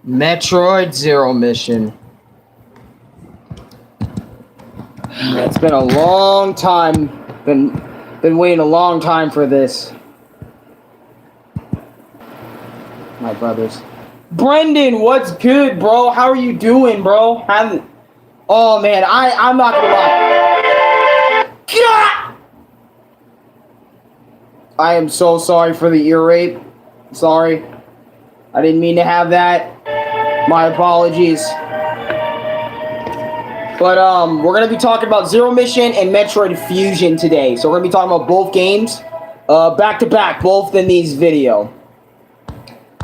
Metroid Zero Mission. It's been a long time. Been waiting a long time for this. My brothers. Brendan, what's good, bro? How are you doing, bro? Oh man, I'm not gonna lie. God! I am so sorry for the ear rape. Sorry. I didn't mean to have that. My apologies. But we're gonna be talking about Zero Mission and Metroid Fusion today. So we're gonna be talking about both games, back to back, both in these video.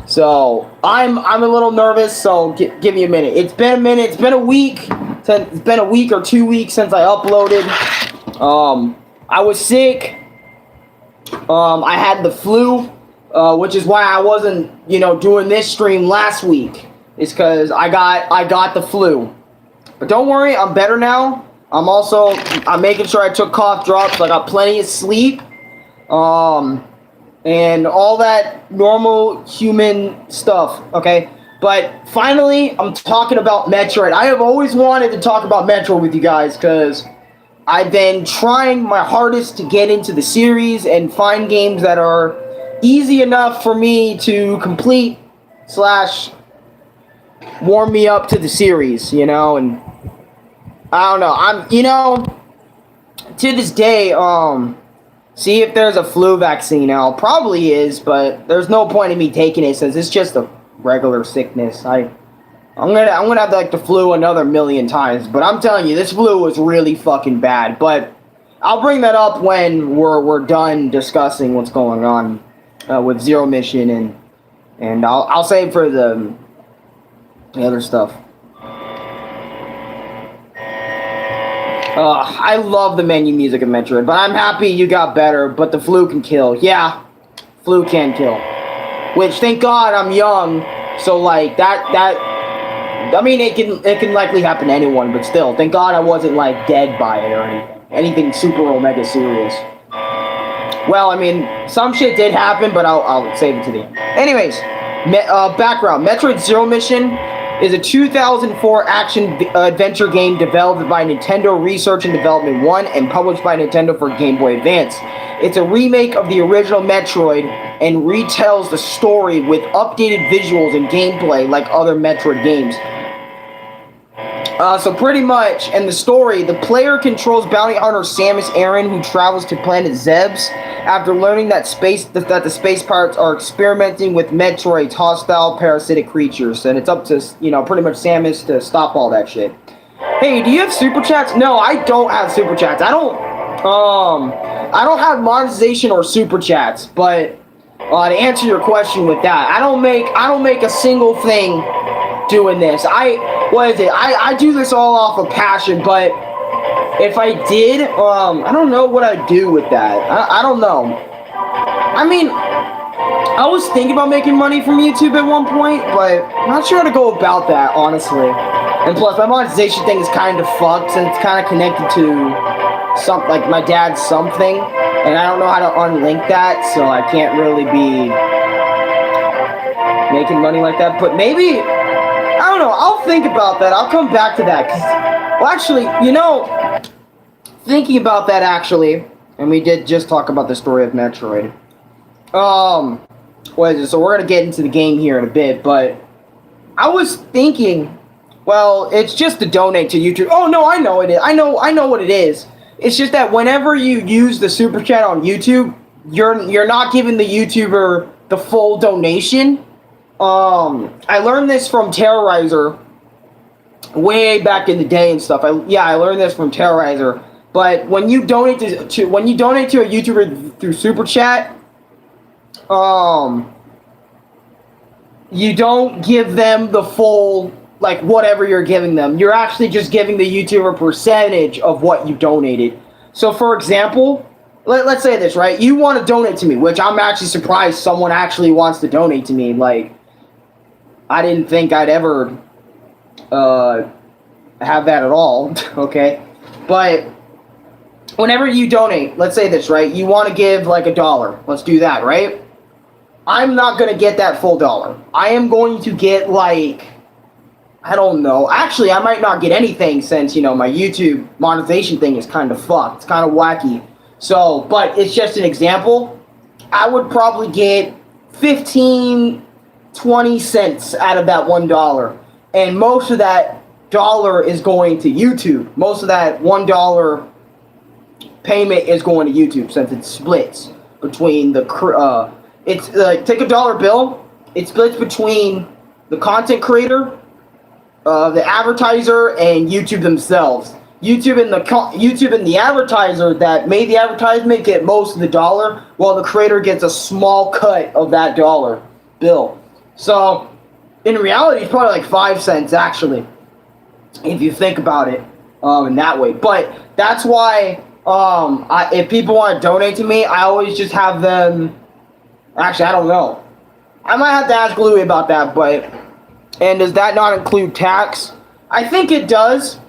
So I'm a little nervous. So give me a minute. It's been a minute. It's been a week. It's been a week or 2 weeks since I uploaded. I was sick. I had the flu, which is why I wasn't, doing this stream last week. It's because I got the flu. But don't worry, I'm better now. I'm making sure I took cough drops. I got plenty of sleep. And all that normal human stuff, okay? But finally, I'm talking about Metroid. I have always wanted to talk about Metroid with you guys because I've been trying my hardest to get into the series and find games that are easy enough for me to complete / warm me up to the series, and I don't know. To this day, see if there's a flu vaccine now. Probably is, but there's no point in me taking it since it's just a regular sickness. I'm gonna have like the flu another million times, but I'm telling you, this flu was really fucking bad. But I'll bring that up when we're done discussing what's going on with Zero Mission, and I'll save for the other stuff. I love the menu music of Metroid, but I'm happy you got better. But the flu can kill. Yeah, flu can kill. Which, thank God, I'm young, so like that. I mean, it can likely happen to anyone, but still, thank God I wasn't like dead by it or anything super omega serious. Well, I mean, some shit did happen, but I'll save it to the end. Anyways, background: Metroid Zero Mission is a 2004 action-adventure game developed by Nintendo Research and Development 1 and published by Nintendo for Game Boy Advance. It's a remake of the original Metroid and retells the story with updated visuals and gameplay like other Metroid games. So pretty much, in the story, the player controls bounty hunter Samus Aran, who travels to planet Zebes after learning that the space pirates are experimenting with Metroid's hostile parasitic creatures, and it's up to pretty much Samus to stop all that shit. Hey, do you have super chats? No, I don't have super chats. I don't have monetization or super chats, but to answer your question with that, I don't make a single thing doing this. I do this all off of passion, but if I did, I don't know what I'd do with that. I don't know. I mean, I was thinking about making money from YouTube at one point, but I'm not sure how to go about that, honestly. And plus, my monetization thing is kind of fucked, and it's kind of connected to like my dad's something, and I don't know how to unlink that, so I can't really be making money like that. But maybe, I don't know, I'll think about that. I'll come back to that. Well, actually, thinking about that, actually, and we did just talk about the story of Metroid. What is it? So we're going to get into the game here in a bit, but I was thinking, well, it's just to donate to YouTube. Oh, no, I know it is. I know what it is. It's just that whenever you use the super chat on YouTube, you're not giving the YouTuber the full donation. I learned this from Terrorizer way back in the day and stuff. I learned this from Terrorizer. But when you donate to a YouTuber through super chat, you don't give them the full, like, whatever you're giving them. You're actually just giving the YouTuber percentage of what you donated. So, for example, let's say this, right? You want to donate to me, which I'm actually surprised someone actually wants to donate to me. Like, I didn't think I'd ever have that at all, okay? But whenever you donate, let's say this, right? You want to give like $1. Let's do that, right? I'm not going to get that full dollar. I am going to get, like, I don't know. Actually, I might not get anything since, you know, my YouTube monetization thing is kind of fucked. It's kind of wacky. So, but it's just an example. I would probably get 15, 20 cents out of that $1. And most of that dollar is going to YouTube. Most of that $1 payment is going to YouTube since it splits between the it's take a dollar bill. It splits between the content creator, the advertiser, and YouTube themselves. YouTube and the advertiser that made the advertisement get most of the dollar, while the creator gets a small cut of that dollar bill. So in reality, it's probably like 5 cents actually, if you think about it in that way. But that's why if people want to donate to me, I always just have them. Actually, I don't know. I might have to ask Louie about that. But and does that not include tax? I think it does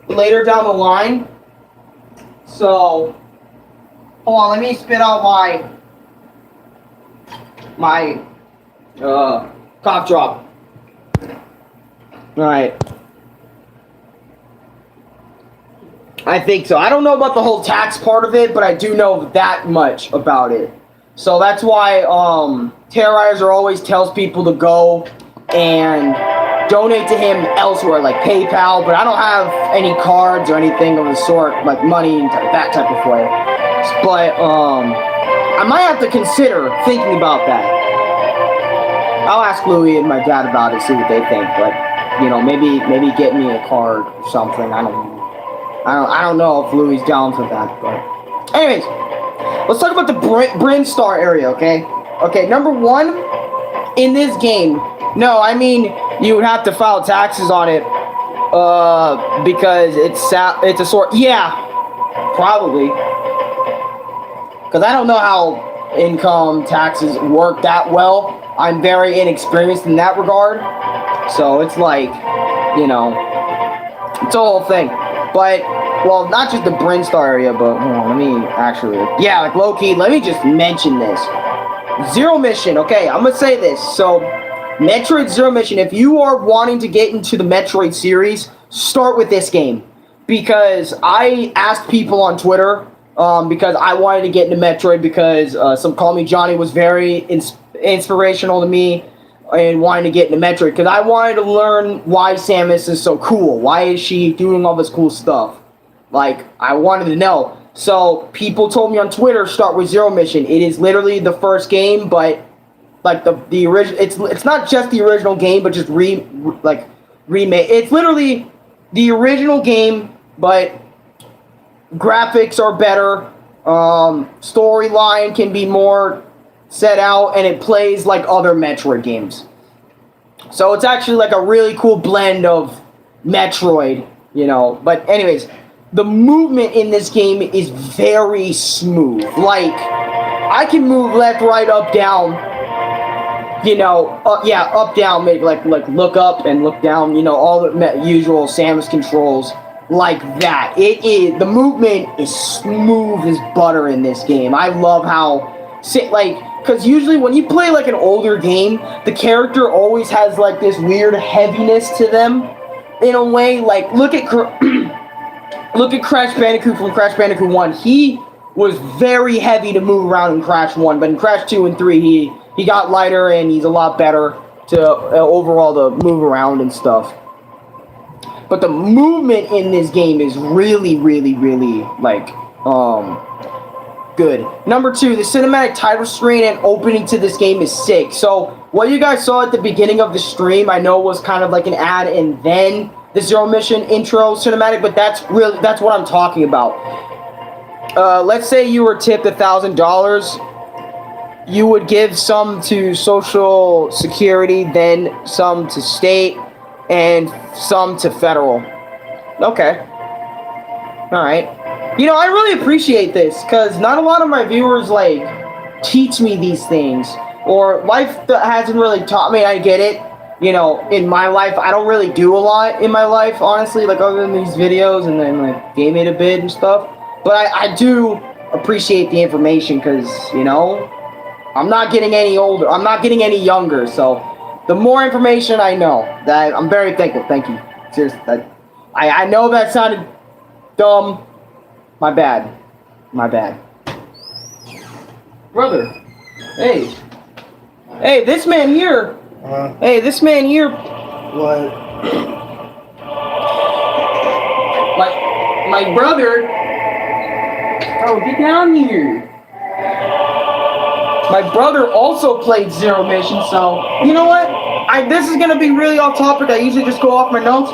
later down the line. So hold on, let me spit out my cough drop. All right. I think so. I don't know about the whole tax part of it, but I do know that much about it. So that's why Terrorizer always tells people to go and donate to him elsewhere, like PayPal, but I don't have any cards or anything of the sort, like money and that type of way. But I might have to consider thinking about that. I'll ask Louie and my dad about it, see what they think. But you know, maybe get me a card or something. I don't know. I don't know if Louie's down for that. But anyways, let's talk about the Brinstar area. Okay. Number one in this game. No, I mean you would have to file taxes on it. Because it's a sort. Yeah, probably. Because I don't know how income taxes work that well. I'm very inexperienced in that regard. So it's like, you know, it's a whole thing. But, well, not just the Brinstar area, but hold on, let me actually, yeah, like low-key, let me just mention this. Zero Mission, okay, I'm gonna say this. So, Metroid Zero Mission, if you are wanting to get into the Metroid series, start with this game. Because I asked people on Twitter, because I wanted to get into Metroid because some Call Me Johnny was very inspirational to me and wanting to get into Metroid because I wanted to learn why Samus is so cool. Why is she doing all this cool stuff? Like, I wanted to know. So, people told me on Twitter, start with Zero Mission. It is literally the first game, but like the original. It's not just the original game, but just remake. It's literally the original game, but graphics are better. Storyline can be more set out, and it plays like other Metroid games. So it's actually like a really cool blend of Metroid, you know. But anyways, the movement in this game is very smooth. Like, I can move left, right, up, down, you know, up, down, maybe like look up and look down, you know, all the usual Samus controls like that. The movement is smooth as butter in this game. I love how, because usually when you play like an older game, the character always has like this weird heaviness to them in a way. Like, look at Crash Bandicoot from Crash Bandicoot 1. He was very heavy to move around in Crash 1, but in Crash 2 and 3, he got lighter and he's a lot better to overall to move around and stuff. But the movement in this game is really, really, really, like, good. Number 2, the cinematic title screen and opening to this game is sick. So, what you guys saw at the beginning of the stream, I know was kind of like an ad and then the Zero Mission intro cinematic, but that's what I'm talking about. Let's say you were tipped $1,000. You would give some to Social Security, then some to state, and some to federal. Okay. Alright. You know, I really appreciate this, because not a lot of my viewers, like, teach me these things. Or life hasn't really taught me. I get it. You know, in my life, I don't really do a lot in my life, honestly, like, other than these videos and then, like, game it a bit and stuff. But I do appreciate the information, because, you know, I'm not getting any older. I'm not getting any younger. So, the more information I know, that I'm very thankful. Thank you. Seriously, I know that sounded dumb. My bad. My bad. Brother. Hey. Hey, this man here. Hey, this man here. What? My brother. Oh, get down here. My brother also played Zero Mission, so you know what? This is gonna be really off topic. I usually just go off my notes.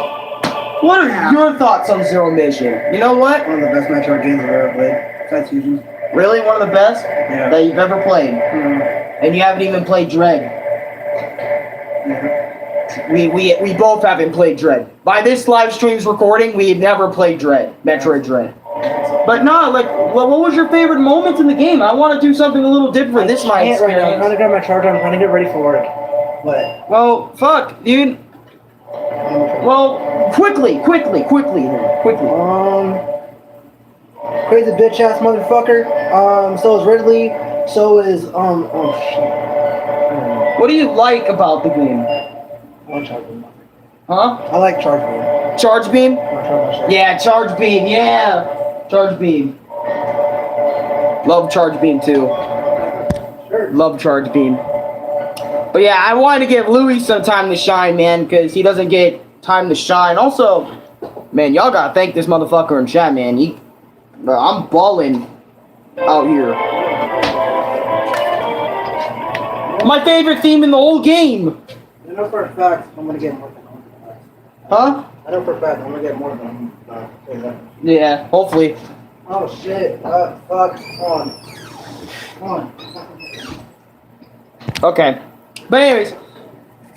What are your thoughts on Zero Mission? You know what? One of the best Metroid games I've ever played. Besides Fusion. Really? One of the best that you've ever played? And you haven't even played Dread? We both haven't played Dread. By this live stream's recording, we had never played Dread. Metroid Dread. But no, like, what was your favorite moments in the game? I want to do something a little different. This my experience. Right now. I'm trying to grab my charger. I'm trying to get ready for work. What? Well, fuck, dude. Well, quickly. Crazy bitch ass motherfucker. So is Ridley. So is oh shit. What do you like about the game? I like Charge Beam. Huh? I like Charge Beam. Charge Beam? Yeah, Charge Beam. Yeah, Charge Beam. Love Charge Beam too. Sure. Love Charge Beam. But yeah, I wanted to give Louis some time to shine, man, because he doesn't get time to shine. Also, man, y'all gotta thank this motherfucker in chat, man. Bro, I'm balling out here. My favorite theme in the whole game. I know for a fact I'm gonna get more than that. Huh? I know for a fact I'm gonna get more than that. Yeah, hopefully. Oh shit! Fuck! Come on. Okay. But anyways,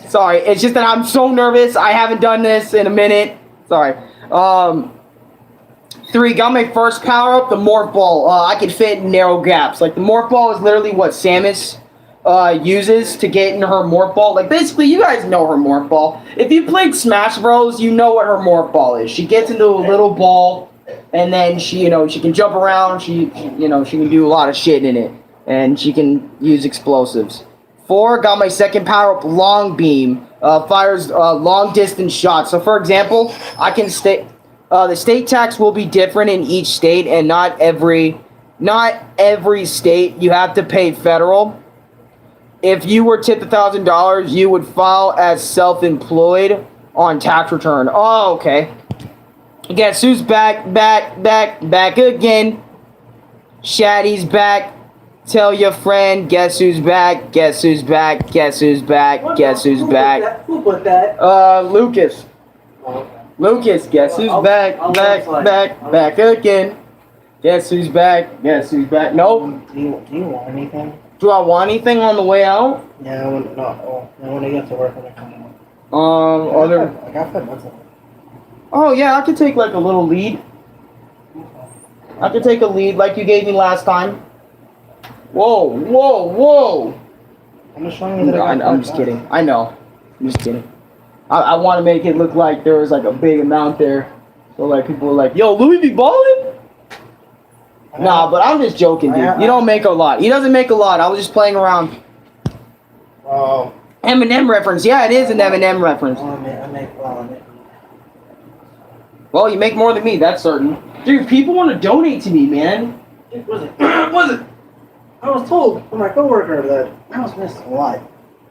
sorry. It's just that I'm so nervous. I haven't done this in a minute. Sorry. 3, got my first power up, the Morph Ball. I can fit in narrow gaps. Like, the Morph Ball is literally what Samus uses to get in her Morph Ball. Like, basically, you guys know her Morph Ball. If you played Smash Bros, you know what her Morph Ball is. She gets into a little ball, and then she can jump around. She can do a lot of shit in it. And she can use explosives. 4, got my second power up, Long Beam. Fires long distance shots. So, for example, I can the state tax will be different in each state, and not every state you have to pay federal. If you were tipped $1,000, you would file as self-employed on tax return. Oh, okay. Guess who's back again? Shaddy's back. Tell your friend. Guess who's back? Guess who's back? Guess who's back? Guess who's back? Who put that? Lucas. Lucas, guess who's back again? Guess who's back? Guess who's back? Nope. Do you want anything? Do I want anything on the way out? Yeah, when I get to work, when I come out. I got $5. Oh yeah, I could take like a little lead. I could take a lead like you gave me last time. Whoa! I'm just showing you that I'm just kidding. I know. I'm just kidding. I want to make it look like there was like a big amount there. So like people were like, yo, Louis be balling? Nah, but I'm just joking, dude. You don't make a lot. He doesn't make a lot. I was just playing around. Oh. Eminem reference. Yeah, it is an Eminem reference. Well, you make more than me, that's certain. Dude, people want to donate to me, man. It wasn't. I was told from my coworker that I was missed a lot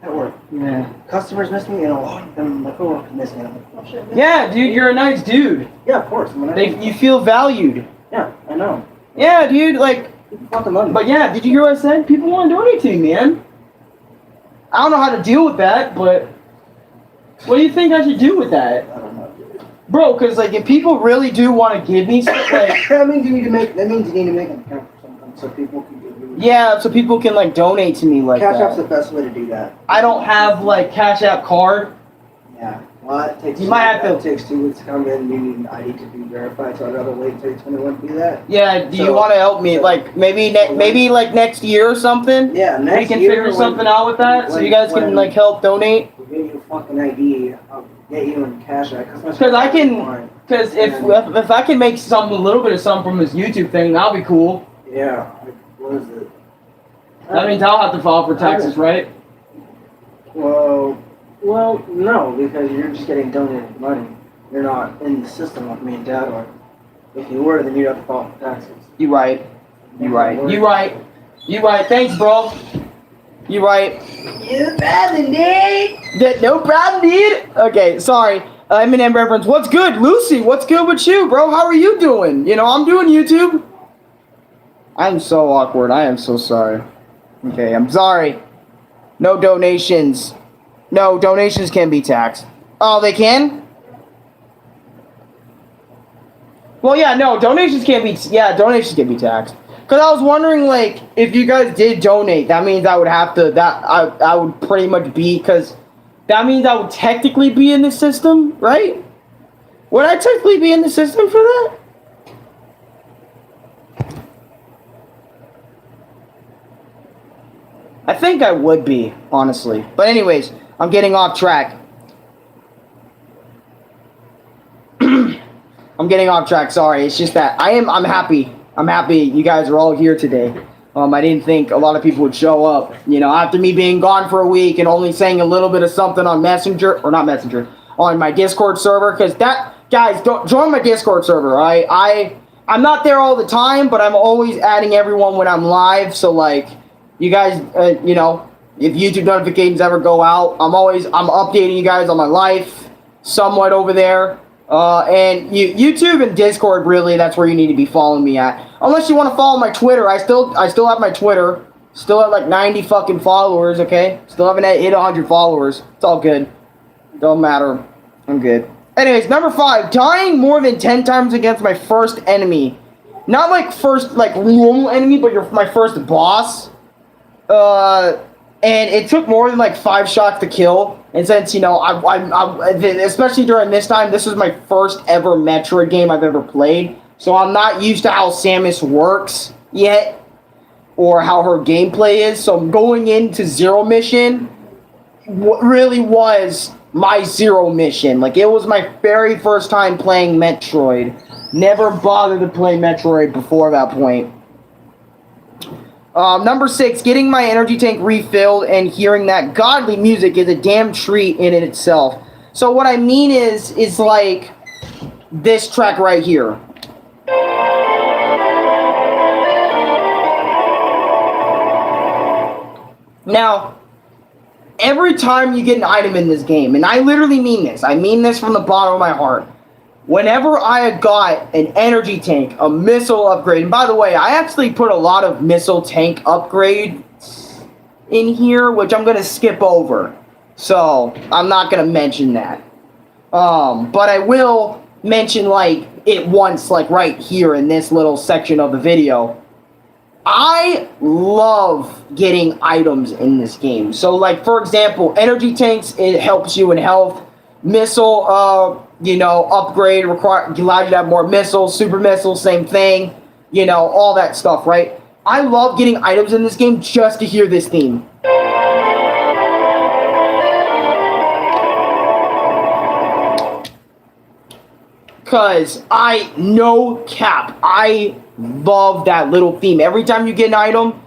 at work. Yeah. Customers miss me, and a lot of them, my coworkers miss me. I'm like, oh shit. Yeah, dude, you're a nice dude. Yeah, of course. You feel valued. Yeah, I know. Yeah, dude, like. Fucking money. But yeah, did you hear what I said? People want to donate to me, man. I don't know how to deal with that, but what do you think I should do with that? I don't know. Bro, because like if people really do want to give me stuff, like that means you need to make an account for something so people can give you. Yeah, so people can like donate to me like Cash that. App's the best way to do that. I don't have like Cash App card. Yeah. Well, it takes. You might have to. It takes 2 weeks to come in. You need an ID to be verified, so I'd rather wait until 21 to do that. Yeah. Do you want to help me? Like maybe like next year or something. Yeah, next year. We can figure something out with that, so you guys can like help donate. We'll get you a fucking ID. I'll get you in Cash App. Because I can. Because if I can make a little bit of something from this YouTube thing, that'll be cool. Yeah. What is it? That means I'll have to file for taxes, right? Well, no, because you're just getting donated money. You're not in the system like me and Dad are. If you were, then you'd have to file for taxes. You right. You right. Thanks, bro. You right. No problem, dude. No problem, dude. Okay, sorry. Eminem reference. What's good, Lucy? What's good with you, bro? How are you doing? You know, I'm doing YouTube. I'm so awkward. I am so sorry. Okay, I'm sorry. No donations. No, donations can be taxed. Oh, they can? Well, yeah, no, donations can be taxed. Because I was wondering, like, if you guys did donate, that means I would have to, I would pretty much be, because that means I would technically be in the system, right? Would I technically be in the system for that? I think I would be, honestly. But anyways, I'm getting off track. I'm getting off track, sorry. It's just that I'm happy. I'm happy you guys are all here today. I didn't think a lot of people would show up. You know, after me being gone for a week and only saying a little bit of something on Messenger, or not Messenger, on my Discord server, because guys, don't join my Discord server, right? I'm not there all the time, but I'm always adding everyone when I'm live, so like, you guys, you know, if YouTube notifications ever go out, I'm updating you guys on my life somewhat over there. And YouTube and Discord, really, that's where you need to be following me at. Unless you want to follow my Twitter, I still have my Twitter. Still have like 90 fucking followers, okay? Still haven't hit 100 followers. It's all good. Don't matter. I'm good. Anyways, number 5, dying more than 10 times against my first enemy. Not like first, like normal enemy, but my first boss. And it took more than like 5 shots to kill. And since, you know, especially during this time, this was my first ever Metroid game I've ever played. So I'm not used to how Samus works yet, or how her gameplay is. So going into Zero Mission really was my Zero Mission. Like, it was my very first time playing Metroid. Never bothered to play Metroid before that point. Number 6, getting my energy tank refilled and hearing that godly music is a damn treat in it itself. So what I mean is like this track right here. Now, every time you get an item in this game, and I literally mean this, I mean this from the bottom of my heart. Whenever I got an energy tank, a missile upgrade, and by the way, I actually put a lot of missile tank upgrades in here, which I'm going to skip over. So, I'm not going to mention that. But I will mention, like, it once, like, right here in this little section of the video. I love getting items in this game. So, like, for example, energy tanks, it helps you in health. Missile, you know, upgrade, allows you to have more missiles. Super missiles, same thing. You know, all that stuff, right? I love getting items in this game just to hear this theme. Because no cap, I love that little theme. Every time you get an item,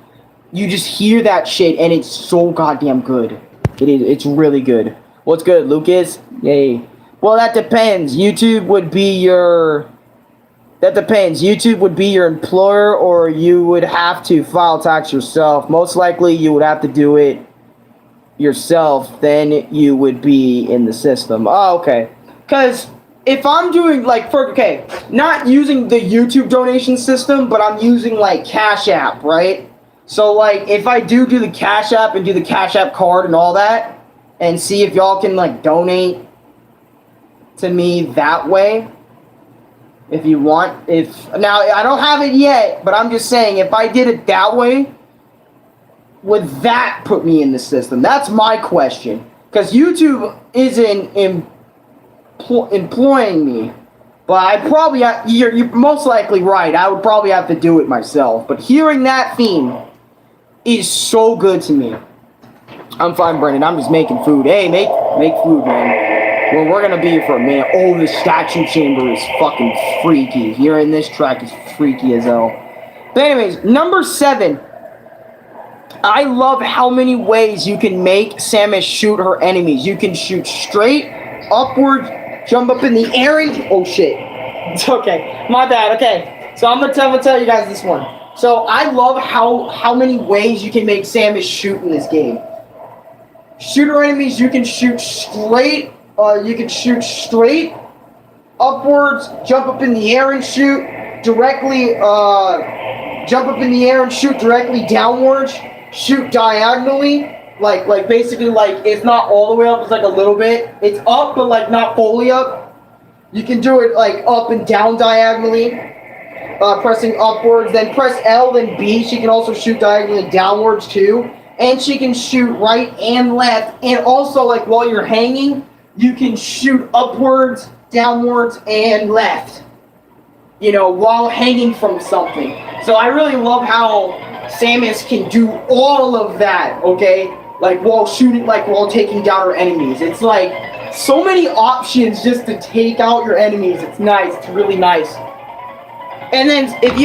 you just hear that shit, and it's so goddamn good. It's really good. What's good, Lucas? Yay. Well, that depends. YouTube would be your employer, or you would have to file tax yourself. Most likely, you would have to do it yourself. Then you would be in the system. Oh, okay. Because if I'm doing, like, not using the YouTube donation system, but I'm using, like, Cash App, right? So, like, if I do the Cash App and do the Cash App card and all that, and see if y'all can, like, donate to me that way, if you want. Now, I don't have it yet, but I'm just saying, if I did it that way, would that put me in the system? That's my question. Because YouTube isn't employing me. But you're most likely right. I would probably have to do it myself. But hearing that theme is so good to me. I'm fine, Brendan. I'm just making food. Hey, make food, man. Well, we're gonna be here for a minute. Oh, the statue chamber is fucking freaky. Hearing this track is freaky as hell. But anyways, number 7. I love how many ways you can make Samus shoot her enemies. You can shoot straight, upward, jump up in the air, and oh shit. It's okay, my bad. Okay, so I'm gonna tell you guys this one. So I love how many ways you can make Samus shoot in this game. Shoot her enemies. You can shoot straight. Upwards, jump up in the air and shoot directly. Jump up in the air and shoot directly downwards. Shoot diagonally, like basically like it's not all the way up. It's like a little bit. It's up, but like not fully up. You can do it like up and down diagonally. Pressing upwards, then press L, then B. She can also shoot diagonally downwards too, and she can shoot right and left. And also, like while you're hanging, you can shoot upwards, downwards, and left. You know, while hanging from something. So I really love how Samus can do all of that. Okay, like while shooting, like while taking down her enemies. It's like so many options just to take out your enemies. It's nice. It's really nice. And then if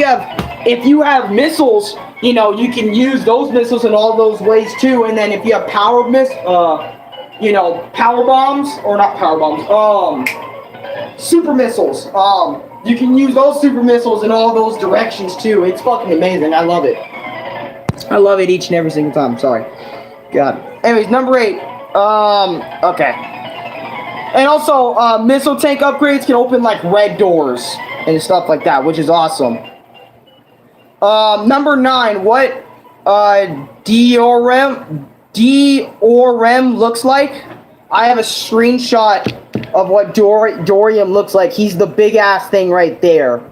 you have missiles, you know, you can use those missiles in all those ways too. And then if you have power bombs, or not power bombs, super missiles. You can use those super missiles in all those directions too. It's fucking amazing. I love it. I love it each and every single time. Sorry. God. Anyways, number 8. Okay. And also, missile tank upgrades can open like red doors and stuff like that, which is awesome. Number 9, what Diorem looks like. I have a screenshot of what Dorium looks like. He's the big ass thing right there.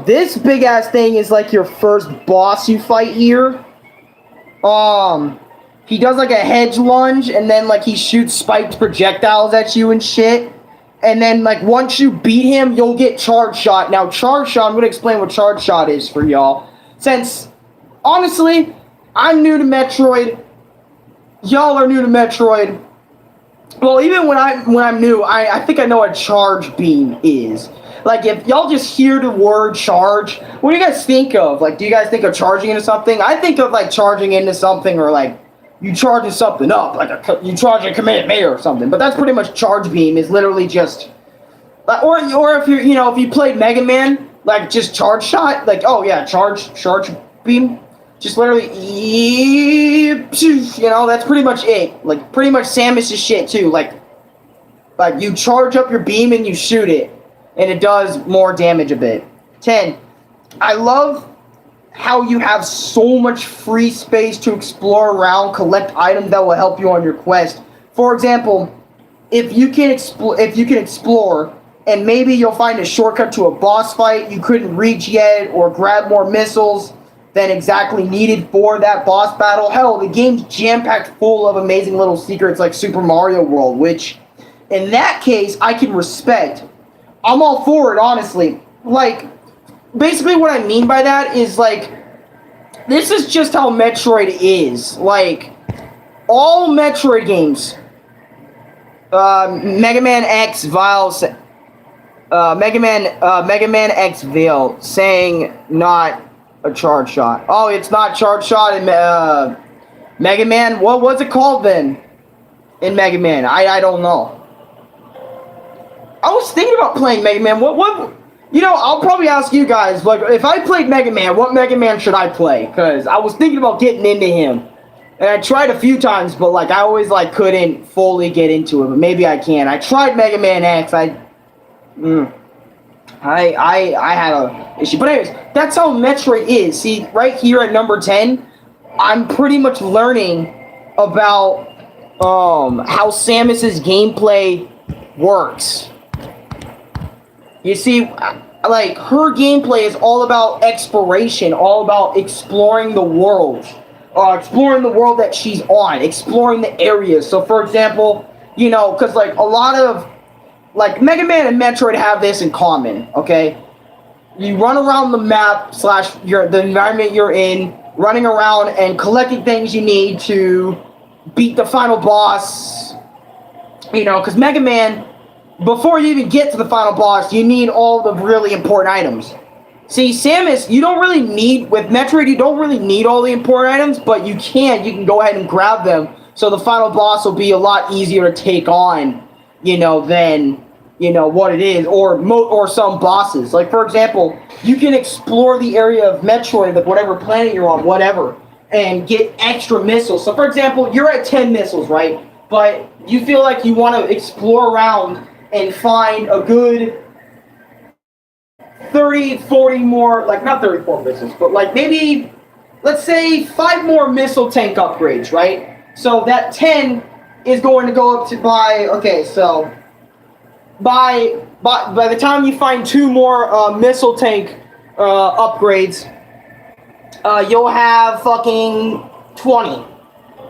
This big ass thing is like your first boss you fight here. He does like a hedge lunge, and then like he shoots spiked projectiles at you and shit. And then, like, once you beat him, you'll get Charge Shot. Now, Charge Shot, I'm going to explain what Charge Shot is for y'all. Since, honestly, I'm new to Metroid. Y'all are new to Metroid. Well, even when I'm new, I think I know what Charge Beam is. Like, if y'all just hear the word charge, what do you guys think of? Like, do you guys think of charging into something? I think of, like, charging into something, or, like, you charging something up, like you charge a Kamehameha or something. But that's pretty much Charge Beam. Is literally just, or if if you played Mega Man, like just Charge Shot, like oh yeah, Charge Beam, just literally, that's pretty much it. Like pretty much Samus's shit too. Like you charge up your beam and you shoot it, and it does more damage a bit. 10. I love how you have so much free space to explore around, collect items that will help you on your quest. For example, if you can explore, and maybe you'll find a shortcut to a boss fight you couldn't reach yet, or grab more missiles than exactly needed for that boss battle. Hell, the game's jam-packed full of amazing little secrets like Super Mario World, which, in that case, I can respect. I'm all for it, honestly. Like, basically what I mean by that is, like, this is just how Metroid is. Like, all Metroid games, Mega Man X Vile, Mega Man X Veil saying not a charge shot. Oh, it's not charge shot in Mega Man? What was it called then? In Mega Man? I don't know. I was thinking about playing Mega Man. What I'll probably ask you guys, like, if I played Mega Man, what Mega Man should I play? Because I was thinking about getting into him. And I tried a few times, but, like, I always, like, couldn't fully get into it. But maybe I can. I tried Mega Man X. I had a issue. But anyways, that's how Metroid is. See, right here at number 10, I'm pretty much learning about how Samus's gameplay works. You see, like, her gameplay is all about exploration, all about exploring the world. Exploring the world that she's on, exploring the areas. So, for example, because, like, a lot of, like, Mega Man and Metroid have this in common, okay? You run around the map / the environment you're in, running around and collecting things you need to beat the final boss. Because Mega Man, before you even get to the final boss, you need all the really important items. See, Samus, you don't really need, with Metroid, you don't really need all the important items, but you can go ahead and grab them, so the final boss will be a lot easier to take on, than, what it is, or some bosses. Like, for example, you can explore the area of Metroid, like whatever planet you're on, whatever, and get extra missiles. So, for example, you're at 10 missiles, right? But you feel like you want to explore around and find a good 30, 40 more, like not 34 missiles, but like maybe, let's say 5 more missile tank upgrades, right? So that 10 is going to go up to okay, so by the time you find 2 more missile tank upgrades, you'll have fucking 20.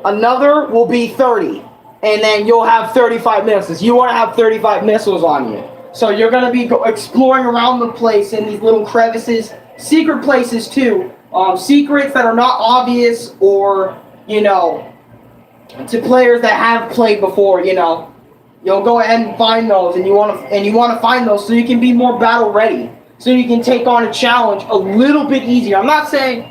Another will be 30. And then you'll have 35 missiles. You want to have 35 missiles on you. So you're going to be exploring around the place in these little crevices. Secret places, too. Secrets that are not obvious or, to players that have played before, you'll go ahead and find those, and you want to find those so you can be more battle ready, so you can take on a challenge a little bit easier. I'm not saying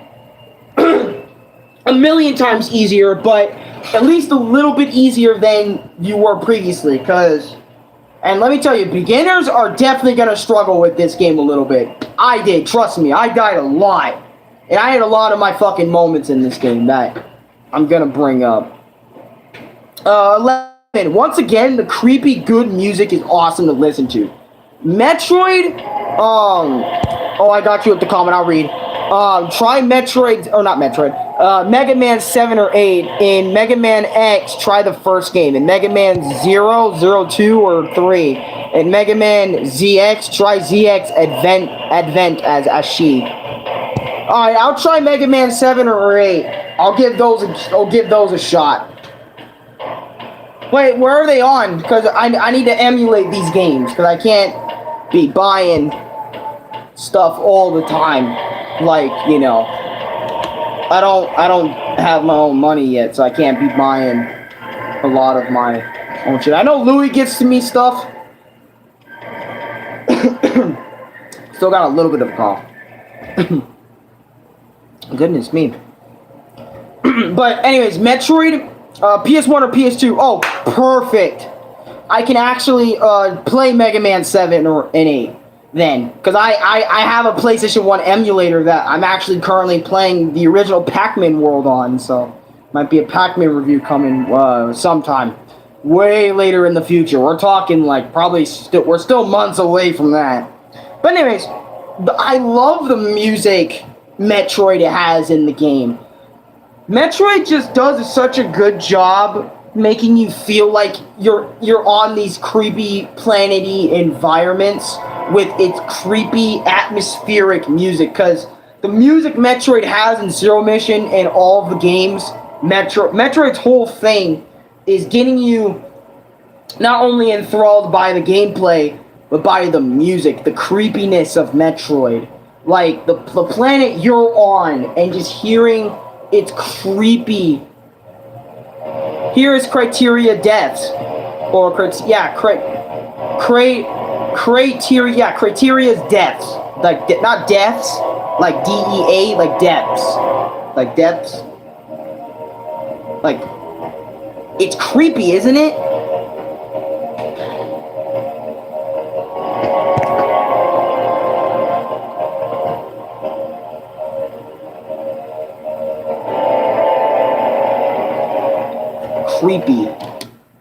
a million times easier, but at least a little bit easier than you were previously. And let me tell you, beginners are definitely gonna struggle with this game a little bit. I did, trust me, I died a lot, and I had a lot of my fucking moments in this game that I'm gonna bring up. 11. Once again, the creepy good music is awesome to listen to. Metroid, oh, I got you with the comment, I'll read. Try Metroid, or not Metroid, Mega Man 7 or 8. In Mega Man X, try the first game. In Mega Man 0, 2, or 3. In Mega Man ZX, try ZX Advent as Ashi. Alright, I'll try Mega Man 7 or 8. I'll give those a shot. Wait, where are they on? Because I need to emulate these games, because I can't be buying stuff all the time. Like, I don't have my own money yet, so I can't be buying a lot of my own shit. I know Louis gets to me stuff. Still got a little bit of a cough. Goodness me. But anyways, Metroid, PS1 or PS2. Oh, perfect. I can actually play Mega Man 7 and 8 then, because I have a PlayStation 1 emulator that I'm actually currently playing the original Pac-Man world on, so might be a Pac-Man review coming sometime way later in the future. We're talking like probably we're still months away from that. But anyways, I love the music Metroid has in the game. Metroid just does such a good job making you feel like you're on these creepy planety environments with its creepy atmospheric music, because the music Metroid has in Zero Mission and all of the games, Metroid's whole thing is getting you not only enthralled by the gameplay, but by the music, the creepiness of Metroid. Like, the planet you're on, and just hearing its creepy... Here is Criteria Deaths. Or, Criteria's Deaths. Like, not deaths, like DEA, like depths. Like depths. Like, it's creepy, isn't it?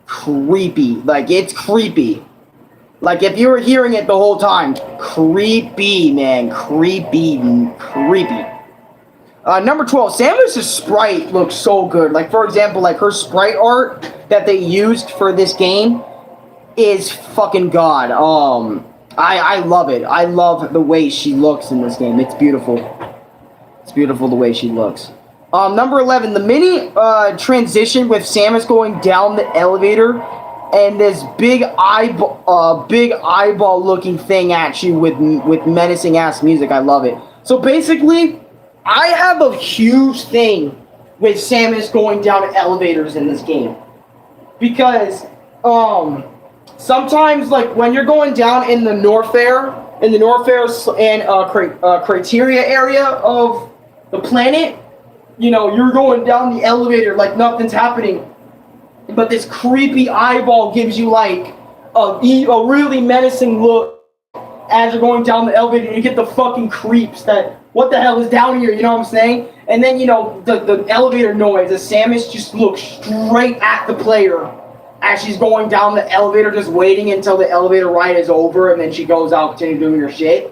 Creepy, like it's creepy, like if you were hearing it the whole time, creepy, man, creepy. Number 12, Samus's sprite looks so good. Like, for example, like her sprite art that they used for this game is fucking god. I love it. I love the way she looks in this game. It's beautiful. It's beautiful the way she looks. Number 11, the mini transition with Samus going down the elevator and this big eyeball looking thing at you with menacing ass music. I love it. So basically, I have a huge thing with Samus going down elevators in this game, because sometimes, like when you're going down in the Norfair, in the Norfair and Criteria area of the planet, you know, you're going down the elevator like nothing's happening, but this creepy eyeball gives you like a really menacing look as you're going down the elevator. You get the fucking creeps that what the hell is down here, you know what I'm saying? And then, you know, the elevator noise, as Samus just looks straight at the player as she's going down the elevator, just waiting until the elevator ride is over, and then she goes out, continue doing her shit.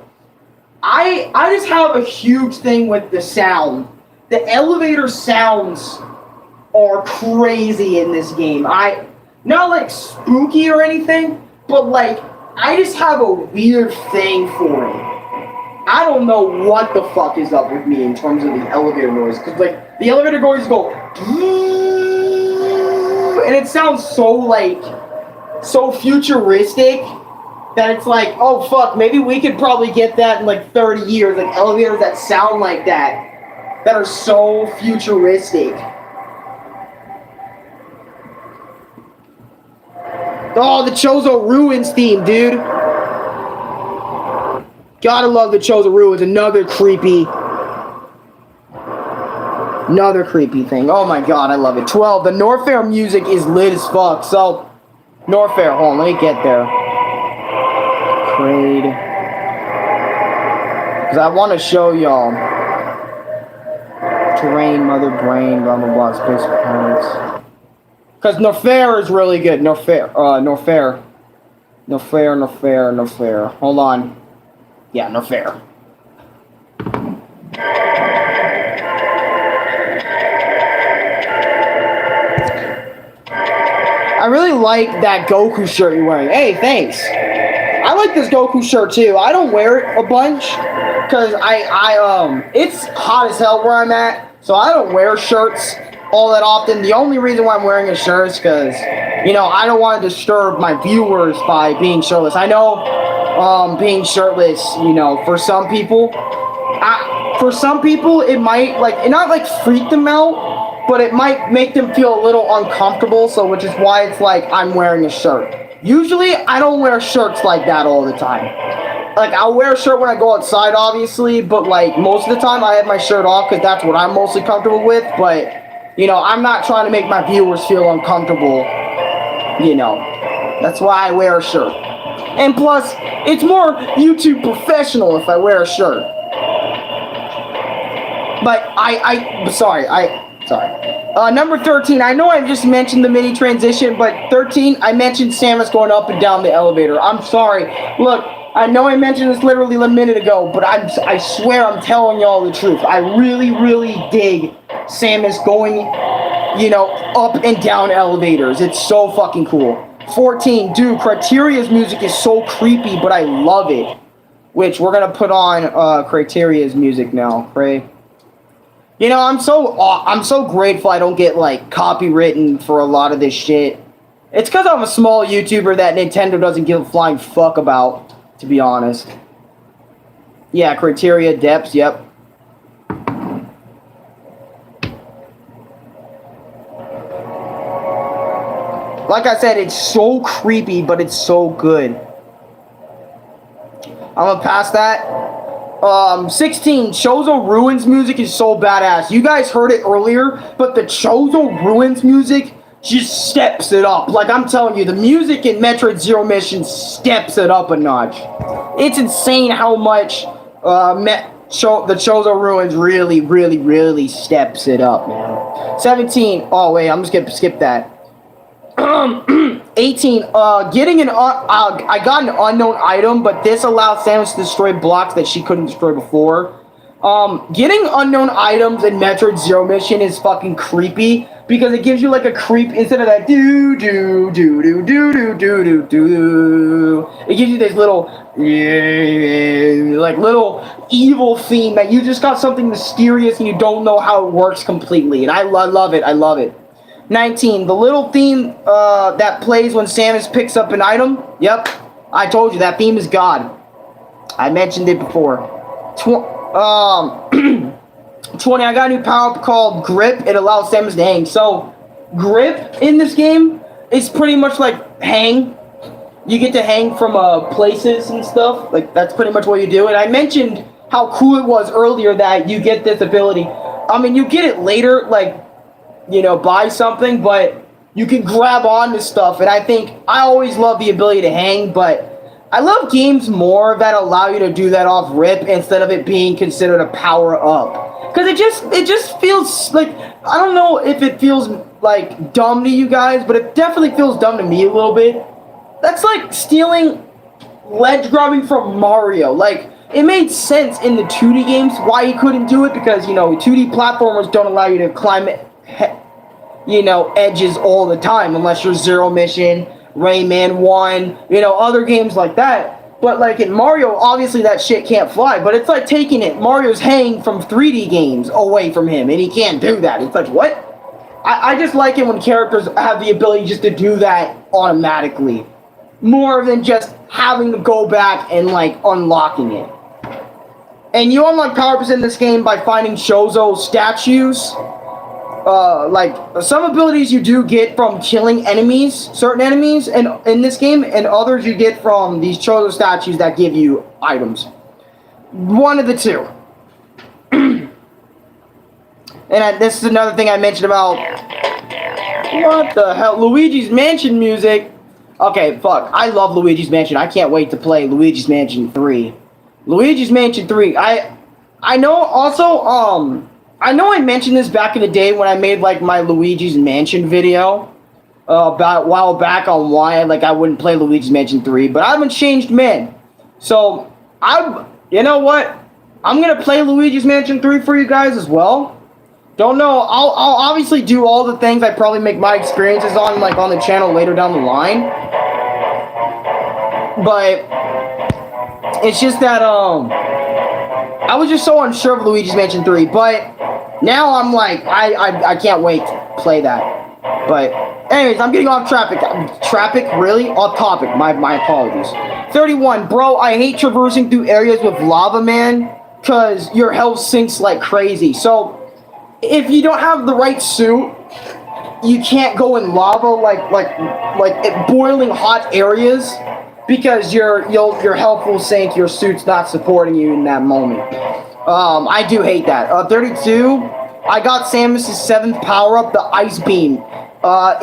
I just have a huge thing with the sound. The elevator sounds are crazy in this game. Not like spooky or anything, but like I just have a weird thing for it. I don't know what the fuck is up with me in terms of the elevator noise, because like the elevator noise go, and it sounds so futuristic that it's like, oh fuck, maybe we could probably get that in like 30 years, like elevators that sound like that are so futuristic. Oh, the Chozo Ruins theme, dude. Gotta love the Chozo Ruins. Another creepy thing. Oh my god, I love it. 12. The Norfair music is lit as fuck. So, Norfair, hold on, let me get there. Trade. Because I want to show y'all. Terrain, Mother Brain, blah blah blah, Space Planets. Because Norfair is really good. Norfair. Hold on. Yeah, Norfair. I really like that Goku shirt you're wearing. Hey, thanks. I like this Goku shirt too. I don't wear it a bunch because it's hot as hell where I'm at, so I don't wear shirts all that often. The only reason why I'm wearing a shirt is because, you know, I don't want to disturb my viewers by being shirtless. I know being shirtless, you know, for some people it might not like freak them out, but it might make them feel a little uncomfortable, so which is why it's like I'm wearing a shirt. Usually I don't wear shirts like that all the time. Like, I'll wear a shirt when I go outside, obviously, but like most of the time I have my shirt off because that's what I'm mostly comfortable with. But, you know, I'm not trying to make my viewers feel uncomfortable, you know. That's why I wear a shirt. And plus, it's more YouTube professional if I wear a shirt. But sorry. Number 13, I know I just mentioned the mini transition, but 13, I mentioned Samus going up and down the elevator. I'm sorry. Look, I know I mentioned this literally a minute ago, but I swear I'm telling y'all the truth. I really, really dig Samus going, you know, up and down elevators. It's so fucking cool. 14, dude, Criteria's music is so creepy, but I love it. Which, we're gonna put on Criteria's music now, right? You know, I'm so grateful I don't get, like, copywritten for a lot of this shit. It's because I'm a small YouTuber that Nintendo doesn't give a flying fuck about, to be honest. Yeah, Criteria, Depths, yep. Like I said, it's so creepy, but it's so good. I'm gonna pass that. 16, Chozo Ruins music is so badass. You guys heard it earlier, but the Chozo Ruins music just steps it up. Like, I'm telling you, the music in Metroid Zero Mission steps it up a notch. It's insane how much the Chozo Ruins really steps it up, man. 17, oh wait, I'm just gonna skip that. 18, I got an unknown item, but this allows Samus to destroy blocks that she couldn't destroy before. Getting unknown items in Metroid Zero Mission is fucking creepy, because it gives you like a creep instead of that do. It gives you this little, like little evil theme that you just got something mysterious and you don't know how it works completely. And I love it. 19, the little theme that plays when Samus picks up an item. Yep, I told you, that theme is God. I mentioned it before. 20, I got a new power-up called Grip. It allows Samus to hang. So, Grip in this game is pretty much like hang. you get to hang from places and stuff. Like, that's pretty much what you do. And I mentioned how cool it was earlier that you get this ability. I mean, you get it later, like, you know, buy something, but you can grab onto stuff. And I think I always love the ability to hang, but I love games more that allow you to do that off rip instead of it being considered a power up. Because it just feels like, I don't know if it feels like dumb to you guys, but it definitely feels dumb to me a little bit. That's like stealing ledge grabbing from Mario. Like, it made sense in the 2D games why he couldn't do it, because, you know, 2D platformers don't allow you to climb, you know, edges all the time unless you're Zero Mission, Rayman 1, you know, other games like that. But like in Mario, obviously that shit can't fly, but it's like taking it. Mario's hanging from 3D games away from him, and he can't do that. It's like, what? I just like it when characters have the ability just to do that automatically, more than just having to go back and like unlocking it. And you unlock power-ups in this game by finding Chozo statues. Like, some abilities you do get from killing enemies, certain enemies in this game, and others you get from these Chozo statues that give you items. One of the two. And this is another thing I mentioned about... What the hell? Luigi's Mansion music. Okay, fuck. I love Luigi's Mansion. I can't wait to play Luigi's Mansion 3. Luigi's Mansion 3. I know also, I know I mentioned this back in the day when I made, like, my Luigi's Mansion video. About a while back on why, like, I wouldn't play Luigi's Mansion 3. But I haven't changed man. So, you know what? I'm gonna play Luigi's Mansion 3 for you guys as well. Don't know. I'll obviously do all the things I probably make my experiences on, like, on the channel later down the line. But it's just that, I was just so unsure of Luigi's Mansion 3, but now I'm like, I can't wait to play that. But anyways, I'm getting off traffic, really? Off topic, my apologies. 31, bro, I hate traversing through areas with lava, man, because your health sinks like crazy. So, if you don't have the right suit, you can't go in lava like boiling hot areas, because your health will sink. Your suit's not supporting you in that moment. I do hate that. 32, I got Samus's 7th power-up, the Ice Beam.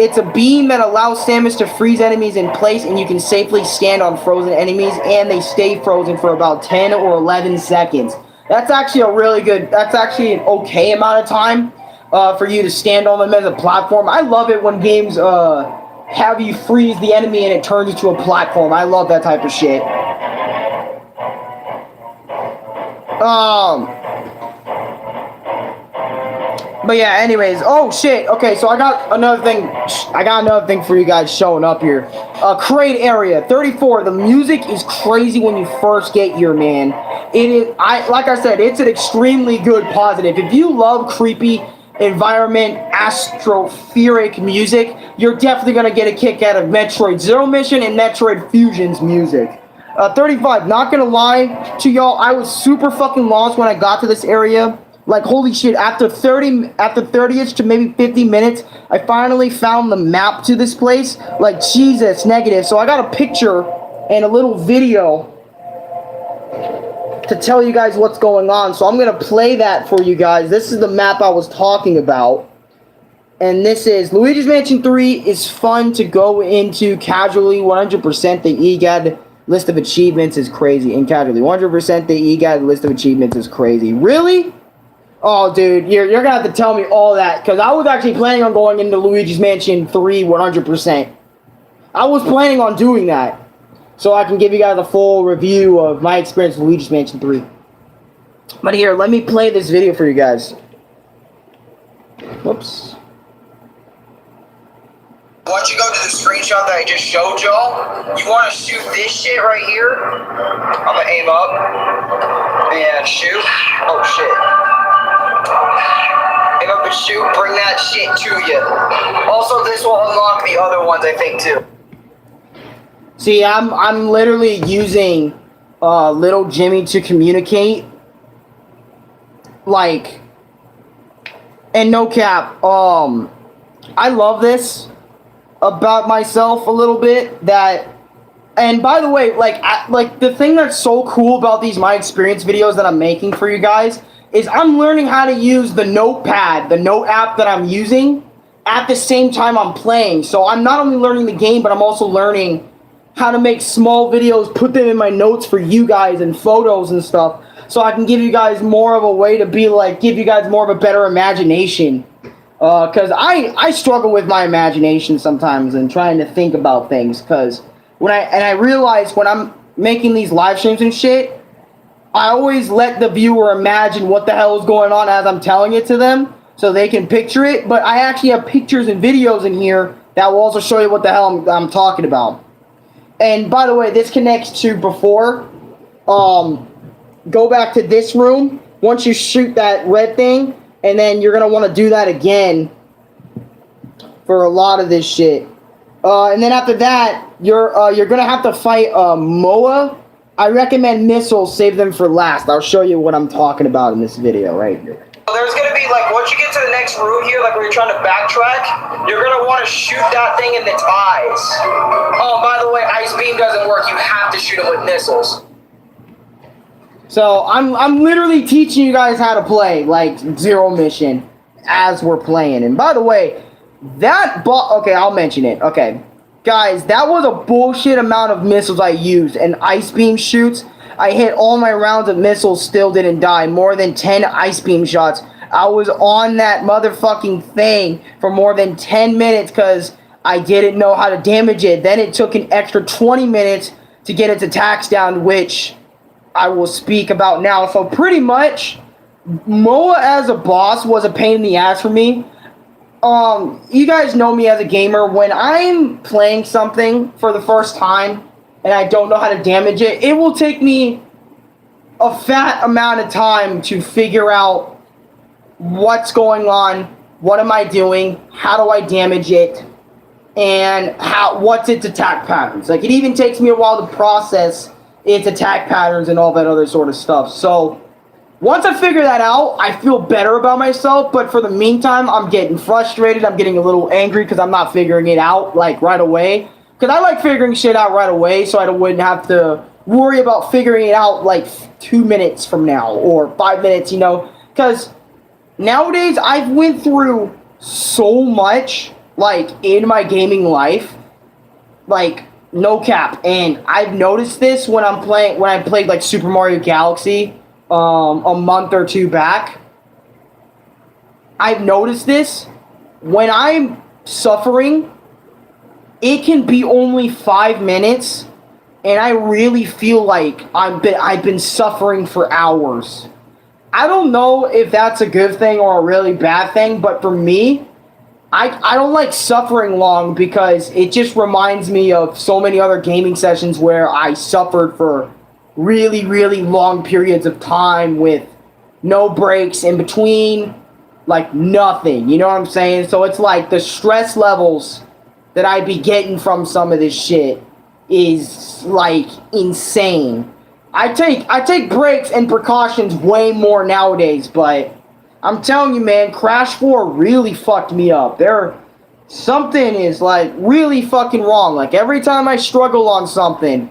It's a beam that allows Samus to freeze enemies in place, and you can safely stand on frozen enemies, and they stay frozen for about 10 or 11 seconds. That's actually that's actually an okay amount of time for you to stand on them as a platform. I love it when games have you freeze the enemy and it turns into a platform. I love that type of shit. But yeah, anyways, oh shit. Okay, so I got another thing for you guys showing up here. Crate area 34. The music is crazy when you first get here, man. It is, like I said, it's an extremely good positive. If you love creepy environment, astropheric music, you're definitely gonna get a kick out of Metroid Zero Mission and Metroid Fusion's music. 35. Not gonna lie to y'all, I was super fucking lost when I got to this area. Like, holy shit, after 30ish to maybe 50 minutes, I finally found the map to this place. Like, Jesus, negative. So I got a picture and a little video to tell you guys what's going on. So I'm going to play that for you guys. This is the map I was talking about. And this is, Luigi's Mansion 3 is fun to go into casually, 100%. The EGAD list of achievements is crazy. And casually, 100% the EGAD list of achievements is crazy. Really? Oh, dude, you're going to have to tell me all that, because I was actually planning on going into Luigi's Mansion 3 100%. I was planning on doing that, so I can give you guys a full review of my experience with Luigi's Mansion 3. But here, let me play this video for you guys. Whoops. Once you go to the screenshot that I just showed y'all, you want to shoot this shit right here. I'm going to aim up and shoot. Oh, shit. Aim up and shoot, bring that shit to you. Also, this will unlock the other ones, I think, too. See, I'm literally using little Jimmy to communicate. Like, and no cap, I love this about myself a little bit, that And by the way, like the thing that's so cool about these my experience videos that I'm making for you guys is I'm learning how to use the notepad, the note app that I'm using at the same time I'm playing. So I'm not only learning the game, but I'm also learning how to make small videos, put them in my notes for you guys and photos and stuff. So I can give you guys more of a way to be like, give you guys more of a better imagination. Because I struggle with my imagination sometimes and trying to think about things. Because I realize when I'm making these live streams and shit, I always let the viewer imagine what the hell is going on as I'm telling it to them, so they can picture it. But I actually have pictures and videos in here that will also show you what the hell I'm talking about. And by the way, this connects to before. Go back to this room. Once you shoot that red thing, and then you're gonna want to do that again for a lot of this shit. And then after that, you're gonna have to fight Moa. I recommend missiles. Save them for last. I'll show you what I'm talking about in this video right here. There's gonna be like once you get to the next room here, like where you're trying to backtrack, you're gonna want to shoot that thing in its eyes. Oh, by the way, ice beam doesn't work. You have to shoot it with missiles. So I'm literally teaching you guys how to play like Zero Mission as we're playing. And by the way, that okay, I'll mention it. Okay, guys, that was a bullshit amount of missiles I used and ice beam shoots. I hit all my rounds of missiles, still didn't die. More than 10 ice beam shots. I was on that motherfucking thing for more than 10 minutes because I didn't know how to damage it. Then it took an extra 20 minutes to get its attacks down, which I will speak about now. So pretty much, Moa as a boss was a pain in the ass for me. You guys know me as a gamer. When I'm playing something for the first time and I don't know how to damage it, it will take me a fat amount of time to figure out what's going on, what am I doing, how do I damage it, and what's its attack patterns. Like, it even takes me a while to process its attack patterns and all that other sort of stuff. So once I figure that out, I feel better about myself. But for the meantime, I'm getting frustrated. I'm getting a little angry because I'm not figuring it out like right away. Because I like figuring shit out right away, so I wouldn't have to worry about figuring it out like 2 minutes from now or 5 minutes, you know. Because nowadays I've went through so much like in my gaming life, like no cap. And I've noticed this when I played like Super Mario Galaxy a month or two back. I've noticed this when I'm suffering. It can be only 5 minutes, and I really feel like I've been suffering for hours. I don't know if that's a good thing or a really bad thing, but for me, I don't like suffering long because it just reminds me of so many other gaming sessions where I suffered for really, really long periods of time with no breaks in between, like nothing, you know what I'm saying? So it's like the stress levels that I be getting from some of this shit is like insane. I take breaks and precautions way more nowadays, but I'm telling you, man, Crash 4 really fucked me up. Something is like really fucking wrong. Like every time I struggle on something,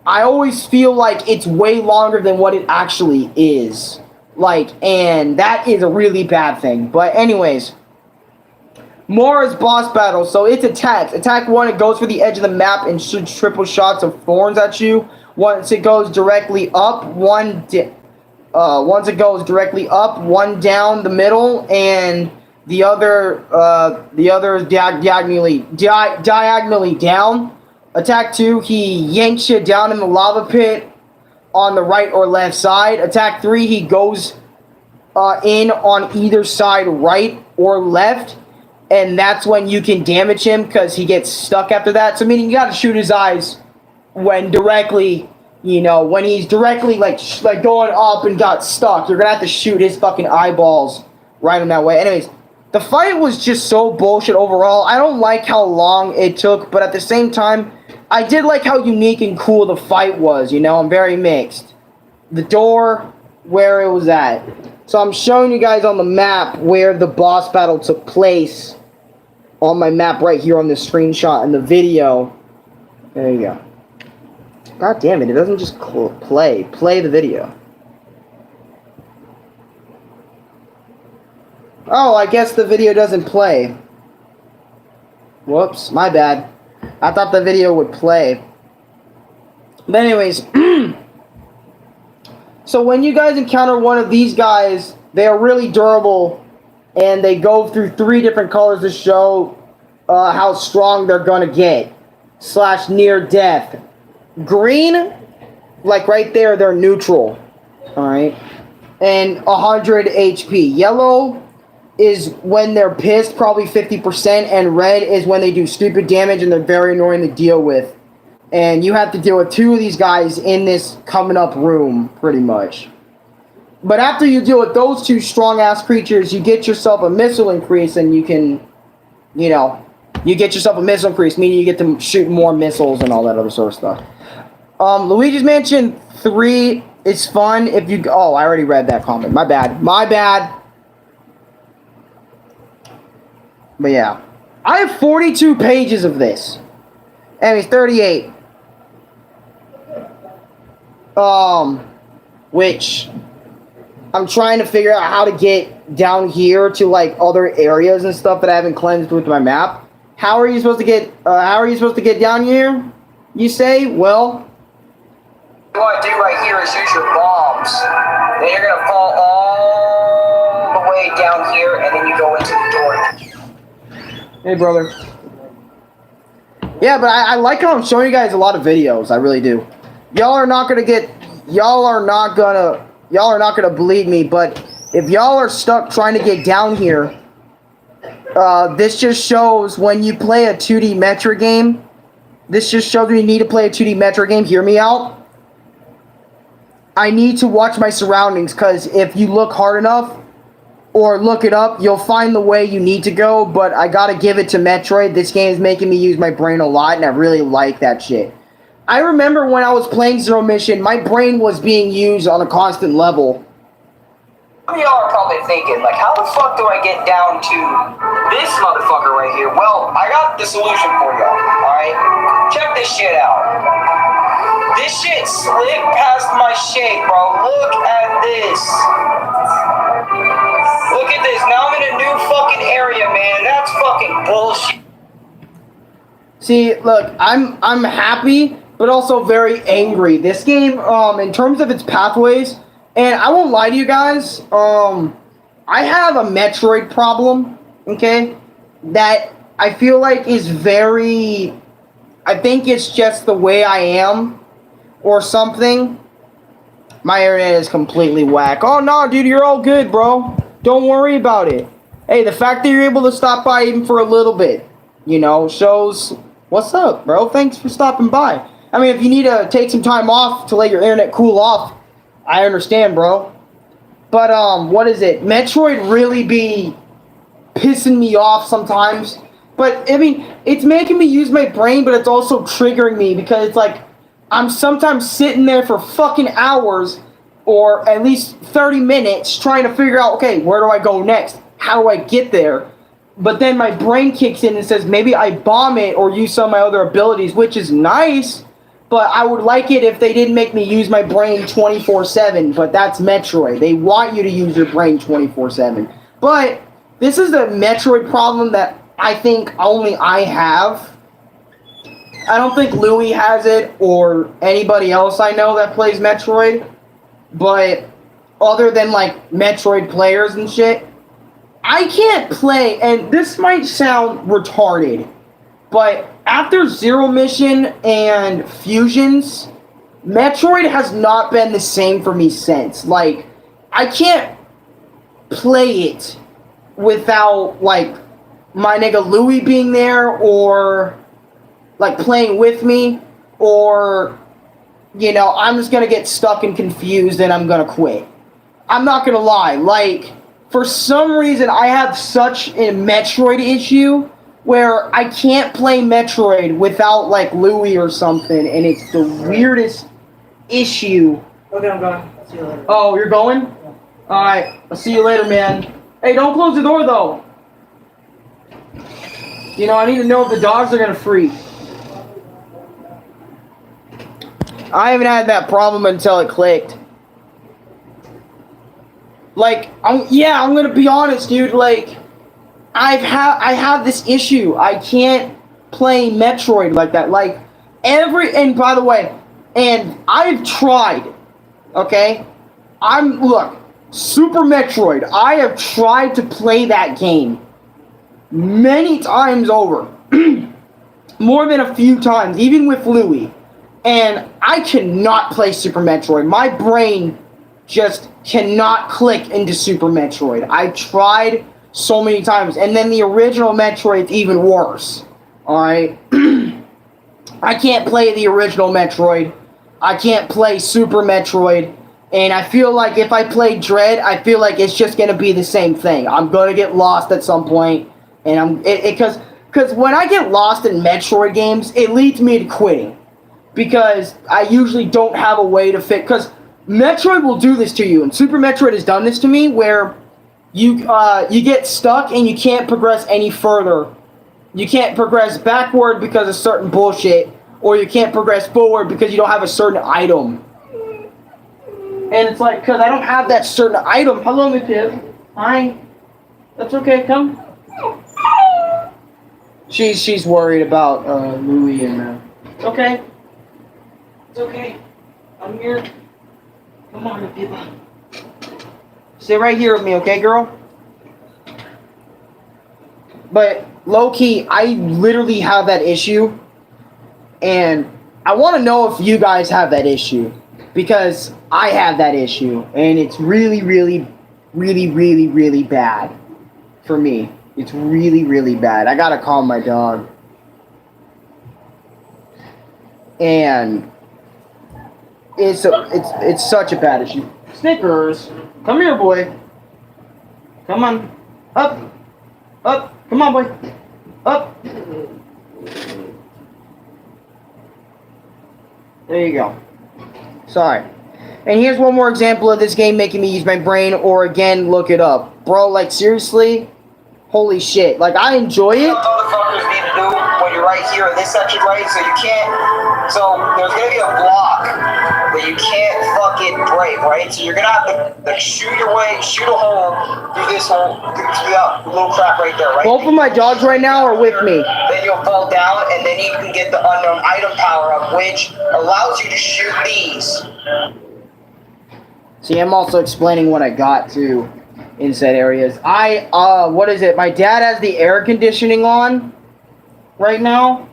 I always feel like it's way longer than what it actually is. Like, and that is a really bad thing. But anyways, Mora's boss battle. So it's attacks. Attack 1, it goes for the edge of the map and shoots triple shots of thorns at you. Once it goes directly up, one down the middle, and the other is diagonally down. Attack 2, he yanks you down in the lava pit on the right or left side. Attack 3, he goes in on either side, right or left. And that's when you can damage him because he gets stuck after that. So meaning you got to shoot his eyes when directly, you know, when he's directly like going up and got stuck. You're going to have to shoot his fucking eyeballs right in that way. Anyways, the fight was just so bullshit overall. I don't like how long it took, but at the same time, I did like how unique and cool the fight was, you know. I'm very mixed. The door, where it was at. So I'm showing you guys on the map where the boss battle took place. On my map right here on the screenshot in the video. There you go. God damn it, it doesn't just play the video. Oh, I guess the video doesn't play. Whoops, my bad. I thought the video would play. But anyways, so when you guys encounter one of these guys, they are really durable, and they go through 3 different colors to show how strong they're gonna get. / near death. Green, like right there, they're neutral. Alright. And 100 HP. Yellow is when they're pissed, probably 50%, and red is when they do stupid damage and they're very annoying to deal with. And you have to deal with 2 of these guys in this coming up room, pretty much. But after you deal with those 2 strong-ass creatures, you get yourself a missile increase, and you can, you know, you get yourself a missile increase, meaning you get to shoot more missiles and all that other sort of stuff. Luigi's Mansion 3 is fun if you... Oh, I already read that comment. My bad. My bad. But yeah. I have 42 pages of this. Anyways, 38. Which I'm trying to figure out how to get down here to like other areas and stuff that I haven't cleansed with my map. How are you supposed to get down here? You say? Well, what you want to do right here is use your bombs. Then you're gonna fall all the way down here, and then you go into the door. Hey, brother. Yeah, but I like how I'm showing you guys a lot of videos. I really do. Y'all are not gonna believe me, but if y'all are stuck trying to get down here, this just shows when you play a 2D Metroid game. This just shows me you need to play a 2D Metroid game. Hear me out. I need to watch my surroundings, because if you look hard enough or look it up, you'll find the way you need to go, but I gotta give it to Metroid. This game is making me use my brain a lot, and I really like that shit. I remember when I was playing Zero Mission, my brain was being used on a constant level. Some of y'all are probably thinking, like, how the fuck do I get down to this motherfucker right here? Well, I got the solution for y'all, alright? Check this shit out. This shit slipped past my shape, bro. Look at this. Look at this. Now I'm in a new fucking area, man. That's fucking bullshit. See, look, I'm happy, but also very angry. This game, in terms of its pathways, and I won't lie to you guys, I have a Metroid problem, okay, that I feel like is very, I think it's just the way I am, or something. My internet is completely whack. Oh, no, dude, you're all good, bro. Don't worry about it. Hey, the fact that you're able to stop by even for a little bit, you know, shows what's up, bro. Thanks for stopping by. I mean, if you need to take some time off to let your internet cool off, I understand, bro. But, what is it? Metroid really be pissing me off sometimes. But, I mean, it's making me use my brain, but it's also triggering me because it's like, I'm sometimes sitting there for fucking hours, or at least 30 minutes, trying to figure out, okay, where do I go next? How do I get there? But then my brain kicks in and says, maybe I bomb it or use some of my other abilities, which is nice, but I would like it if they didn't make me use my brain 24/7, but that's Metroid. They want you to use your brain 24/7. But this is a Metroid problem that I think only I have. I don't think Louis has it, or anybody else I know that plays Metroid. But other than, like, Metroid players and shit, I can't play, and this might sound retarded, but after Zero Mission and Fusions, Metroid has not been the same for me since. Like, I can't play it without, like, my nigga Louis being there, or, like, playing with me, or, you know, I'm just gonna get stuck and confused and I'm gonna quit. I'm not gonna lie, like, for some reason I have such a Metroid issue where I can't play Metroid without, like, Louis or something, and it's the weirdest issue. Okay, I'm going. I'll see you later. Oh, you're going? Yeah. Alright, I'll see you later, man. Hey, don't close the door, though. You know, I need to know if the dogs are gonna freak. I haven't had that problem until it clicked. Like, I'm gonna be honest, dude. Like, I have this issue. I can't play Metroid like that. Like, and by the way, and I've tried. Okay, look, Super Metroid. I have tried to play that game many times over, more than a few times, even with Louie, and I cannot play Super Metroid. My brain just cannot click into Super Metroid. I tried so many times, and then the original Metroid's even worse. Alright? I can't play the original Metroid. I can't play Super Metroid. And I feel like if I play Dread, I feel like it's just gonna be the same thing. I'm gonna get lost at some point, and because when I get lost in Metroid games, it leads me to quitting. Because I usually don't have a way to fit, because Metroid will do this to you, and Super Metroid has done this to me, where you get stuck and you can't progress any further. You can't progress backward because of certain bullshit, or you can't progress forward because you don't have a certain item. And it's like, because I don't have that certain item. Hello, Miss Pip. Hi. That's okay, come. She's worried about Louie and it's okay. It's okay. I'm here. Come on, Miss Pip. Stay right here with me, okay, girl? But low-key, I literally have that issue, and I want to know if you guys have that issue, because I have that issue, and it's really, really, really, really, really bad for me. It's really, really bad. I gotta call my dog. And it's such a bad issue. Snickers, come here, boy. Come on, up, up. Come on, boy. Up. There you go. Sorry. And here's one more example of this game making me use my brain, or again, look it up. Bro, like, seriously? Holy shit. Like, I enjoy it. Motherfuckers need to do when you're right here in this section, right? So you can't. So there's gonna be a block, but you can't fucking break, right? So you're gonna have to like shoot a hole through this hole, through that little crack right there, right? Both of my dogs right now are with me. Then you'll fall down, and then you can get the unknown item power up, which allows you to shoot these. See, I'm also explaining what I got to in said areas. What is it? My dad has the air conditioning on right now.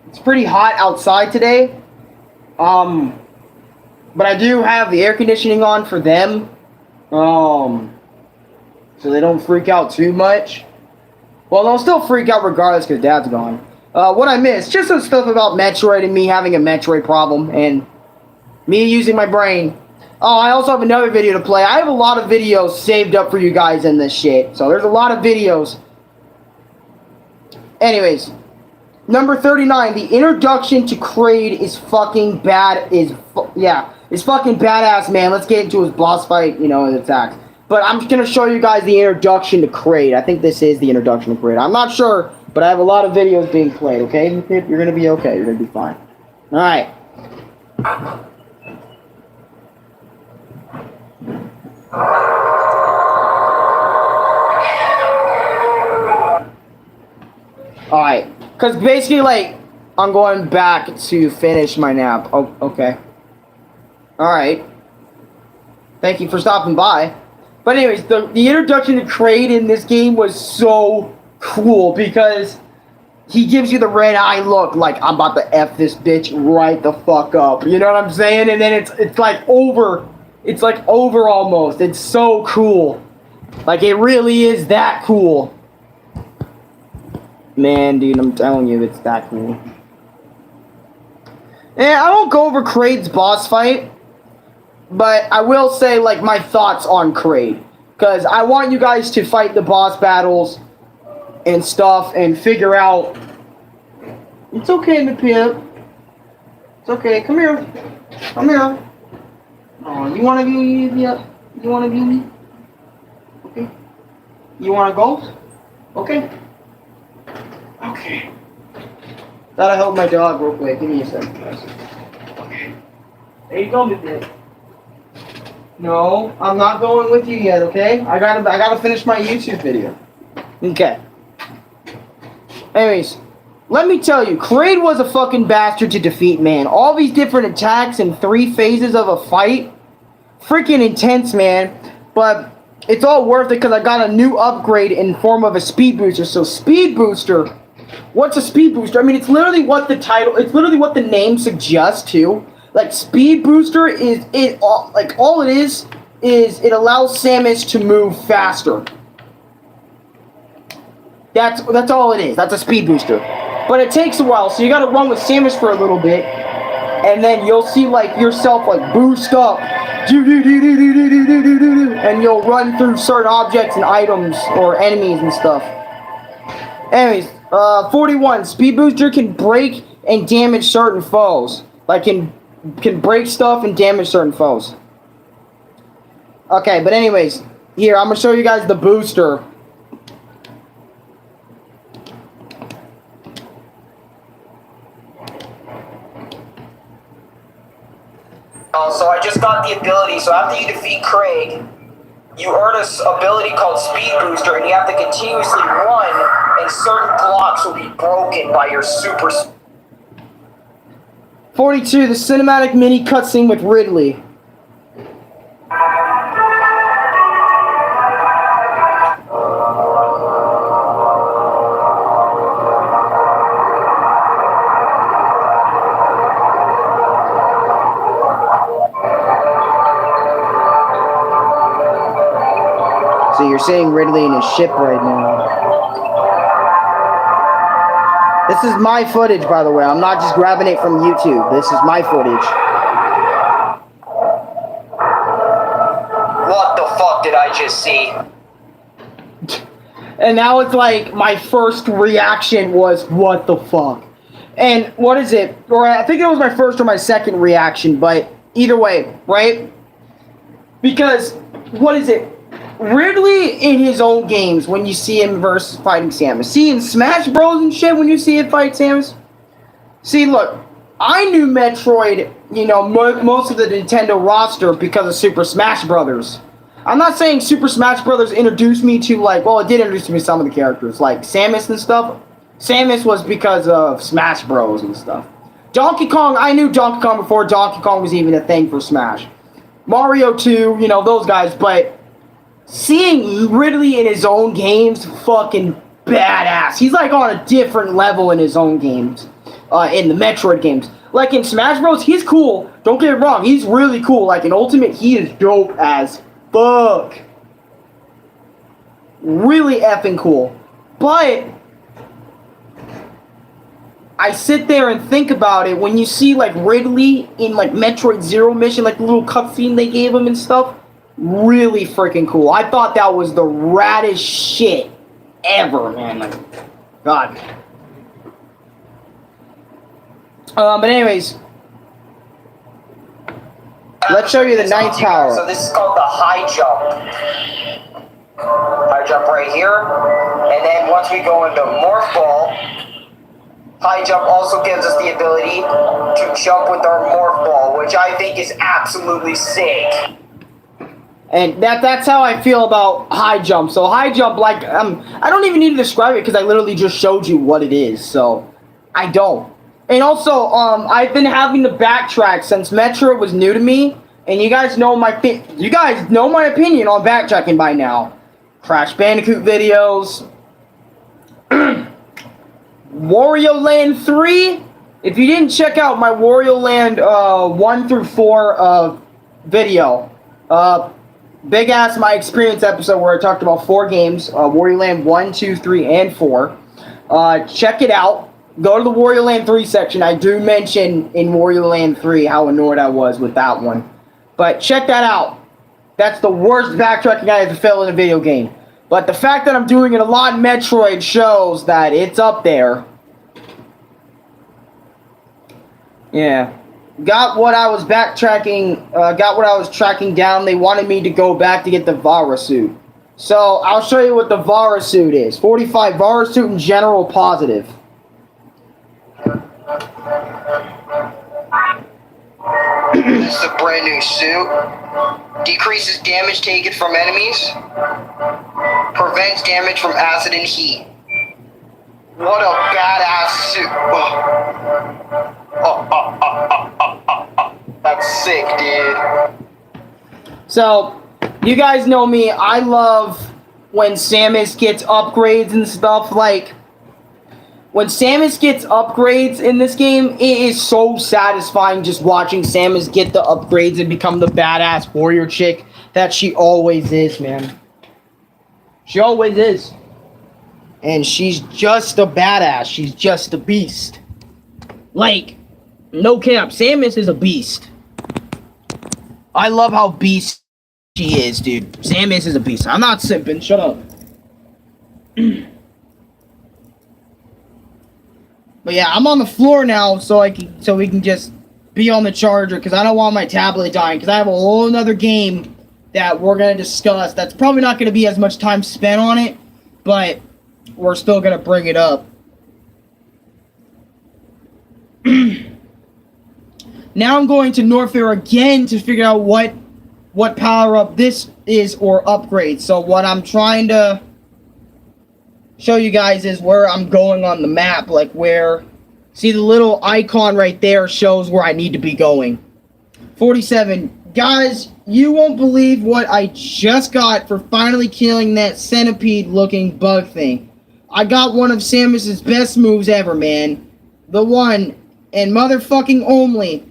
It's pretty hot outside today. But I do have the air conditioning on for them. So they don't freak out too much. Well, they'll still freak out regardless because Dad's gone. What I missed, just some stuff about Metroid and me having a Metroid problem and me using my brain. Oh, I also have another video to play. I have a lot of videos saved up for you guys in this shit. So there's a lot of videos. Anyways, number 39, the introduction to Kraid is fucking bad. It's fucking badass, man. Let's get into his boss fight, his attacks. But I'm just going to show you guys the introduction to Kraid. I think this is the introduction to Kraid. I'm not sure, but I have a lot of videos being played, okay? You're going to be okay. You're going to be fine. Alright. Alright. Because basically, like, I'm going back to finish my nap. Oh, okay. Alright. Thank you for stopping by. But anyways, the introduction to Kraid in this game was so cool because he gives you the red eye look like I'm about to F this bitch right the fuck up. You know what I'm saying? And then it's like over. It's like over almost. It's so cool. Like it really is that cool. Man, dude, I'm telling you, it's that cool. And I won't go over Kraid's boss fight. But I will say, like, my thoughts on Kraid. Because I want you guys to fight the boss battles and stuff and figure out... It's okay, Pip. It's okay. Come here. Come here. Oh, you want to view me? Yeah. You want to view me? Okay. You want to go? Okay. Okay. Gotta help my dog real quick. Give me a second, guys. There you go, Mr. No, I'm not going with you yet, okay? I gotta finish my YouTube video. Okay. Anyways, let me tell you, Kraid was a fucking bastard to defeat, man. All these different attacks in 3 phases of a fight. Freaking intense, man. But it's all worth it because I got a new upgrade in form of a speed booster. So speed booster, what's a speed booster? I mean, it's literally what the name suggests too. Like speed booster is all it is it allows Samus to move faster. That's all it is. That's a speed booster. But it takes a while, so you gotta run with Samus for a little bit, and then you'll see like yourself like boost up. And you'll run through certain objects and items or enemies and stuff. Anyways, 41. Speed booster can break and damage certain foes. Like can break stuff and damage certain foes. Okay, but anyways, here I'm gonna show you guys the booster. So I just got the ability, so after you defeat Kraid, you earn an ability called Speed Booster, and you have to continuously run, and certain blocks will be broken by your super... 42, the cinematic mini cutscene with Ridley. So you're seeing Ridley in his ship right now. This is my footage, by the way. I'm not just grabbing it from YouTube. This is my footage. What the fuck did I just see? And now it's like my first reaction was, what the fuck? And what is it? Or I think it was my first or my second reaction, but either way, right? Because, what is it? Ridley in his own games, when you see him versus fighting Samus. See, in Smash Bros. And shit, when you see him fight Samus. See, look, I knew Metroid, you know, most of the Nintendo roster because of Super Smash Brothers. I'm not saying Super Smash Brothers introduced me to, like, well, it did introduce me to some of the characters, like Samus and stuff. Samus was because of Smash Bros. And stuff. Donkey Kong, I knew Donkey Kong before Donkey Kong was even a thing for Smash. Mario 2, you know, those guys, but... seeing Ridley in his own games, fucking badass. He's like on a different level in his own games, in the Metroid games. Like in Smash Bros, he's cool. Don't get it wrong, he's really cool. Like in Ultimate, he is dope as fuck. Really effing cool. But I sit there and think about it when you see like Ridley in like Metroid Zero Mission, like the little cutscene they gave him and stuff. Really freaking cool. I thought that was the raddest shit ever, man. Like, God. But anyways, let's show you the ninth power. So this is called the high jump. High jump right here. And then once we go into Morph Ball, high jump also gives us the ability to jump with our Morph Ball, which I think is absolutely sick. And that's how I feel about high jump. So high jump, like, I don't even need to describe it because I literally just showed you what it is. So I don't. And also, I've been having to backtrack since Metro was new to me. And you guys know my opinion on backtracking by now. Crash Bandicoot videos. Wario Land 3. If you didn't check out my Wario Land 1 through 4 video, big ass my Experience episode where I talked about 4 games, Wario Land 1, 2, 3, and 4. Check it out. Go to the Wario Land 3 section. I do mention in Wario Land 3 how annoyed I was with that one. But check that out. That's the worst backtracking I ever felt in a video game. But the fact that I'm doing it a lot in Metroid shows that it's up there. Yeah. Got what I was backtracking, got what I was tracking down. They wanted me to go back to get the Vara suit. So, I'll show you what the Vara suit is. 45 Vara suit in general positive. This is a brand new suit. Decreases damage taken from enemies. Prevents damage from acid and heat. What a badass suit. That's sick, dude. So, you guys know me. I love when Samus gets upgrades and stuff. Like, when Samus gets upgrades in this game, it is so satisfying just watching Samus get the upgrades and become the badass warrior chick that she always is, man. She always is. And she's just a badass. She's just a beast. Like, no cap, Samus is a beast. I love how beast she is, dude. Samus is a beast. I'm not simping. Shut up. But yeah, I'm on the floor now, so we can just be on the charger, because I don't want my tablet dying, because I have a whole another game that we're gonna discuss. That's probably not gonna be as much time spent on it, but we're still gonna bring it up. Now I'm going to Norfair again to figure out what power up this is or upgrade. So what I'm trying to show you guys is where I'm going on the map, like where, see the little icon right there shows where I need to be going. 47. Guys, you won't believe what I just got for finally killing that centipede looking bug thing. I got one of Samus's best moves ever, man. The one and motherfucking only.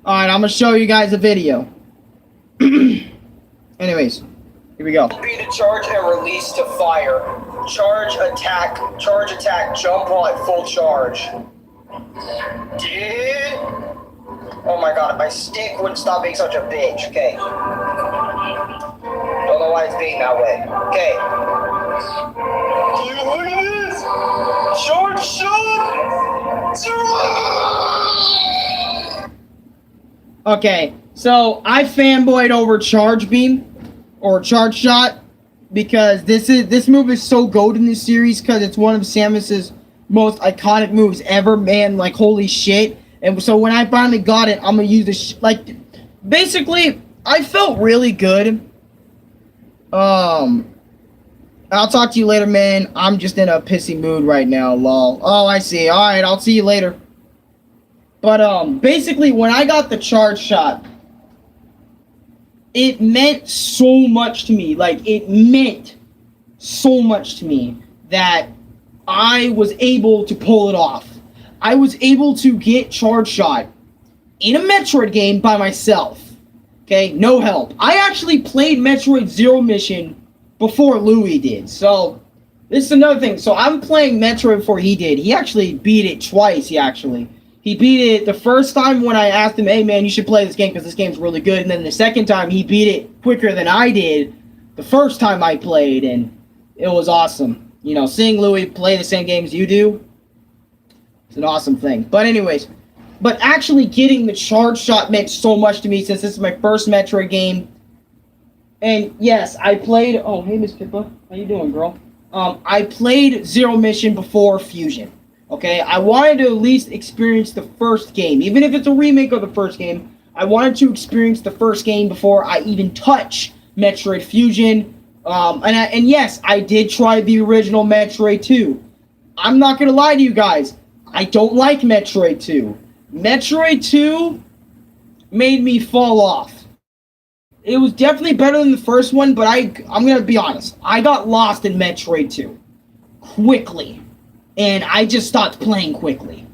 Alright, I'm gonna show you guys a video. Anyways, here we go. B to charge and release to fire. Charge, attack, jump while at full charge. Dude! Oh my god, my stick wouldn't stop being such a bitch. Okay. Don't know why it's being that way. Okay. Dude, look at this! Charge shot! Okay, so I fanboyed over Charge Beam or Charge Shot because this move is so goated in this series because it's one of Samus's most iconic moves ever, man. Like, holy shit. And so when I finally got it, I'm gonna use this. Like, basically, I felt really good. I'll talk to you later, man. I'm just in a pissy mood right now, lol. Oh, I see. All right, I'll see you later. But basically, when I got the Charge Shot, it meant so much to me. Like, it meant so much to me that I was able to pull it off. I was able to get Charge Shot in a Metroid game by myself. Okay, no help. I actually played Metroid Zero Mission before Louis did. So, this is another thing. So, I'm playing Metroid before he did. He actually beat it twice, He beat it the first time when I asked him, hey man, you should play this game because this game's really good. And then the second time, he beat it quicker than I did the first time I played. And it was awesome. You know, seeing Louis play the same games you do, it's an awesome thing. But anyways, but actually getting the Charge Shot meant so much to me since this is my first Metroid game. And yes, I played, oh, hey Miss Pippa, how you doing, girl? I played Zero Mission before Fusion. Okay, I wanted to at least experience the first game. Even if it's a remake of the first game, I wanted to experience the first game before I even touch Metroid Fusion. And yes, I did try the original Metroid 2. I'm not going to lie to you guys. I don't like Metroid 2. Metroid 2 made me fall off. It was definitely better than the first one, but I'm going to be honest. I got lost in Metroid 2 quickly. And I just stopped playing quickly.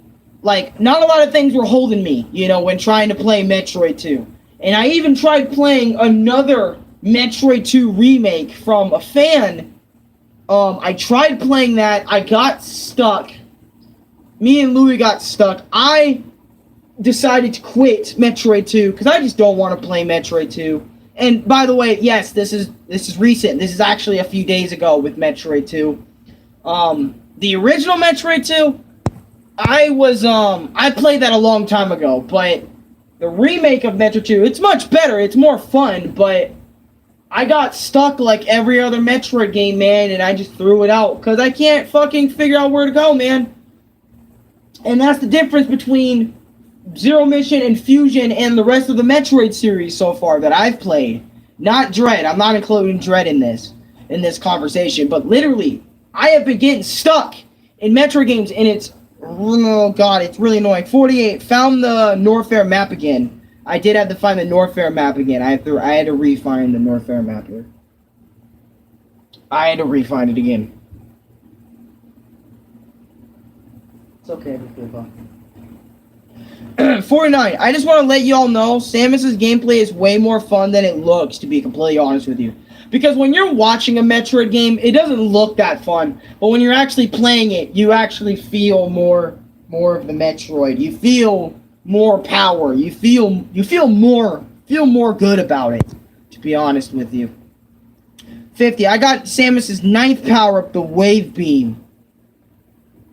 Like, not a lot of things were holding me, you know, when trying to play Metroid 2. And I even tried playing another Metroid 2 remake from a fan. I tried playing that. I got stuck. Me and Louis got stuck. I decided to quit Metroid 2 because I just don't want to play Metroid 2. And by the way, yes, this is recent. This is actually a few days ago with Metroid 2. The original Metroid 2, I played that a long time ago, but the remake of Metroid 2, it's much better, it's more fun, but I got stuck like every other Metroid game, man, and I just threw it out, because I can't fucking figure out where to go, man. And that's the difference between Zero Mission and Fusion and the rest of the Metroid series so far that I've played. Not Dread. I'm not including Dread in this conversation. But literally, I have been getting stuck in Metroid games, and it's, oh god, it's really annoying. 48, found the Norfair map again. I did have to find the Norfair map again. I had to re-find the Norfair map here. I had to re-find it again. It's okay, Pippa. 49. I just want to let you all know Samus's gameplay is way more fun than it looks, to be completely honest with you. Because when you're watching a Metroid game, it doesn't look that fun. But when you're actually playing it, you actually feel more of the Metroid. You feel more power. You feel more good about it, to be honest with you. 50. I got Samus's 9th power up, the Wave Beam.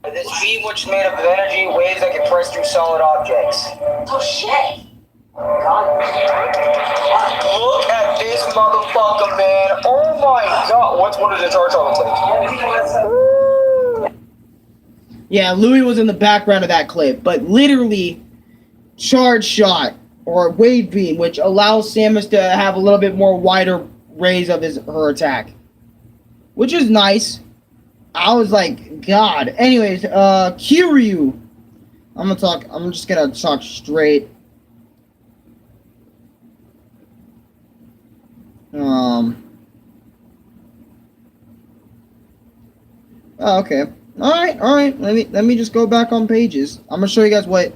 This beam, which is made up of energy waves that can press through solid objects. Oh shit! God. Look at this motherfucker, man. Oh my god. What does the charge on the clip? Yeah, Louis was in the background of that clip, but literally, Charge Shot, or Wave Beam, which allows Samus to have a little bit more wider rays of her attack. Which is nice. I was like, God. Anyways, Kiryu. I'm just gonna talk straight. Oh, okay. Alright. Let me just go back on pages. I'm gonna show you guys what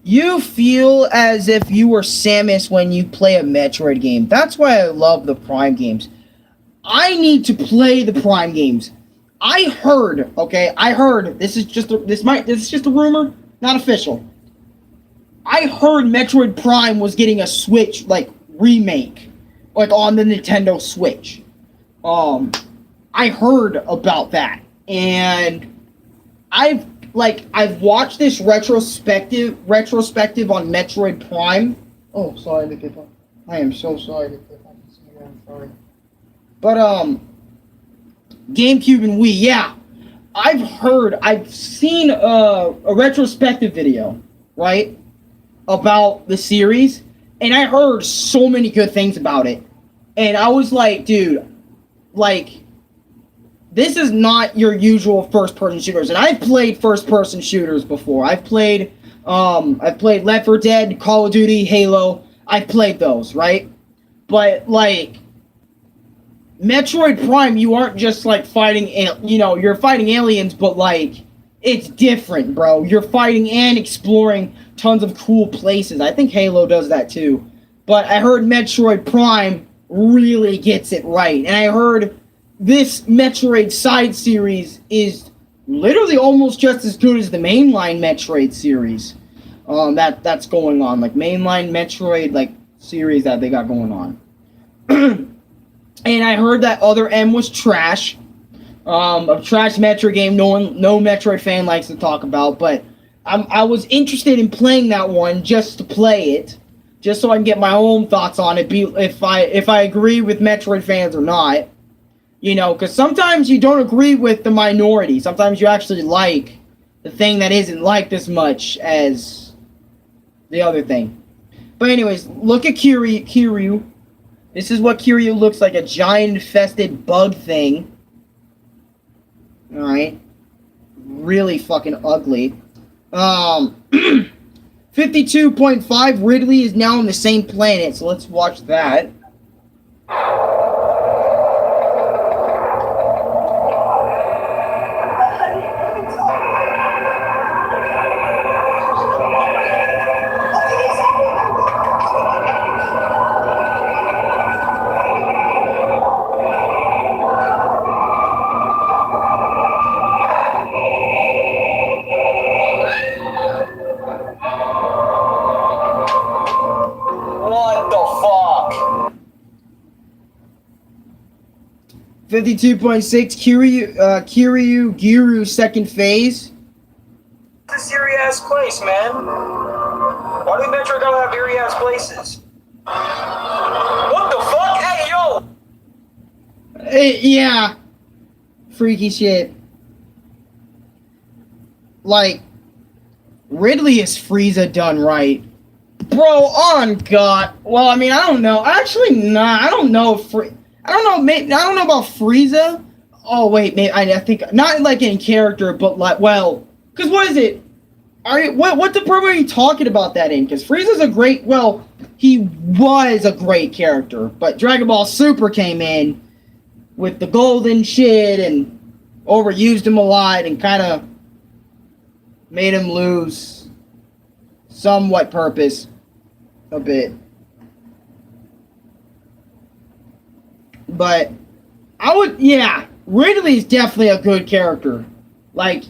you feel as if you were Samus when you play a Metroid game. That's why I love the Prime games. I need to play the Prime games. I heard, this is just a rumor, not official. I heard Metroid Prime was getting a Switch remake, on the Nintendo Switch. I heard about that, and I've watched this retrospective on Metroid Prime. Oh, sorry, Pippa. I am so sorry, Pippa. I'm sorry. But GameCube and Wii, yeah. I've seen a retrospective video, right, about the series, and I heard so many good things about it. And I was like, dude, this is not your usual first-person shooters. And I've played first-person shooters before. I've played Left 4 Dead, Call of Duty, Halo. I've played those, right? But, Metroid Prime, you aren't just fighting, you're fighting aliens, but it's different, bro. You're fighting and exploring tons of cool places. I think Halo does that too. But I heard Metroid Prime really gets it right. And I heard this Metroid side series is literally almost just as good as the mainline Metroid series. That's going on. Mainline Metroid series that they got going on. And I heard that Other M was trash. A trash Metroid game no Metroid fan likes to talk about, but I was interested in playing that one just to play it, just so I can get my own thoughts on it, if I agree with Metroid fans or not. Because sometimes you don't agree with the minority. Sometimes you actually like the thing that isn't liked as much as the other thing. But anyways, look at Kiryu. This is what Kiryu looks like, a giant infested bug thing. Alright. Really fucking ugly. 52.5, Ridley is now on the same planet, so let's watch that. What the fuck? 52.6, Kiryu Giru second phase. It's a serious ass place, man. Why do Metro gotta have eerie ass places? What the fuck? Hey, yo! Yeah. Freaky shit. Ridley is Frieza done right. Bro, on God. Well, I mean, I don't know. Actually, nah, I don't know. I don't know. Maybe, I don't know about Frieza. Oh wait, maybe I think not like in character, but like, well, because what is it? What department are you talking about that in? Because Frieza's a great. Well, he was a great character, but Dragon Ball Super came in with the golden shit and overused him a lot and kind of made him lose somewhat purpose a bit. But I would, yeah, Ridley's definitely a good character. Like,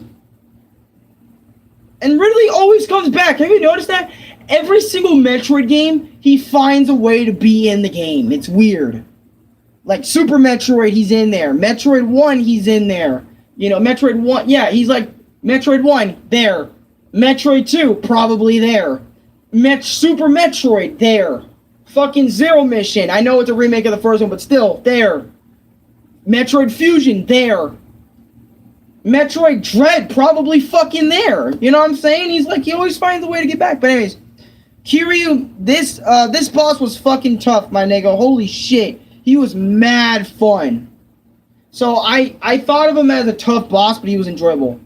and Ridley always comes back. Have you noticed that? Every single Metroid game, he finds a way to be in the game. It's weird. Like Super Metroid, he's in there. Metroid 1, he's in there. You know, Metroid 1, yeah, he's like, Metroid 1, there. Metroid 2, probably there. Super Metroid, there. Fucking Zero Mission, I know it's a remake of the first one, but still, there. Metroid Fusion, there. Metroid Dread, probably fucking there. You know what I'm saying? He's like, he always finds a way to get back. But anyways, Kiryu, this boss was fucking tough, my nigga. Holy shit. He was mad fun. So I thought of him as a tough boss, but he was enjoyable.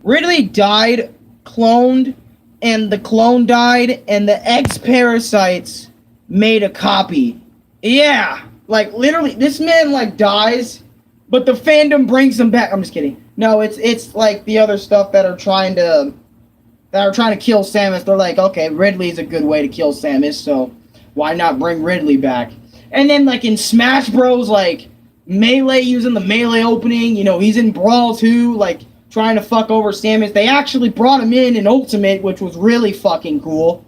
Ridley died, cloned, and the clone died, and the X-Parasites made a copy. Yeah, like literally, this man like dies, but the fandom brings him back. I'm just kidding. No, it's like the other stuff that are trying to kill Samus. They're like, okay, Ridley's a good way to kill Samus, so why not bring Ridley back? And then like in Smash Bros, like Melee using the Melee opening, you know, he's in Brawl 2, like trying to fuck over Samus. They actually brought him in Ultimate, which was really fucking cool.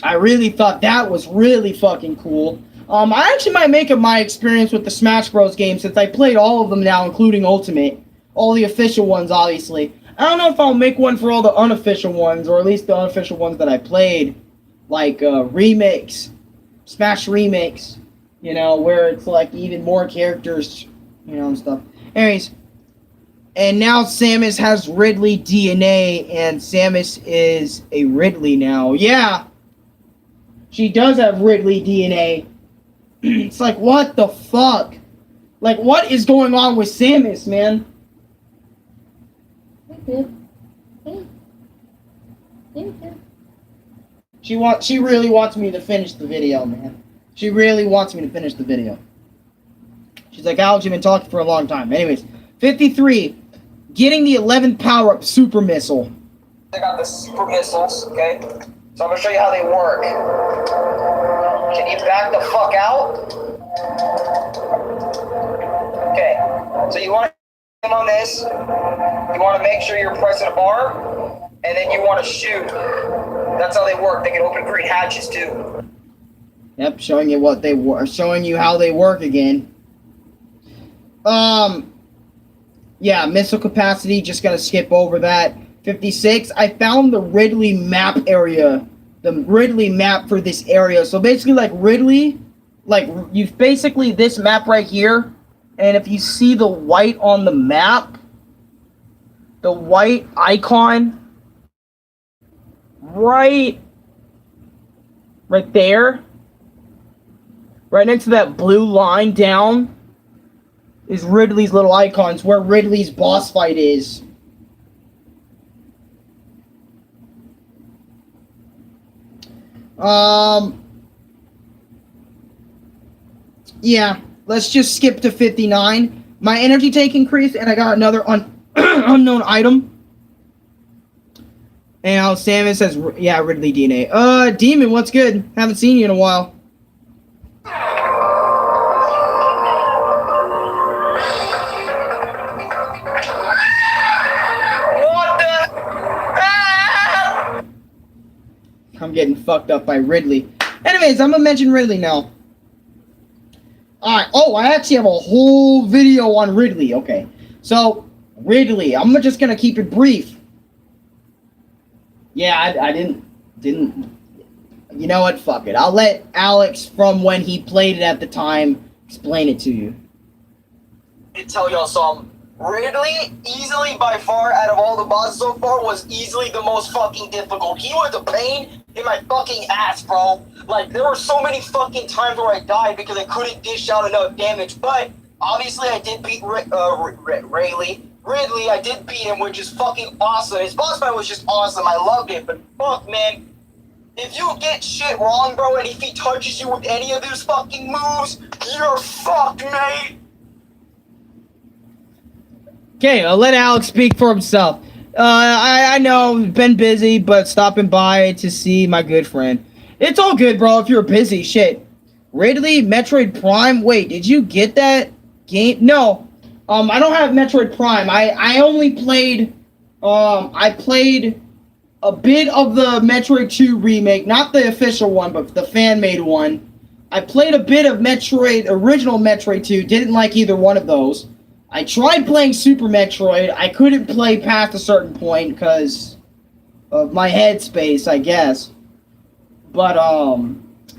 I really thought that was really fucking cool. I actually might make it my experience with the Smash Bros game, since I played all of them now, including Ultimate. All the official ones, obviously. I don't know if I'll make one for all the unofficial ones, or at least the unofficial ones that I played. Like, remakes. Smash remakes. You know, where it's like even more characters, you know, and stuff. Anyways. And now Samus has Ridley DNA, and Samus is a Ridley now. Yeah! She does have Ridley DNA. It's like, what the fuck? Like, what is going on with Samus, man? She really wants me to finish the video, man. She really wants me to finish the video. She's like, Alex, you've been talking for a long time. Anyways, 53. Getting the 11th power-up Super Missile. I got the Super Missiles, okay? So I'm gonna show you how they work. Can you back the fuck out? Okay, so you want to aim on this. You want to make sure you're pressing a bar, and then you want to shoot. That's how they work. They can open green hatches too. Yep, showing you what they were, showing you how they work again. Yeah, missile capacity. Just gonna skip over that. 56. I found the Ridley map area. The Ridley map for this area. So basically, like Ridley, like you've basically this map right here. And if you see the white on the map, the white icon, right there, right next to that blue line down, is Ridley's little icons, where Ridley's boss fight is. Yeah, let's just skip to 59. My energy tank increased, and I got another unknown item. And now Samus says, yeah, Ridley DNA. Demon, what's good? Haven't seen you in a while. I'm getting fucked up by Ridley. Anyways, I'm gonna mention Ridley now. Alright, oh, I actually have a whole video on Ridley. Okay, so, Ridley, I'm just gonna keep it brief. Yeah, I didn't, you know what, fuck it. I'll let Alex, from when he played it at the time, explain it to you. I tell y'all something. Ridley, easily by far, out of all the bosses so far, was easily the most fucking difficult. He was a pain in my fucking ass, bro. Like, there were so many fucking times where I died because I couldn't dish out enough damage, but obviously I did beat Ridley, I did beat him, which is fucking awesome. His boss fight was just awesome, I loved it, but fuck, man. If you get shit wrong, bro, and if he touches you with any of those fucking moves, you're fucked, mate. Okay, I'll let Alex speak for himself. I know, been busy, but stopping by to see my good friend. It's all good, bro, if you're busy, shit. Ridley, Metroid Prime, wait, did you get that game? No, I don't have Metroid Prime. I only played, I played a bit of the Metroid 2 remake, not the official one, but the fan-made one. I played a bit of original Metroid 2, didn't like either one of those. I tried playing Super Metroid. I couldn't play past a certain point because of my headspace, I guess. But,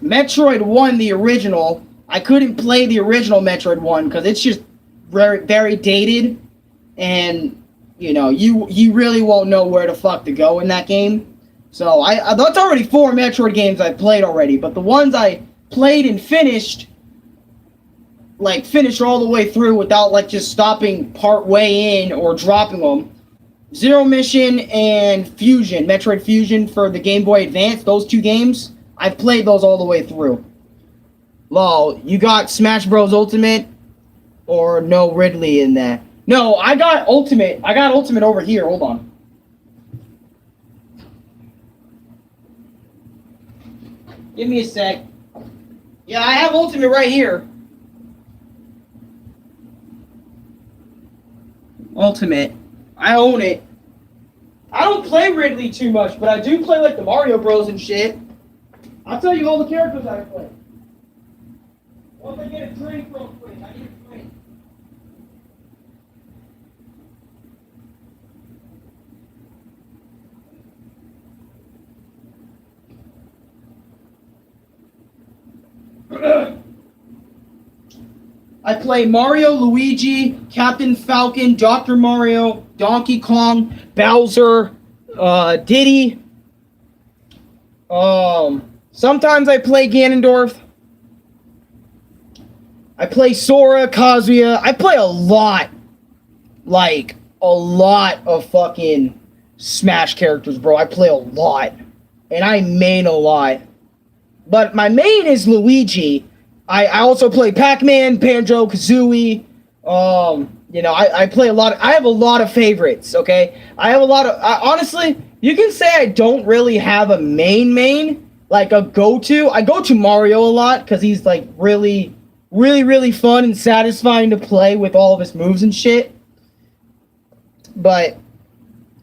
Metroid 1, the original, I couldn't play the original Metroid 1 because it's just very, very dated. And, you know, you really won't know where the fuck to go in that game. So, that's already 4 Metroid games I've played already. But the ones I played and finished all the way through without, like, just stopping part way in or dropping them. Zero Mission and Fusion, Metroid Fusion for the Game Boy Advance, those 2 games, I've played those all the way through. Lol, you got Smash Bros. Ultimate or no Ridley in that? No, I got Ultimate. I got Ultimate over here. Hold on. Give me a sec. Yeah, I have Ultimate right here. Ultimate. I own it. I don't play Ridley too much, but I do play like the Mario Bros and shit. I'll tell you all the characters I play. Once I get a drink real quick, I need a drink. I play Mario, Luigi, Captain Falcon, Dr. Mario, Donkey Kong, Bowser, Diddy. Sometimes I play Ganondorf. I play Sora, Kazuya. I play a lot. Like, a lot of fucking Smash characters, bro. I play a lot. And I main a lot. But my main is Luigi. I also play Pac-Man, Banjo-Kazooie. You know, I play a lot. I have a lot of favorites, okay? I have a lot of... honestly, you can say I don't really have a main, like a go-to. I go to Mario a lot because he's, like, really fun and satisfying to play with all of his moves and shit. But,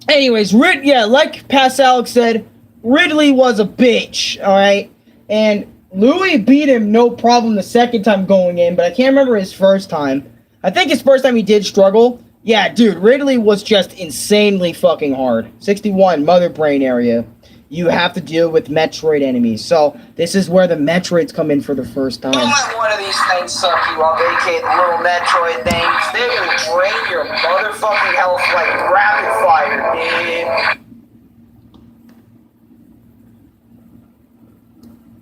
anyways, like past Alex said, Ridley was a bitch, alright? And Louis beat him no problem the second time going in, but I can't remember his first time. I think his first time he did struggle. Yeah, dude, Ridley was just insanely fucking hard. 61, Mother Brain area. You have to deal with Metroid enemies. So, this is where the Metroids come in for the first time. Don't let one of these things suck you up, aka the little Metroid things. They will drain your motherfucking health like rapid fire, dude.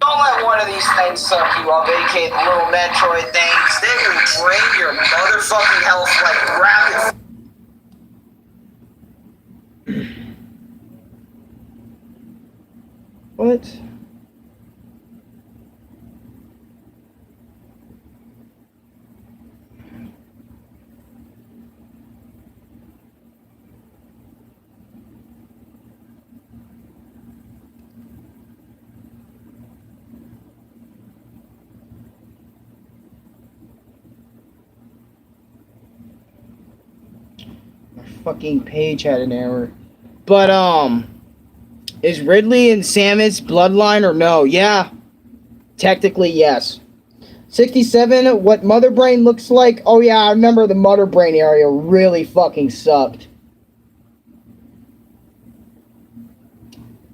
Don't let one of these things suck you up, aka the little Metroid things. They will drain your motherfucking health like rapid. What? My fucking page had an error. But, is Ridley and Samus bloodline or no? Yeah. Technically, yes. 67, what Mother Brain looks like? Oh yeah, I remember the Mother Brain area really fucking sucked.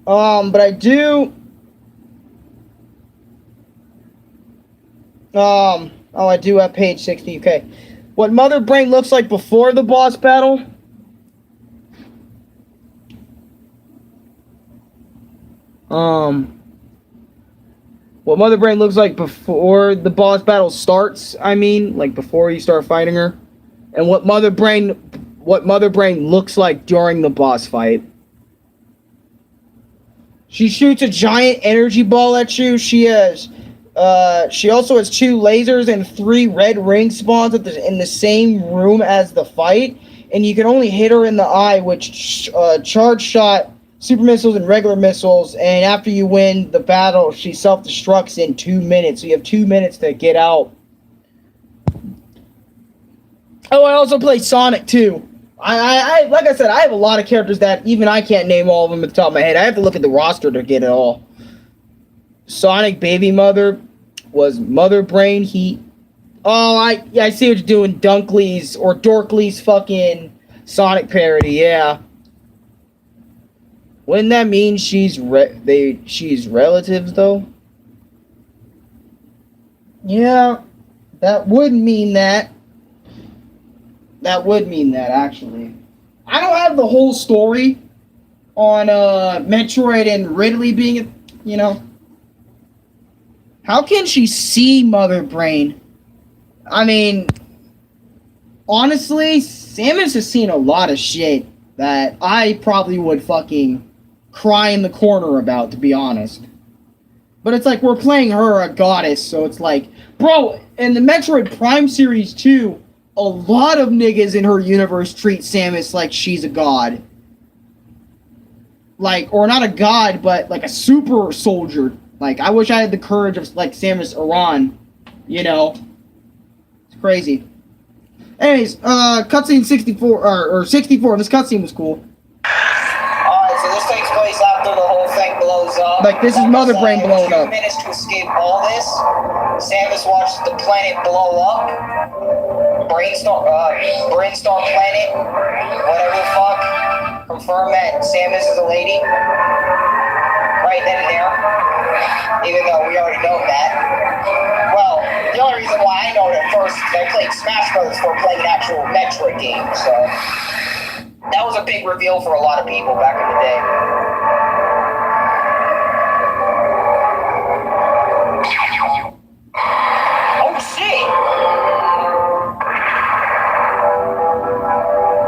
But I do... I do have page 60, okay. What Mother Brain looks like before the boss battle? What Mother Brain looks like before the boss battle starts, I mean, like before you start fighting her. And what Mother Brain looks like during the boss fight. She shoots a giant energy ball at you. She also has 2 lasers and 3 red ring spawns in the same room as the fight, and you can only hit her in the eye with charge shot, super missiles, and regular missiles. And after you win the battle, she self-destructs in 2 minutes. So you have 2 minutes to get out. Oh, I also play Sonic too. I like I said, I have a lot of characters that even I can't name all of them at the top of my head. I have to look at the roster to get it all. Sonic Baby Mother was Mother Brain. I see what you're doing. Dunkley's or Dorkley's fucking Sonic parody. Yeah. Wouldn't that mean she's relatives though? Yeah, that would mean that. That would mean that, actually. I don't have the whole story on Metroid and Ridley being, How can she see Mother Brain? I mean, honestly, Samus has seen a lot of shit that I probably would fucking cry in the corner about, to be honest. But it's like, we're playing her a goddess, so it's like, bro, in the Metroid Prime series too, a lot of niggas in her universe treat Samus like she's a god. Like, or not a god, but like a super soldier. Like, I wish I had the courage of, like, Samus Aran. It's crazy. Anyways, cutscene 64, or 64, this cutscene was cool. Alright, so this takes place after the whole thing blows up. Like, this is Mother Brain blowing up. 2 minutes to escape all this. Samus watches the planet blow up. Brainstorm planet, whatever the fuck. Confirm that Samus is a lady. Right then and there. Even though we already know that. Well, the only reason why I know it at first is I played Smash Brothers before playing an actual Metroid game, so that was a big reveal for a lot of people back in the day. Oh shit!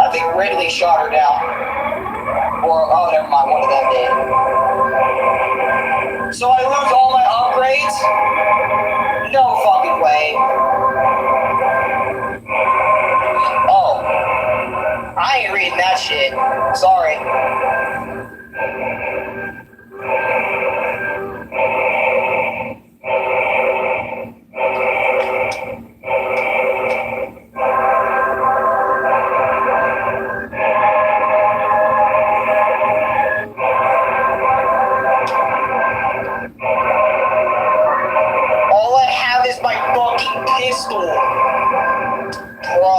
I think Ridley shot her down. Or, oh, never mind, one of them did. So I lose all my upgrades? No fucking way. Oh. I ain't reading that shit. Sorry. All I have is my fucking pistol. Bro.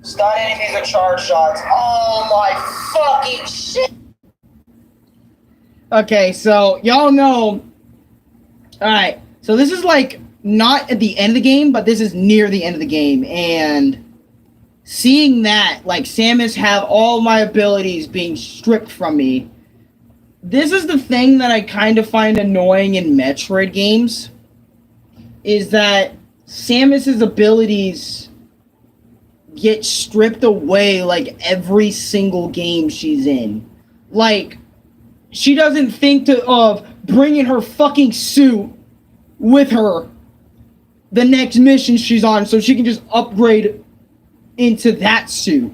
Stun enemies or charge shots. Oh my fucking shit. Okay, so y'all know. Alright, so this is like not at the end of the game, but this is near the end of the game. And seeing that, like, Samus have all my abilities being stripped from me. This is the thing that I kind of find annoying in Metroid games. Is that Samus's abilities get stripped away like every single game she's in. Like, she doesn't think of bringing her fucking suit with her the next mission she's on so she can just upgrade into that suit.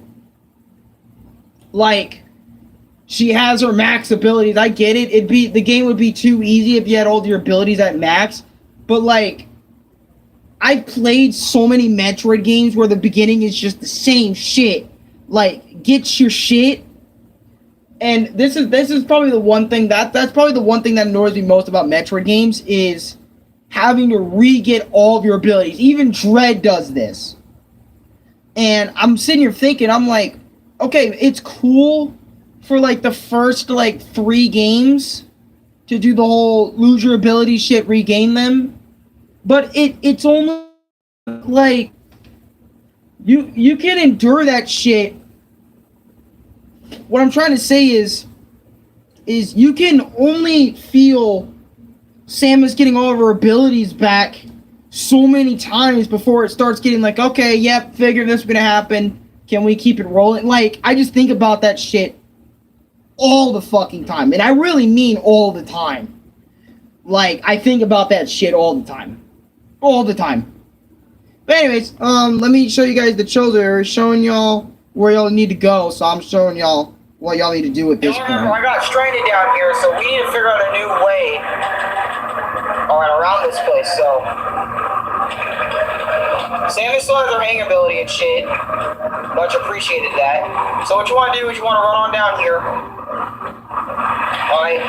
Like, she has her max abilities. I get it. The game would be too easy if you had all your abilities at max. But, like, I've played so many Metroid games where the beginning is just the same shit. Like, get your shit. And this is probably the one thing that's probably the one thing that annoys me most about Metroid games is having to re-get all of your abilities. Even Dread does this. And I'm sitting here thinking, I'm like, okay, it's cool for like the first like 3 games to do the whole lose your ability shit, regain them. But it's only like You can endure that shit. What I'm trying to say is you can only feel Samus getting all of her abilities back so many times before it starts getting like, okay, yep, figure this is gonna happen. Can we keep it rolling? Like, I just think about that shit all the fucking time. And I really mean all the time. Like, I think about that shit all the time. All the time. But anyways, let me show you guys the Chozo. Showing y'all where y'all need to go. So I'm showing y'all what y'all need to do at this point. I got stranded down here, so we need to figure out a new way around this place, so. Samus still has her hang ability and shit. Much appreciated that. So what you want to do is you want to run on down here. Alright.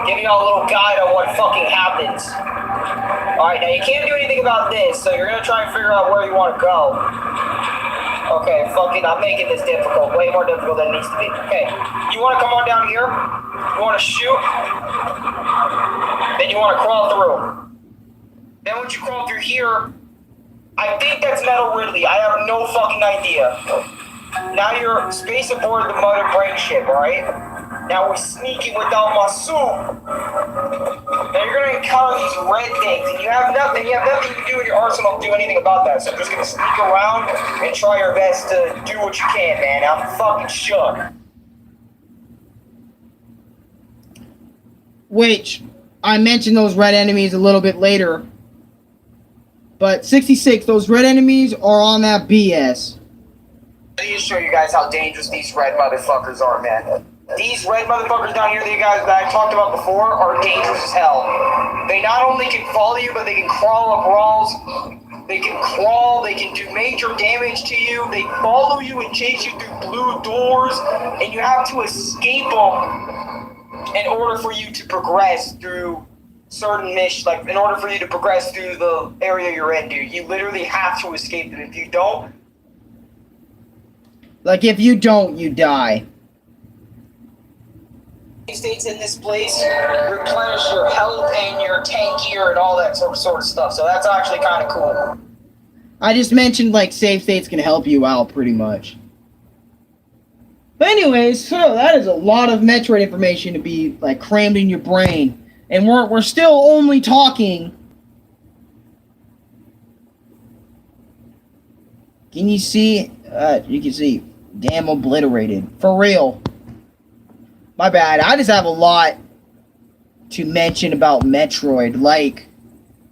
Give y'all a little guide on what fucking happens. Alright, now you can't do anything about this, so you're gonna try and figure out where you want to go. Okay, fuck it, I'm making this difficult. Way more difficult than it needs to be. Okay, you want to come on down here. You want to shoot. Then you want to crawl through. Then once you crawl through here, I think that's Metal Ridley. I have no fucking idea. Now you're space aboard the Mother Brain ship, alright? Now we're sneaking without my suit. Now you're gonna encounter these red things, and you have nothing you can do in your arsenal to do anything about that. So I'm just gonna sneak around and try your best to do what you can, man. I'm fucking shook. Which, I mentioned those red enemies a little bit later. But 66, those red enemies are on that BS. I need to show you guys how dangerous these red motherfuckers are, man. These red motherfuckers down here, that I talked about before, are dangerous as hell. They not only can follow you, but they can crawl up walls. They can crawl, they can do major damage to you. They follow you and chase you through blue doors, and you have to escape them in order for you to progress through certain missions. Like, in order for you to progress through the area you're in, dude, you literally have to escape them. If you don't... Like, if you don't, you die. States in this place replenish your health and your tank gear and all that sort of stuff. So that's actually kind of cool. I just mentioned, like, save states can help you out pretty much. But anyways, so that is a lot of Metroid information to be, like, crammed in your brain. And we're still only talking. Can you see? You can see. Damn obliterated. For real. My bad. I just have a lot to mention about Metroid. Like,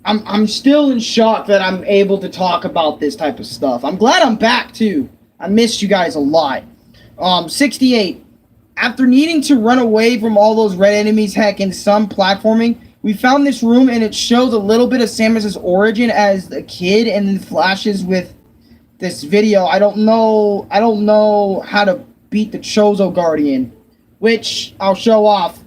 I'm still in shock that I'm able to talk about this type of stuff. I'm glad I'm back, too. I missed you guys a lot. 68. After needing to run away from all those red enemies, heck, and some platforming, we found this room, and it shows a little bit of Samus's origin as a kid, and then flashes with this video. I don't know how to beat the Chozo Guardian, which I'll show off.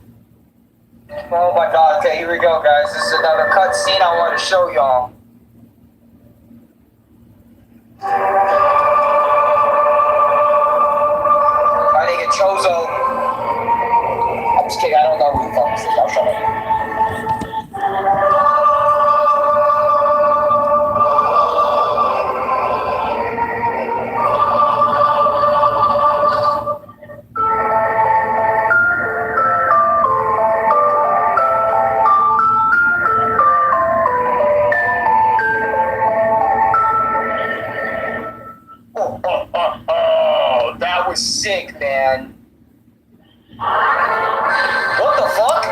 Oh my god, okay, here we go, guys. This is another cutscene I want to show y'all. I think it's Chozo. I'm just kidding, I don't know who the fuck this is. I'll shut up. That was sick, man. What the fuck?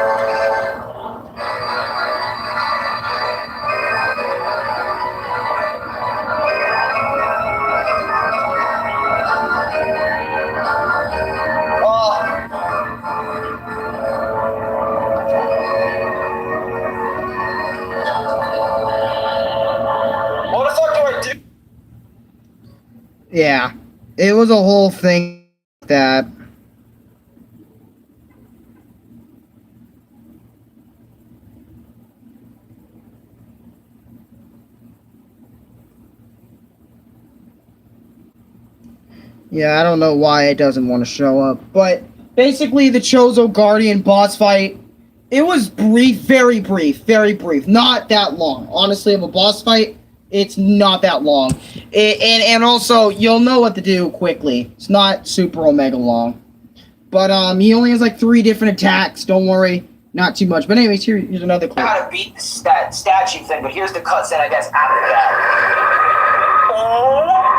What the fuck do I do? Yeah, it was a whole thing that... Yeah, I don't know why it doesn't want to show up. But basically, the Chozo Guardian boss fight, it was brief, very brief, very brief. Not that long. Honestly, of a boss fight, It's not that long. And also, you'll know what to do quickly. It's not super omega long. But he only has like 3 different attacks. Don't worry. Not too much. But anyways, here's another clip. How to beat the statue thing, but here's the cutscene, I guess, after that. Oh!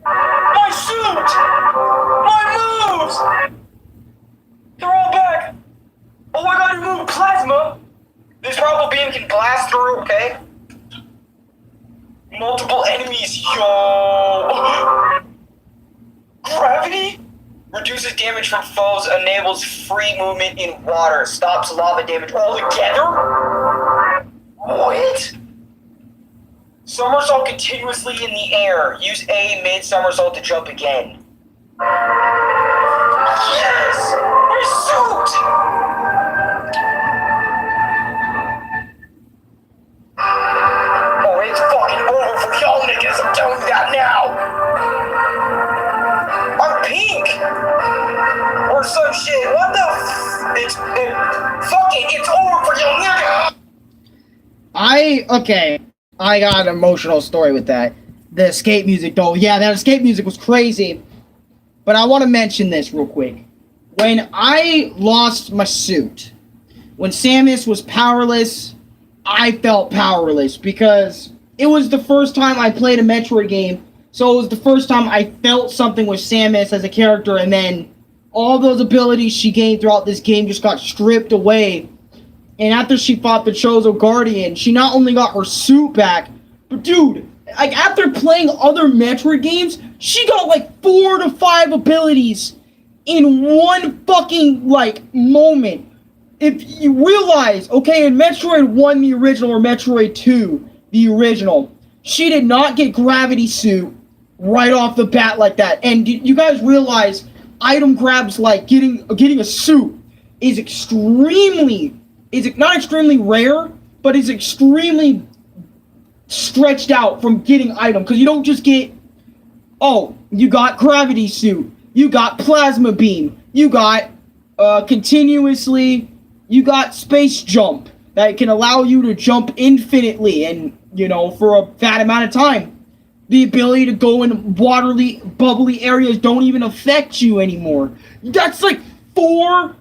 My suit! My moves! They're all back! Oh, I got a new plasma! This rubble beam can blast through, okay? Multiple enemies, yo! Gravity? Reduces damage from foes, enables free movement in water, stops lava damage altogether? What? Somersault continuously in the air. Use A mid-somersault to jump again. Yes! My suit! Oh, it's fucking over for y'all niggas, I'm telling you that now! I'm pink! Or some shit, what the fuck it, it's over for y'all niggas! I got an emotional story with that. The escape music, though. Yeah, that escape music was crazy. But I want to mention this real quick. When I lost my suit, when Samus was powerless, I felt powerless because it was the first time I played a Metroid game. So it was the first time I felt something with Samus as a character, and then all those abilities she gained throughout this game just got stripped away. And after she fought the Chozo Guardian, she not only got her suit back, but dude, like after playing other Metroid games, she got like 4 to 5 abilities in one fucking like moment. If you realize, okay, in Metroid 1, the original, or Metroid 2, the original, she did not get Gravity Suit right off the bat like that. And you guys realize item grabs like getting a suit is not extremely rare, but is extremely stretched out from getting item, because you don't just get, oh, you got Gravity Suit, you got Plasma Beam, you got continuously, you got Space Jump that can allow you to jump infinitely and, you know, for a fat amount of time. The ability to go in watery, bubbly areas don't even affect you anymore. That's like 4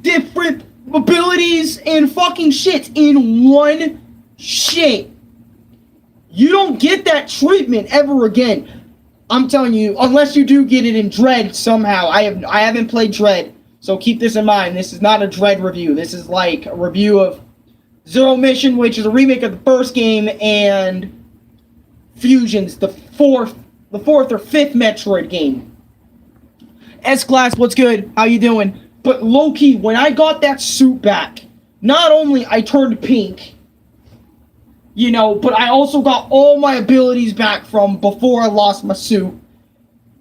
different abilities and fucking shit in one shit. You don't get that treatment ever again. I'm telling you, unless you do get it in Dread somehow. I haven't played Dread, so keep this in mind. This is not a Dread review. This is like a review of Zero Mission, which is a remake of the first game, and Fusion's the fourth or 5th Metroid game. S-Class, what's good? How you doing? But low-key, when I got that suit back, not only I turned pink, you know, but I also got all my abilities back from before I lost my suit,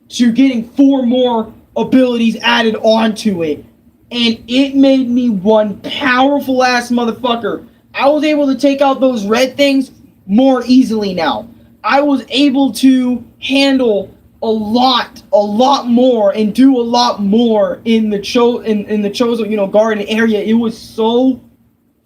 to getting 4 more abilities added onto it. And it made me one powerful-ass motherfucker. I was able to take out those red things more easily now. I was able to handle a lot more and do a lot more in the Chozo, you know, garden area. It was so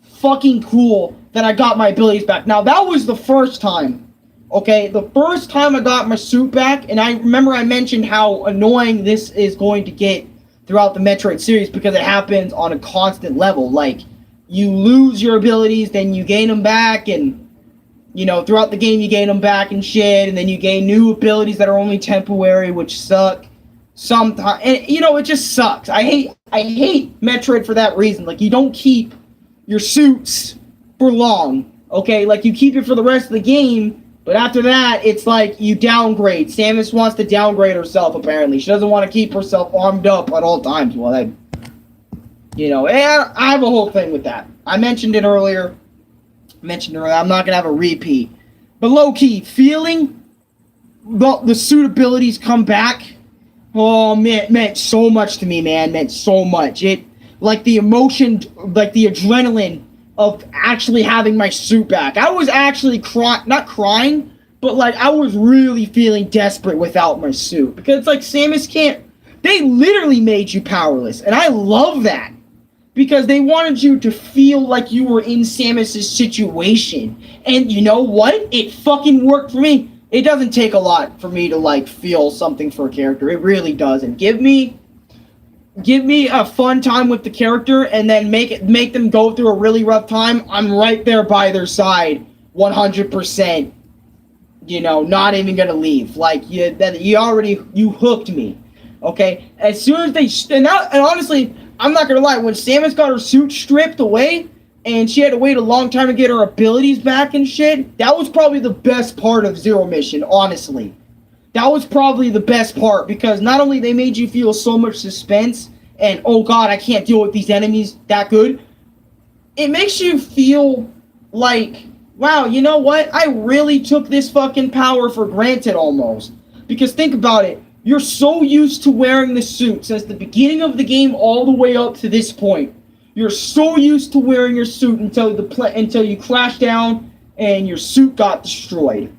fucking cool that I got my abilities back. Now, that was the first time, okay? The first time I got my suit back, and I remember I mentioned how annoying this is going to get throughout the Metroid series because it happens on a constant level. Like, you lose your abilities, then you gain them back, and you know, throughout the game you gain them back and shit, and then you gain new abilities that are only temporary, which suck sometimes. And you know, it just sucks. I hate Metroid for that reason. Like, you don't keep your suits for long, okay? Like, you keep it for the rest of the game, but after that, it's like you downgrade. Samus wants to downgrade herself, apparently. She doesn't want to keep herself armed up at all times. Well, you know, and I have a whole thing with that. I mentioned it earlier. I'm not going to have a repeat. But low-key, feeling the suit abilities come back, oh, man, meant so much to me, man. Meant so much. It, like the emotion, like the adrenaline of actually having my suit back. I was actually not crying, but like I was really feeling desperate without my suit. Because like Samus can't, they literally made you powerless. And I love that. because they wanted you to feel like you were in Samus's situation. And you know what? It fucking worked for me. It doesn't take a lot for me to like feel something for a character. It really doesn't. Give me a fun time with the character and then make them go through a really rough time. I'm right there by their side 100%. You know, not even gonna leave. Like you hooked me. Okay? As soon as and honestly, I'm not gonna lie, when Samus got her suit stripped away and she had to wait a long time to get her abilities back and shit, that was probably the best part of Zero Mission, honestly. That was probably the best part, because not only they made you feel so much suspense and, oh god, I can't deal with these enemies that good, it makes you feel like, wow, you know what? I really took this fucking power for granted almost. Because think about it. You're so used to wearing the suit since the beginning of the game all the way up to this point. You're so used to wearing your suit until you crash down and your suit got destroyed.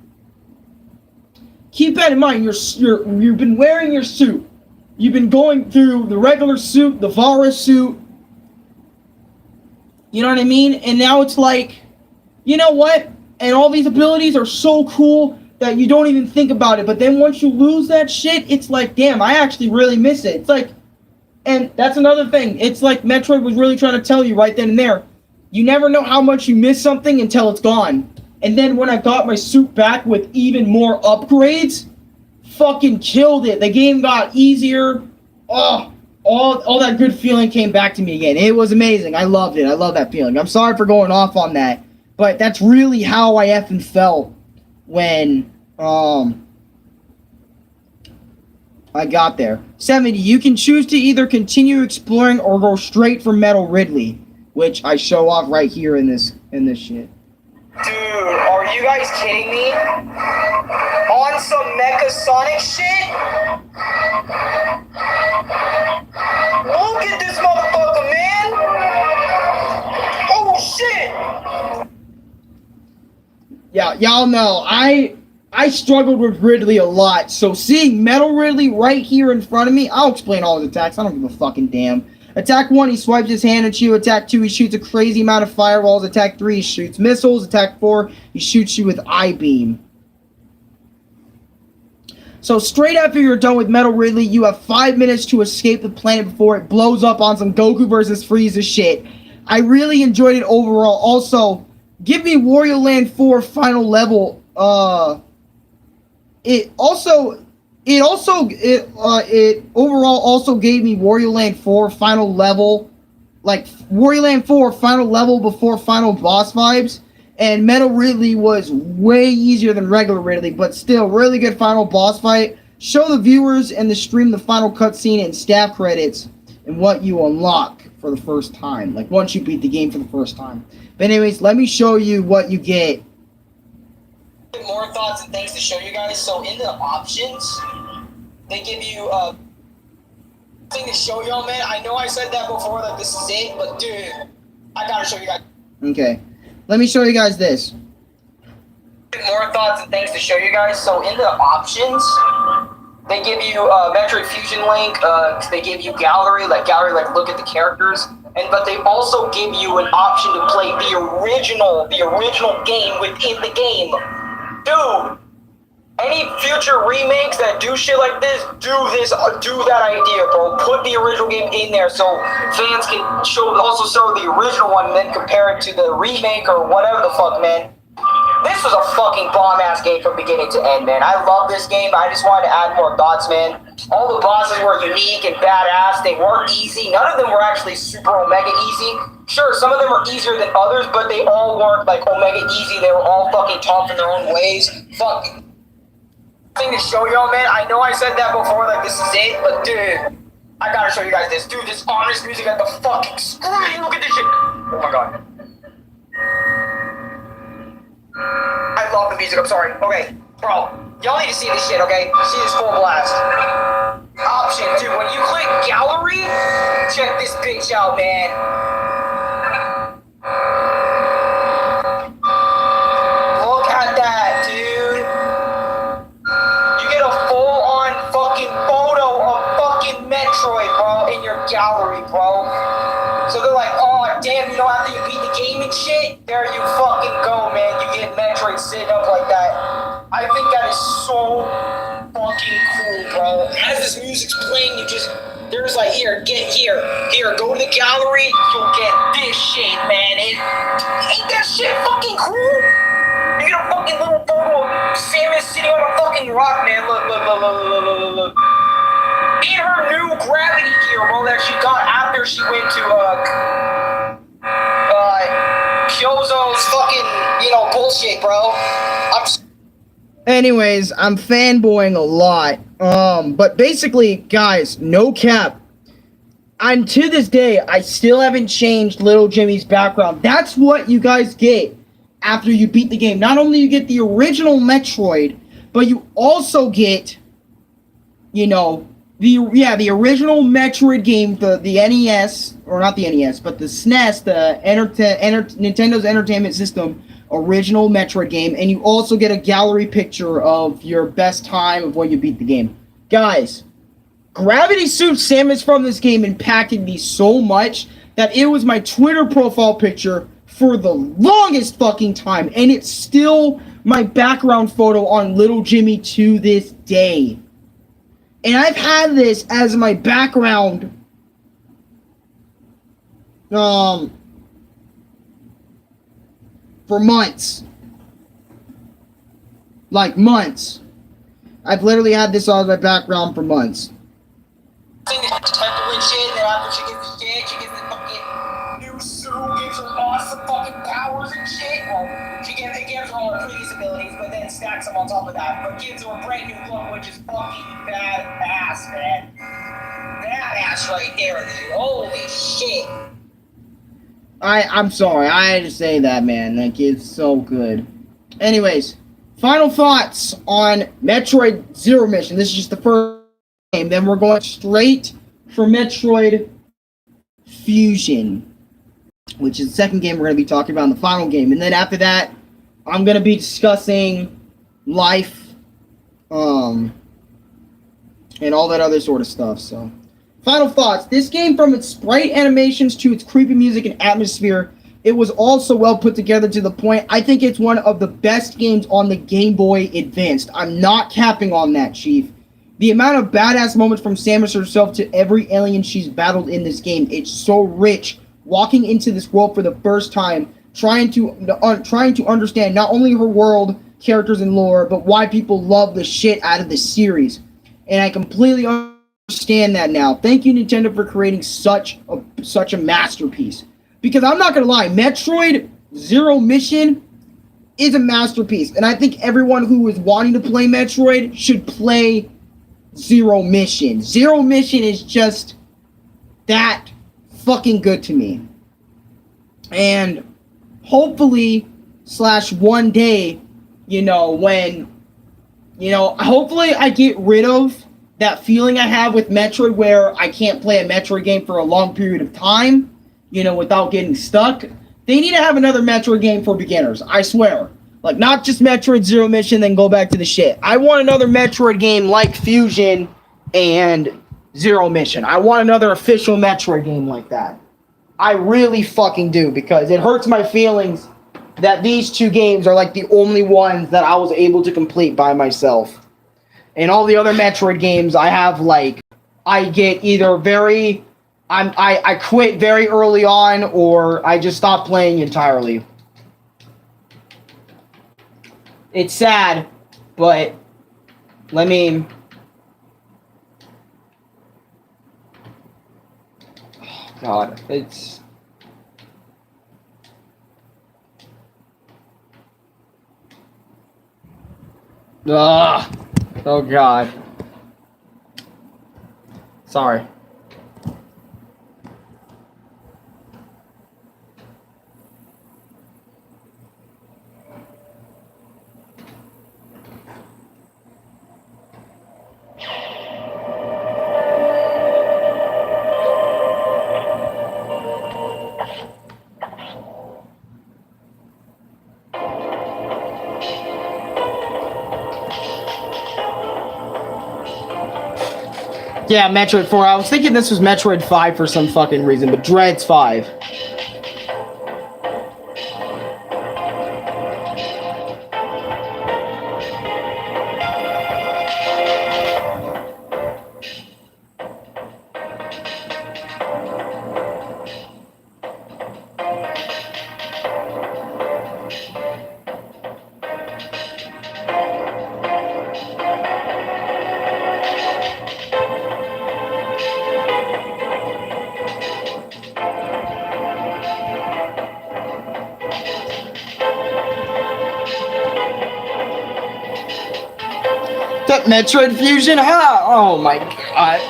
Keep that in mind. You've been wearing your suit. You've been going through the regular suit, the Vara suit. You know what I mean? And now it's like, you know what? And all these abilities are so cool that you don't even think about it. But then once you lose that shit, it's like, damn, I actually really miss it. It's like, and that's another thing. It's like Metroid was really trying to tell you right then and there. You never know how much you miss something until it's gone. And then when I got my suit back with even more upgrades, fucking killed it. The game got easier. Oh, all that good feeling came back to me again. It was amazing. I loved it. I love that feeling. I'm sorry for going off on that. But that's really how I effing felt when I got there. 70, you can choose to either continue exploring or go straight for Metal Ridley, which I show off right here in this shit. Dude, are you guys kidding me? On some Mecha Sonic shit? Look at this motherfucker, man! Oh shit! Yeah, y'all know, I struggled with Ridley a lot, so seeing Metal Ridley right here in front of me, I'll explain all his attacks, I don't give a fucking damn. Attack 1, he swipes his hand at you. Attack 2, he shoots a crazy amount of fireballs. Attack 3, he shoots missiles. Attack 4, he shoots you with I-beam. So straight after you're done with Metal Ridley, you have 5 minutes to escape the planet before it blows up on some Goku versus Frieza shit. I really enjoyed it overall. Also, give me Wario Land 4 final level. It overall also gave me Wario Land 4 final level, like Wario Land 4 final level before final boss vibes, and Metal Ridley was way easier than regular Ridley, but still really good final boss fight. Show the viewers and the stream the final cutscene and staff credits and what you unlock for the first time, like once you beat the game for the first time. But anyways, let me show you what you get. More thoughts and things to show you guys. So in the options, they give you thing to show y'all, man. I know I said that before, that this is it, but dude, I gotta show you guys. Okay, let me show you guys this. More thoughts and things to show you guys. So in the options, they give you Metroid Fusion link. They give you gallery, like look at the characters. But they also give you an option to play the original game within the game. Dude, any future remakes that do shit like this, do that idea, bro. Put the original game in there so fans can also show the original one and then compare it to the remake or whatever the fuck, man. This was a fucking bomb-ass game from beginning to end, man. I love this game. I just wanted to add more thoughts, man. All the bosses were unique and badass. They weren't easy. None of them were actually super omega easy. Sure, some of them were easier than others, but they all weren't like omega easy. They were all fucking tough in their own ways. Fuck. Thing to show y'all, man. I know I said that before, like this is it, but dude, I gotta show you guys this. Dude, this honest music at the fucking screen. Look at this shit. Oh my god. I love the music, I'm sorry. Okay, bro, y'all need to see this shit, okay? See this full blast. Option, dude, when you click gallery, check this bitch out, man. Look at that, dude. You get a full-on fucking photo of fucking Metroid, bro, in your gallery, bro. So they're like, oh damn, after you beat the game and shit, there you fucking go, man. You get Metroid sitting up like that. I think that is so fucking cool, bro. As this music's playing, there's like, here, go to the gallery, you'll get this shit, man. Ain't that shit fucking cool? You get a fucking little photo of Samus sitting on a fucking rock, man. Look. In her new gravity gear, bro, that she got after she went to, Kyozo's fucking, bullshit, bro. Anyways, I'm fanboying a lot. But basically, guys, no cap. And to this day, I still haven't changed Little Jimmy's background. That's what you guys get after you beat the game. Not only you get the original Metroid, but you also get, the original Metroid game, the NES, or not the NES, but the SNES, the Nintendo's Entertainment System original Metroid game, and you also get a gallery picture of your best time of when you beat the game. Guys, Gravity Suit Samus from this game impacted me so much that it was my Twitter profile picture for the longest fucking time, and it's still my background photo on Little Jimmy to this day. And I've had this as my background for months. Like months. I've literally had this on my background for months. And shit, then after she gets the shit, she gets the fucking new suit, gives her awesome fucking powers and shit. Well, it gives her all her previous abilities, but then stacks them on top of that. But gives her a brand new look, which is fucking badass, man. Badass right there, dude. Holy shit. I'm sorry, I had to say that, man. That kid's so good. Anyways, final thoughts on Metroid Zero Mission. This is just the first game. Then we're going straight for Metroid Fusion, which is the second game we're going to be talking about in the final game. And then after that, I'm going to be discussing life, and all that other sort of stuff. So, final thoughts. This game, from its sprite animations to its creepy music and atmosphere, it was also well put together to the point I think it's one of the best games on the Game Boy Advanced. I'm not capping on that, Chief. The amount of badass moments from Samus herself to every alien she's battled in this game, it's so rich. Walking into this world for the first time, trying to understand not only her world, characters, and lore, but why people love the shit out of this series. And I completely understand that now. Thank you, Nintendo, for creating such a masterpiece. Because I'm not gonna lie, Metroid Zero Mission is a masterpiece, and I think everyone who is wanting to play Metroid should play Zero Mission. Zero Mission is just that fucking good to me. And hopefully, one day, hopefully I get rid of that feeling I have with Metroid where I can't play a Metroid game for a long period of time, without getting stuck. They need to have another Metroid game for beginners, I swear. Like, not just Metroid Zero Mission, then go back to the shit. I want another Metroid game like Fusion and Zero Mission. I want another official Metroid game like that. I really fucking do, because it hurts my feelings that these two games are like the only ones that I was able to complete by myself. And all the other Metroid games I have, like, I get either I quit very early on, or I just stop playing entirely. It's sad, but oh God, it's oh God. Sorry. Yeah, Metroid 4. I was thinking this was Metroid 5 for some fucking reason, but Dread's 5. That Metroid Fusion, huh? Oh my god.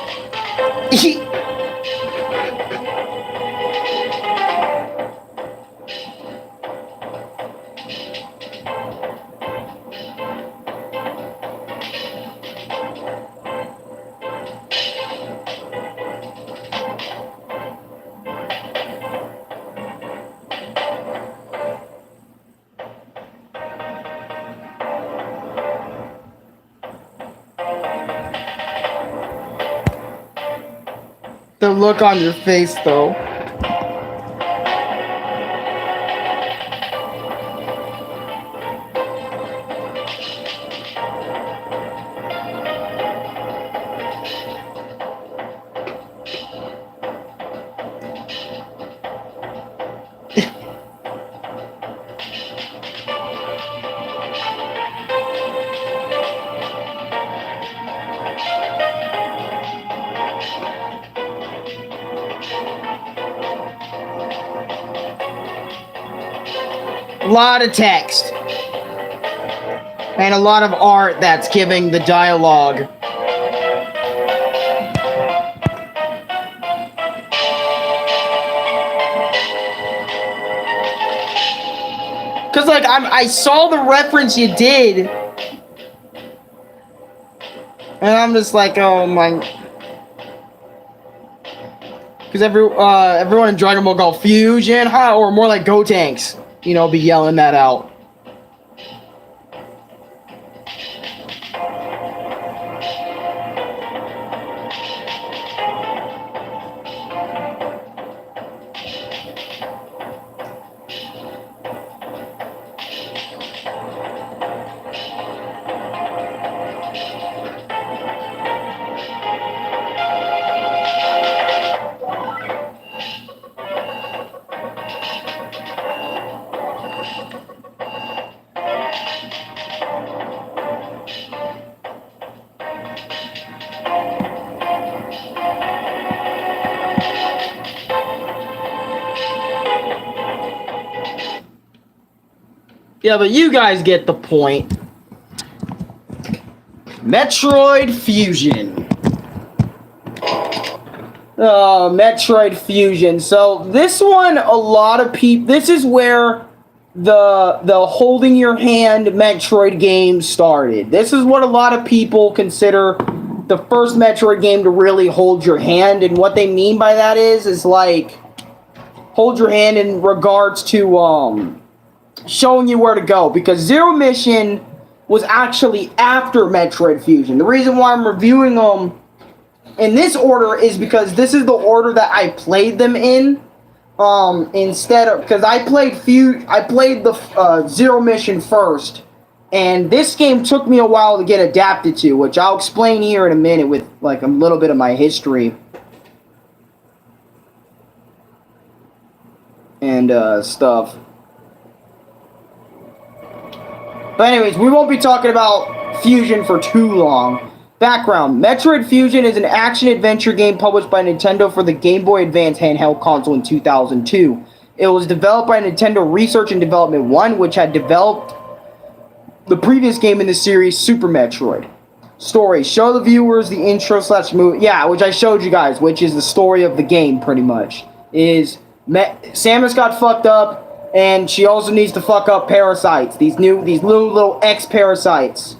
The look on your face, though. A lot of text. And a lot of art that's giving the dialogue. Cause like I saw the reference you did. And I'm just like, oh my. Cause everyone in Dragon Ball Golf Fusion, huh? Or more like Go Tanks. You know, be yelling that out. Yeah, but you guys get the point. Metroid Fusion. Oh, Metroid Fusion. So this one, a lot of people. This is where the holding your hand Metroid game started. This is what a lot of people consider the first Metroid game to really hold your hand, and what they mean by that is like hold your hand in regards to showing you where to go, because Zero Mission was actually after Metroid Fusion. The reason why I'm reviewing them in this order is because this is the order that I played them in. Instead of, because I played the Zero Mission first, and this game took me a while to get adapted to, which I'll explain here in a minute with like a little bit of my history and stuff. But anyways, we won't be talking about Fusion for too long. Background: Metroid Fusion is an action-adventure game published by Nintendo for the Game Boy Advance handheld console in 2002. It was developed by Nintendo Research and Development 1, which had developed the previous game in the series, Super Metroid. Story: show the viewers the intro/movie. Yeah, which I showed you guys, which is the story of the game, pretty much. Samus got fucked up, and she also needs to fuck up parasites. These little X-parasites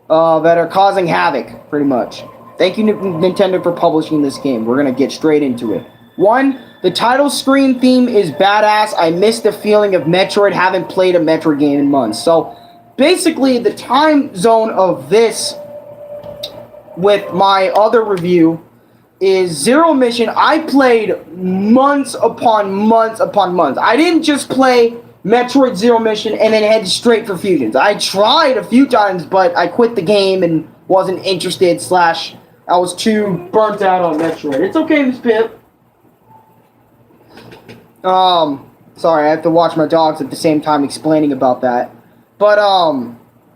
that are causing havoc, pretty much. Thank you, Nintendo, for publishing this game. We're gonna get straight into it. 1. The title screen theme is badass. I miss the feeling of Metroid. Haven't played a Metroid game in months. So, basically, the time zone of this with my other review is Zero Mission. I played months upon months upon months. I didn't just play Metroid Zero Mission and then head straight for Fusions. I tried a few times, but I quit the game and wasn't interested. / I was too burnt out on Metroid. It's okay, Miss Pip. Sorry, I have to watch my dogs at the same time explaining about that. But,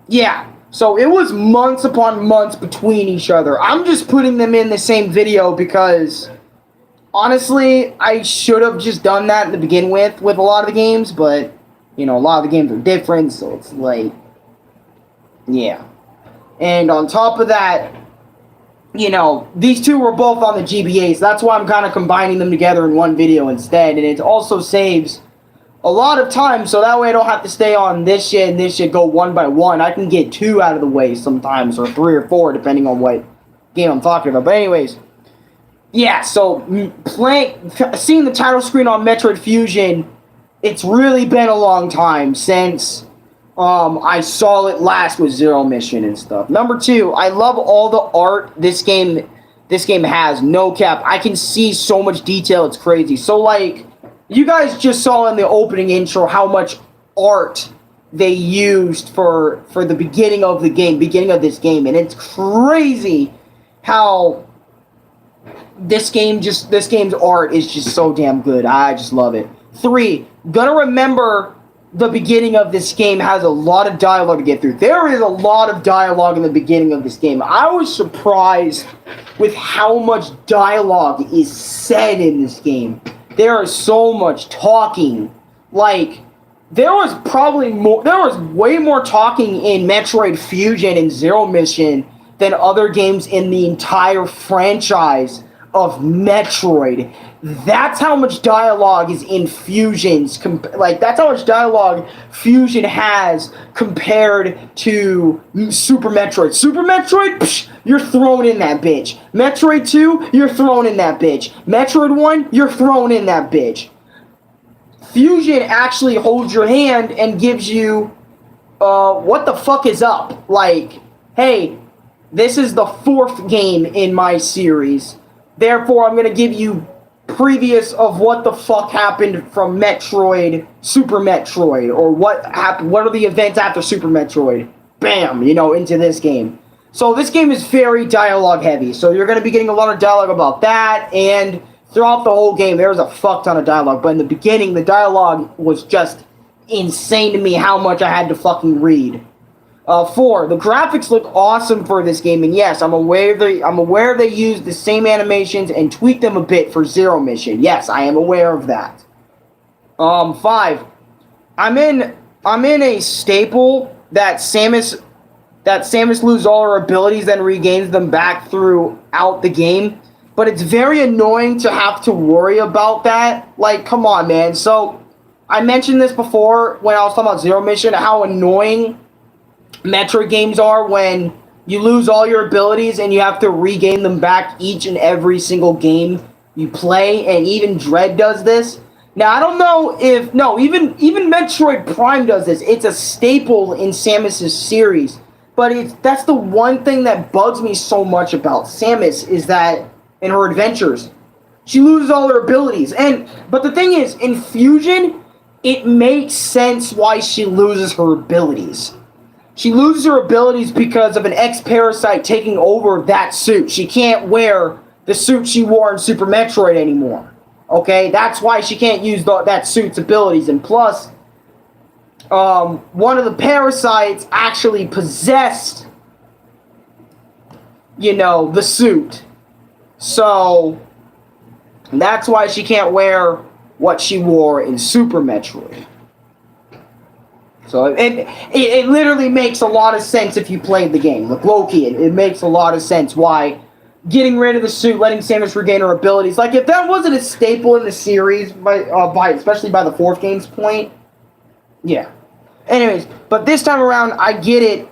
yeah. So it was months upon months between each other. I'm just putting them in the same video because, honestly, I should have just done that to begin with a lot of the games, but, you know, a lot of the games are different, so it's like, yeah. And on top of that, you know, these two were both on the GBA, so that's why I'm kind of combining them together in one video instead, and it also saves a lot of time, so that way I don't have to stay on this shit and this shit go one by one. I can get 2 out of the way sometimes, or 3 or 4, depending on what game I'm talking about. But anyways, yeah, so seeing the title screen on Metroid Fusion, it's really been a long time since I saw it last with Zero Mission and stuff. Number 2, I love all the art this game has. No cap. I can see so much detail, it's crazy. So, like, you guys just saw in the opening intro how much art they used for the beginning of this game, and it's crazy how this game's art is just so damn good. I just love it. 3, gonna remember the beginning of this game has a lot of dialogue to get through. There is a lot of dialogue in the beginning of this game. I was surprised with how much dialogue is said in this game. There is so much talking. Like, there was way more talking in Metroid Fusion and Zero Mission than other games in the entire franchise of Metroid. That's how much dialogue is in Fusions. That's how much dialogue Fusion has compared to Super Metroid. Super Metroid, psh, you're thrown in that bitch. Metroid 2, you're thrown in that bitch. Metroid 1, you're thrown in that bitch. Fusion actually holds your hand and gives you, what the fuck is up? Like, hey, this is the 4th game in my series. Therefore, I'm gonna give you previous of what the fuck happened from Metroid, Super Metroid, or what are the events after Super Metroid. Bam, you know, into this game. So this game is very dialogue heavy, so you're going to be getting a lot of dialogue about that, and throughout the whole game, there's a fuck ton of dialogue, but in the beginning, the dialogue was just insane to me how much I had to fucking read. 4, the graphics look awesome for this game, and yes, I'm aware they used the same animations and tweaked them a bit for Zero Mission. Yes, I am aware of that. 5, I'm in a staple that Samus loses all her abilities, then regains them back throughout the game, but it's very annoying to have to worry about that. Like, come on, man. So, I mentioned this before when I was talking about Zero Mission, how annoying Metroid games are when you lose all your abilities and you have to regain them back each and every single game you play, and even Dread does this. Now, I don't know if... No, even Metroid Prime does this. It's a staple in Samus' series. But that's the one thing that bugs me so much about Samus, is that in her adventures, she loses all her abilities. But the thing is, in Fusion, it makes sense why she loses her abilities. She loses her abilities because of an X-Parasite taking over that suit. She can't wear the suit she wore in Super Metroid anymore. Okay? That's why she can't use that suit's abilities. And plus, one of the parasites actually possessed, you know, the suit. So, that's why she can't wear what she wore in Super Metroid. So it literally makes a lot of sense if you played the game. Like, low-key, it makes a lot of sense why getting rid of the suit, letting Samus regain her abilities. Like, if that wasn't a staple in the series, especially by the 4th game's point, yeah. Anyways, but this time around, I get it,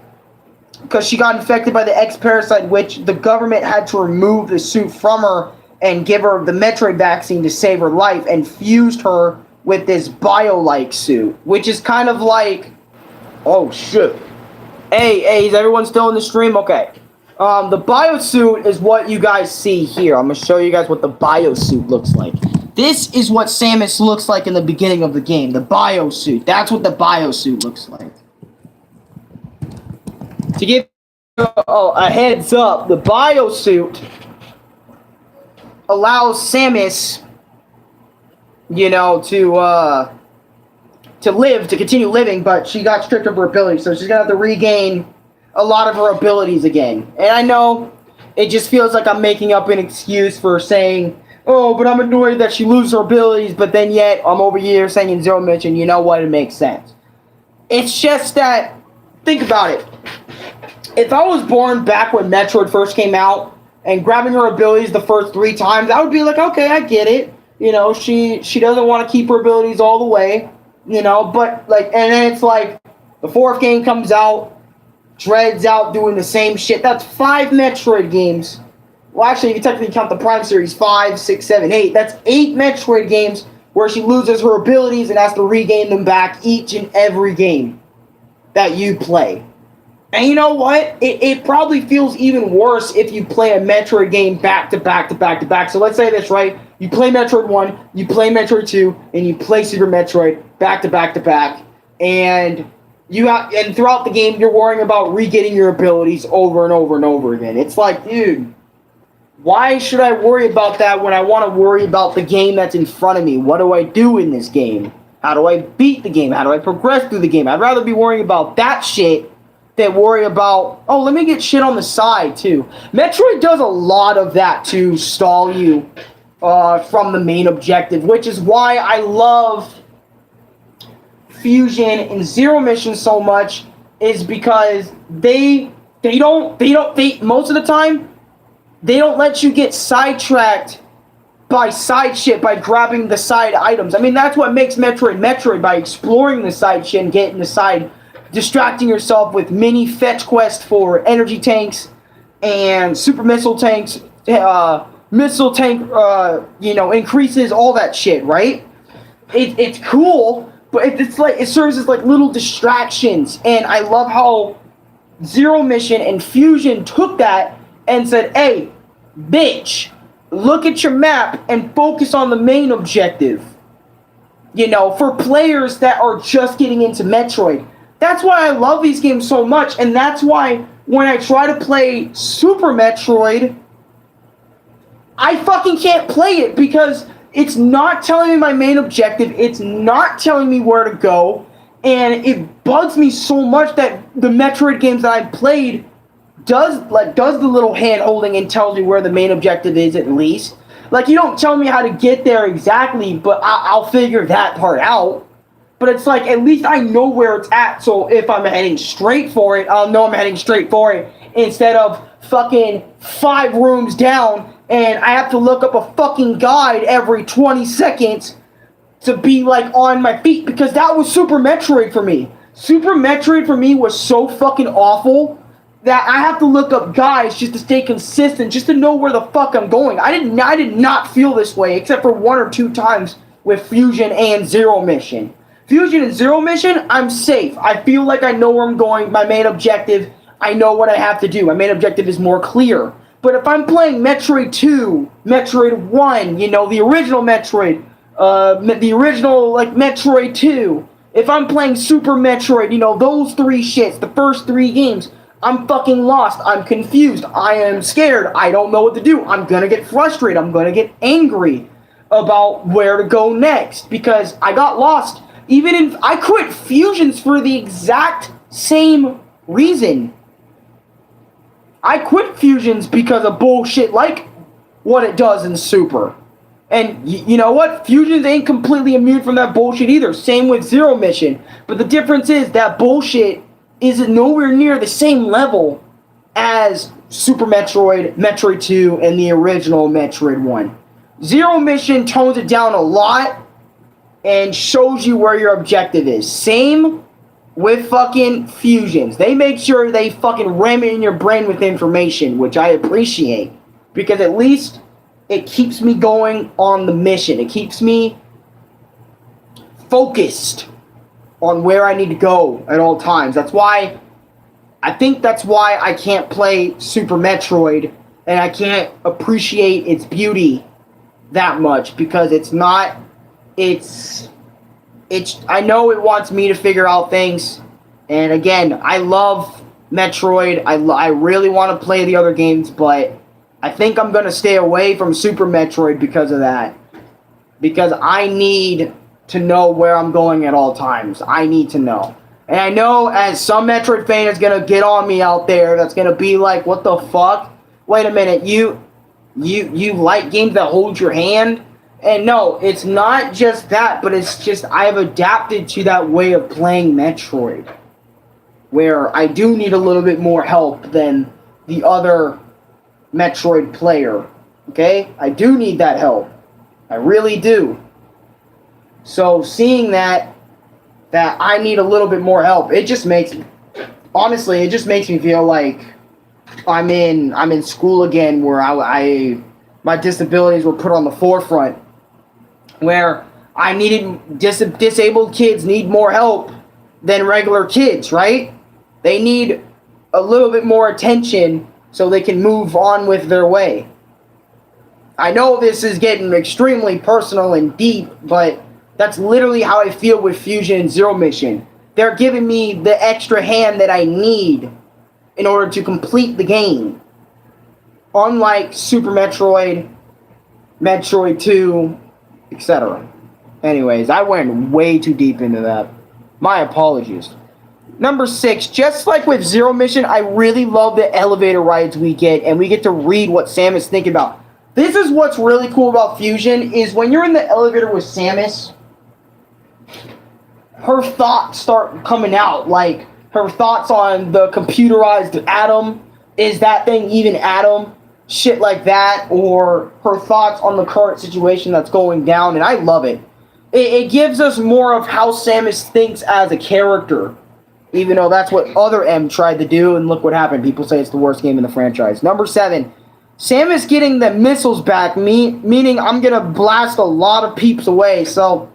because she got infected by the X-Parasite, which the government had to remove the suit from her and give her the Metroid vaccine to save her life, and fused her with this bio-like suit, which is kind of like... Oh, shit. Hey, is everyone still in the stream? Okay. The biosuit is what you guys see here. I'm gonna show you guys what the biosuit looks like. This is what Samus looks like in the beginning of the game. The biosuit. That's what the biosuit looks like. To give a heads up, the biosuit allows Samus, you know, to live, to continue living, but she got stripped of her abilities, so she's gonna have to regain a lot of her abilities again. And I know it just feels like I'm making up an excuse for saying, oh, but I'm annoyed that she loses her abilities, but then yet I'm over here saying in Zero Mission, you know what, it makes sense. It's just that, think about it. If I was born back when Metroid first came out, and grabbing her abilities the first 3 times, I would be like, okay, I get it. You know, she doesn't want to keep her abilities all the way, you know, but, like, and then it's like, the 4th game comes out, Dread's out doing the same shit. That's 5 Metroid games. Well, actually, if you technically count the Prime Series, 5, 6, 7, 8. That's 8 Metroid games where she loses her abilities and has to regain them back each and every game that you play. And you know what? It probably feels even worse if you play a Metroid game back to back to back to back. So let's say this, right? You play Metroid 1, you play Metroid 2, and you play Super Metroid back to back to back. And throughout the game, you're worrying about re-getting your abilities over and over and over again. It's like, dude, why should I worry about that when I want to worry about the game that's in front of me? What do I do in this game? How do I beat the game? How do I progress through the game? I'd rather be worrying about that shit than worry about, oh, let me get shit on the side, too. Metroid does a lot of that to stall you from the main objective, which is why I love Fusion and Zero Mission so much, is because they most of the time, they don't let you get sidetracked by side shit, by grabbing the side items. I mean, that's what makes Metroid, by exploring the side shit and getting the side, distracting yourself with mini fetch quests for energy tanks and super missile tanks, missile tank, increases, all that shit, right? It's cool, but it's like, it serves as like little distractions, and I love how Zero Mission and Fusion took that and said, hey, bitch, look at your map and focus on the main objective. You know, for players that are just getting into Metroid. That's why I love these games so much, and that's why when I try to play Super Metroid, I fucking can't play it because it's not telling me my main objective, it's not telling me where to go, and it bugs me so much that the Metroid games that I've played does the little hand holding and tells me where the main objective is at least. Like, you don't tell me how to get there exactly, but I'll figure that part out. But it's like, at least I know where it's at, so if I'm heading straight for it, I'll know I'm heading straight for it, instead of fucking 5 rooms down, and I have to look up a fucking guide every 20 seconds to be, like, on my feet, because that was Super Metroid for me. Super Metroid for me was so fucking awful that I have to look up guides just to stay consistent, just to know where the fuck I'm going. I did not feel this way, except for 1 or 2 times with Fusion and Zero Mission. Fusion and Zero Mission, I'm safe. I feel like I know where I'm going. My main objective, I know what I have to do. My main objective is more clear. But if I'm playing Metroid 2, Metroid 1, you know, the original Metroid, the original, like, Metroid 2, if I'm playing Super Metroid, you know, those 3 shits, the first 3 games, I'm fucking lost. I'm confused. I am scared. I don't know what to do. I'm gonna get frustrated. I'm gonna get angry about where to go next because I got lost. Even if I quit Fusions for the exact same reason. I quit Fusions because of bullshit like what it does in Super. And you know what? Fusions ain't completely immune from that bullshit either. Same with Zero Mission. But the difference is that bullshit is nowhere near the same level as Super Metroid, Metroid 2, and the original Metroid 1. Zero Mission tones it down a lot and shows you where your objective is. Same with fucking Fusions. They make sure they fucking ram it in your brain with information, which I appreciate. Because at least it keeps me going on the mission. It keeps me focused on where I need to go at all times. That's why I think that's why I can't play Super Metroid and I can't appreciate its beauty that much, because it's not, it's I know it wants me to figure out things, and again, I love Metroid. I really want to play the other games, but I think I'm going to stay away from Super Metroid because of that. Because I need to know where I'm going at all times. I need to know. And I know as some Metroid fan is going to get on me out there, that's going to be like, what the fuck? Wait a minute, you like games that hold your hand? And no, it's not just that, but it's just I've adapted to that way of playing Metroid, where I do need a little bit more help than the other Metroid player. Okay? I do need that help. I really do. So seeing that I need a little bit more help, it just makes me feel like I'm in school again, where I my disabilities were put on the forefront, where I needed disabled kids need more help than regular kids, right? They need a little bit more attention so they can move on with their way. I know this is getting extremely personal and deep, but that's literally how I feel with Fusion and Zero Mission. They're giving me the extra hand that I need in order to complete the game. Unlike Super Metroid, Metroid 2, etc. Anyways, I went way too deep into that. My apologies. Number 6, just like with Zero Mission, I really love the elevator rides we get, and we get to read what Samus thinking about. This is what's really cool about Fusion, is when you're in the elevator with Samus, her thoughts start coming out, like her thoughts on the computerized Atom, is that thing even Atom? Shit like that, or her thoughts on the current situation that's going down, and I love it. It gives us more of how Samus thinks as a character, even though that's what other M tried to do, and look what happened. People say it's the worst game in the franchise. Number 7, Samus getting the missiles back, meaning I'm going to blast a lot of peeps away, so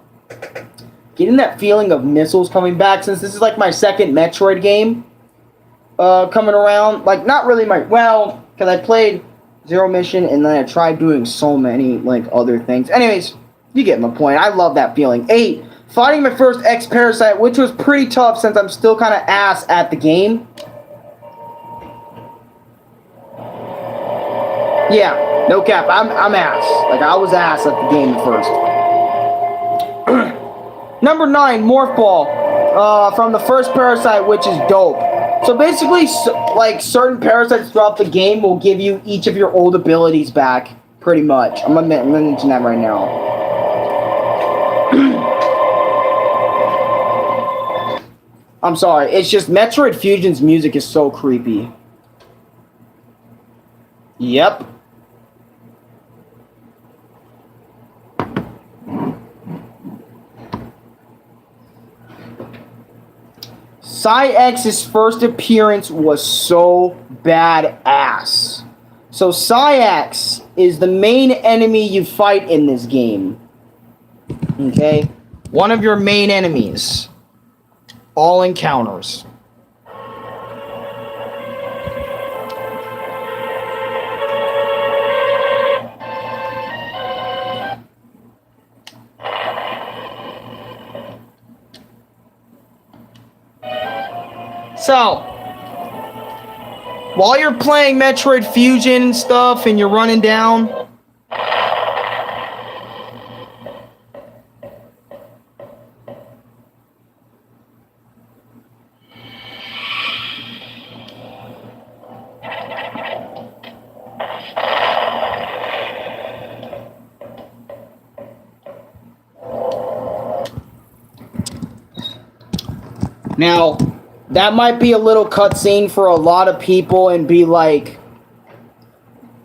getting that feeling of missiles coming back, since this is like my second Metroid game coming around, like not really because I played Zero Mission and then I tried doing so many like other things. Anyways, you get my point. I love that feeling. 8, fighting my first X-Parasite, which was pretty tough since I'm still kind of ass at the game. Yeah, no cap. I'm ass. Like, I was ass at the game at first. Number 9, Morph Ball. From the first Parasite, which is dope. So basically, like, certain Parasites throughout the game will give you each of your old abilities back, pretty much. I'm gonna mention that right now. I'm sorry, it's just Metroid Fusion's music is so creepy. Yep. Psyx's first appearance was so badass. So Psyx is the main enemy you fight in this game. Okay? One of your main enemies. All encounters. So, while you're playing Metroid Fusion and stuff and you're running down, now, that might be a little cutscene for a lot of people and be like,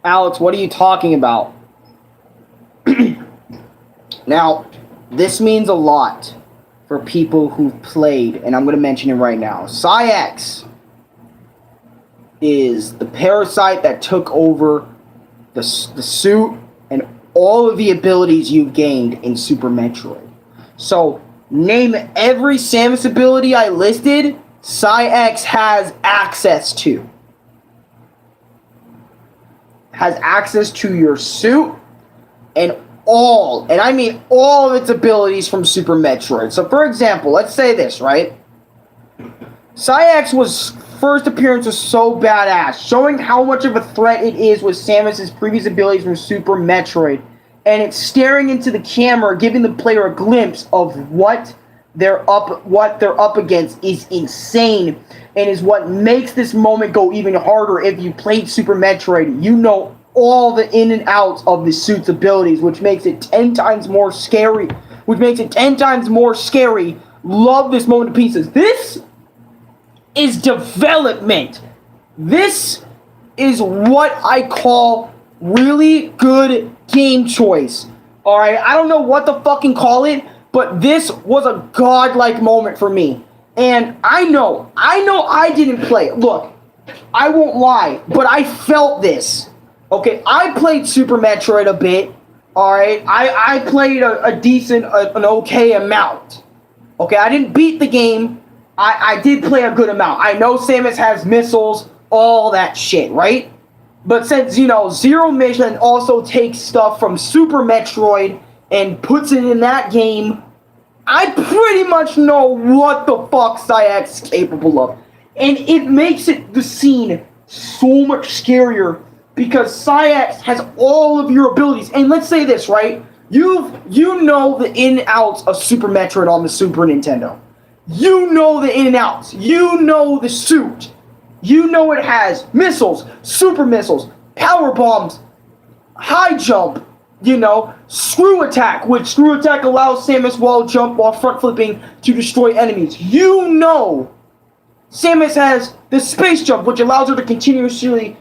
Alex, what are you talking about? Now, this means a lot for people who've played, and I'm going to mention it right now. Psyx is the parasite that took over the suit and all of the abilities you've gained in Super Metroid. So, name every Samus ability I listed. Psyx has access to. Has access to your suit and I mean all of its abilities from Super Metroid. So for example, let's say this, right? Psyx was first appearance was so badass, showing how much of a threat it is with Samus's previous abilities from Super Metroid, and it's staring into the camera, giving the player a glimpse of what they're up against is insane, and is what makes this moment go even harder. If you played Super Metroid, you know all the in and outs of the suit's abilities, which makes it 10 times more scary. Love this moment to pieces. This is development. This is what I call really good game choice. Alright, I don't know what to fucking call it, but this was a godlike moment for me. And I know I didn't play. Look, I won't lie, but I felt this. Okay, I played Super Metroid a bit. Alright, I played a decent, an okay amount. Okay, I didn't beat the game. I did play a good amount. I know Samus has missiles, all that shit, right? But since, Zero Mission also takes stuff from Super Metroid and puts it in that game, I pretty much know what the fuck Psyx is capable of. And it makes the scene so much scarier because Psyx has all of your abilities. And let's say this, right? You know the in and outs of Super Metroid on the Super Nintendo. You know the in and outs. You know the suit. You know it has missiles, super missiles, power bombs, high jump, screw attack, which screw attack allows Samus wall jump while front flipping to destroy enemies. You know Samus has the space jump, which allows her to continuously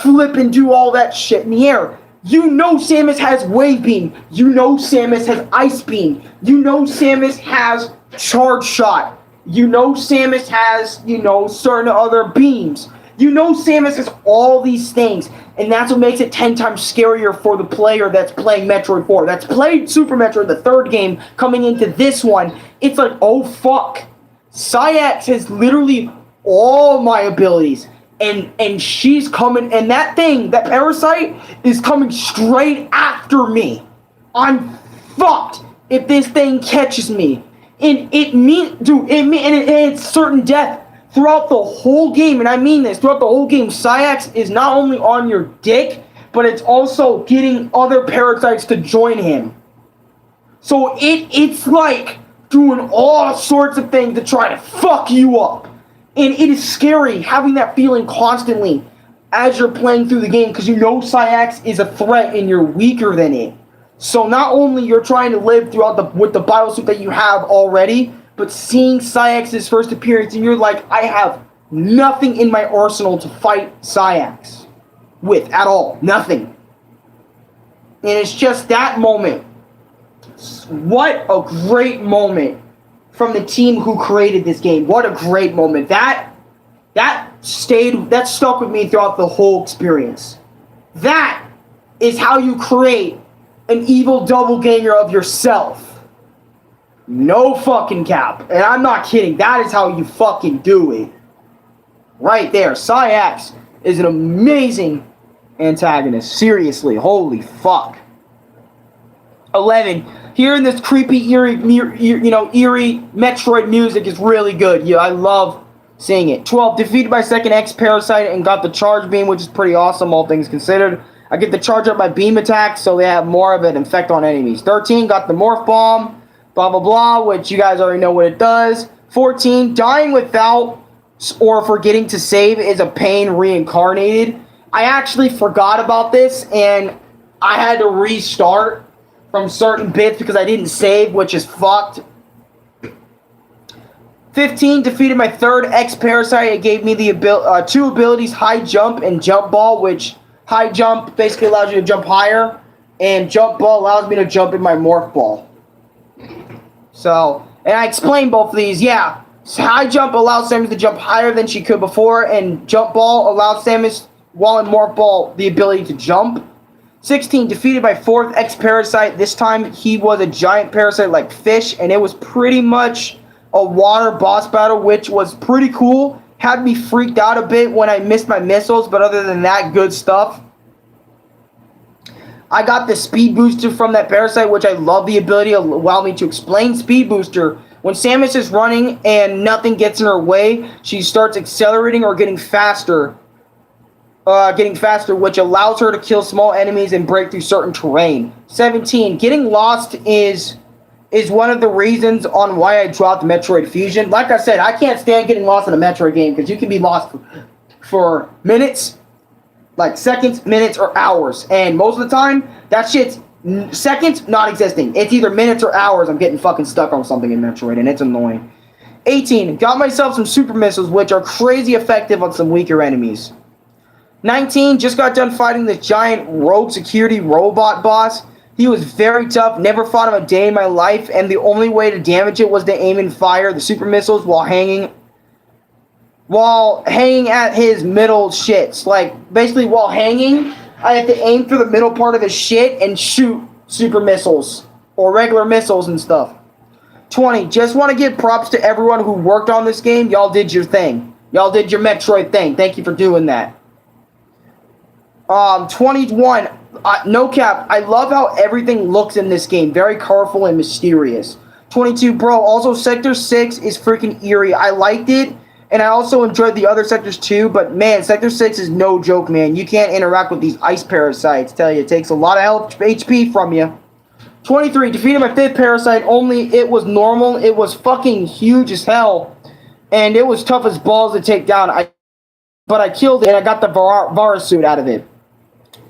flip and do all that shit in the air. You know Samus has wave beam. You know Samus has ice beam. You know Samus has charge shot. You know Samus has, certain other beams. You know Samus has all these things. And that's what makes it 10 times scarier for the player that's playing Metroid 4. That's played Super Metroid, the third game, coming into this one. It's like, oh fuck. Psyx has literally all my abilities. And she's coming, and that parasite is coming straight after me. I'm fucked if this thing catches me. And it's certain death throughout the whole game, and I mean this, throughout the whole game, Psyx is not only on your dick, but it's also getting other parasites to join him. So it's like doing all sorts of things to try to fuck you up. And it is scary having that feeling constantly as you're playing through the game, because you know Psyx is a threat and you're weaker than it. So not only you're trying to live with the biosuit that you have already, but seeing Psyx's first appearance and you're like, I have nothing in my arsenal to fight Psyx with at all. Nothing. And it's just that moment. What a great moment from the team who created this game. What a great moment. That stuck with me throughout the whole experience. That is how you create an evil doppelganger of yourself. No fucking cap. And I'm not kidding. That is how you fucking do it. Right there. Psyx is an amazing antagonist. Seriously. Holy fuck. 11. Hearing this creepy, eerie Metroid music is really good. Yeah, I love seeing it. 12. Defeated by second X Parasite and got the charge beam, which is pretty awesome, all things considered. I get the charge up by beam attack, so they have more of an effect on enemies. 13. Got the Morph Bomb, blah, blah, blah, which you guys already know what it does. 14. Dying without or forgetting to save is a pain reincarnated. I actually forgot about this, and I had to restart from certain bits because I didn't save, which is fucked. 15, defeated my third X-Parasite. It gave me the two abilities, High Jump and Jump Ball, which High Jump basically allows you to jump higher, and Jump Ball allows me to jump in my Morph Ball. So, and I explained both of these, yeah. High Jump allows Samus to jump higher than she could before, and Jump Ball allows Samus, while in Morph Ball, the ability to jump. 16, defeated by fourth X-Parasite. This time, he was a giant parasite like Fish, and it was pretty much a water boss battle, which was pretty cool. Had me freaked out a bit when I missed my missiles, but other than that, good stuff. I got the speed booster from that parasite, which I love the ability to allow me to explain speed booster. When Samus is running and nothing gets in her way, she starts accelerating or getting faster, which allows her to kill small enemies and break through certain terrain. 17. Getting lost is one of the reasons on why I dropped Metroid Fusion. Like I said, I can't stand getting lost in a Metroid game because you can be lost for minutes, like seconds, minutes, or hours. And most of the time, that shit's seconds not existing. It's either minutes or hours. I'm getting fucking stuck on something in Metroid, and it's annoying. 18. Got myself some super missiles, which are crazy effective on some weaker enemies. 19. Just got done fighting this giant road security robot boss. He was very tough. Never fought him a day in my life, and the only way to damage it was to aim and fire the super missiles while hanging at his middle shits. Like, basically, while hanging, I have to aim for the middle part of his shit and shoot super missiles or regular missiles and stuff. 20. Just want to give props to everyone who worked on this game. Y'all did your thing. Y'all did your Metroid thing. Thank you for doing that. 21. No cap. I love how everything looks in this game. Very colorful and mysterious. 22. Bro, also Sector 6 is freaking eerie. I liked it. And I also enjoyed the other sectors too, but man, Sector 6 is no joke, man. You can't interact with these ice parasites. Tell you, it takes a lot of health HP from you. 23, defeated my 5th parasite, only it was normal. It was fucking huge as hell. And it was tough as balls to take down. But I killed it and I got the Vara suit out of it.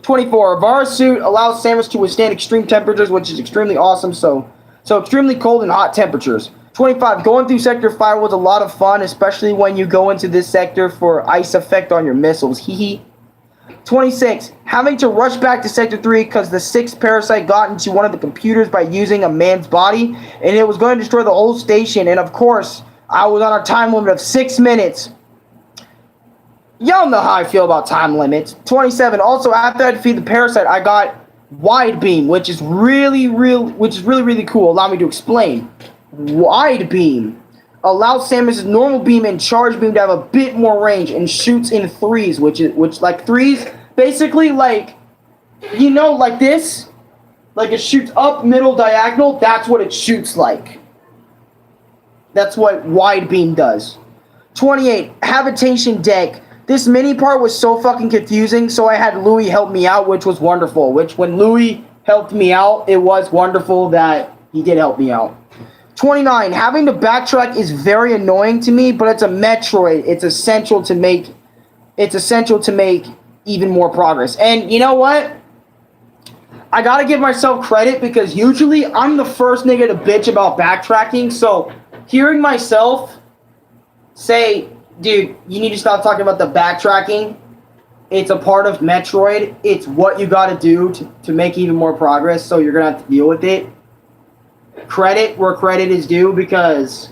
24, Vara suit allows Samus to withstand extreme temperatures, which is extremely awesome. So extremely cold and hot temperatures. 25. Going through Sector 5 was a lot of fun, especially when you go into this sector for ice effect on your missiles. Hee 26. Having to rush back to Sector 3 because the 6th parasite got into one of the computers by using a man's body, and it was going to destroy the whole station. And of course, I was on a time limit of 6 minutes. Y'all know how I feel about time limits. 27. Also, after I defeated the parasite, I got Wide Beam, which is really cool. Allow me to explain. Wide Beam allows Samus' normal beam and charge beam to have a bit more range and shoots in threes, which like threes, basically like, you know, like this, like it shoots up, middle, diagonal. That's what it shoots like. That's what Wide Beam does. 28, Habitation Deck. This mini part was so fucking confusing, so I had Louis help me out, which was wonderful. Which when Louis helped me out, it was wonderful that he did help me out. 29. Having to backtrack is very annoying to me, but it's a Metroid. It's essential to make even more progress. And you know what? I gotta give myself credit because usually I'm the first nigga to bitch about backtracking. So hearing myself say, dude, you need to stop talking about the backtracking. It's a part of Metroid. It's what you gotta do to make even more progress. So you're gonna have to deal with it. Credit where credit is due, because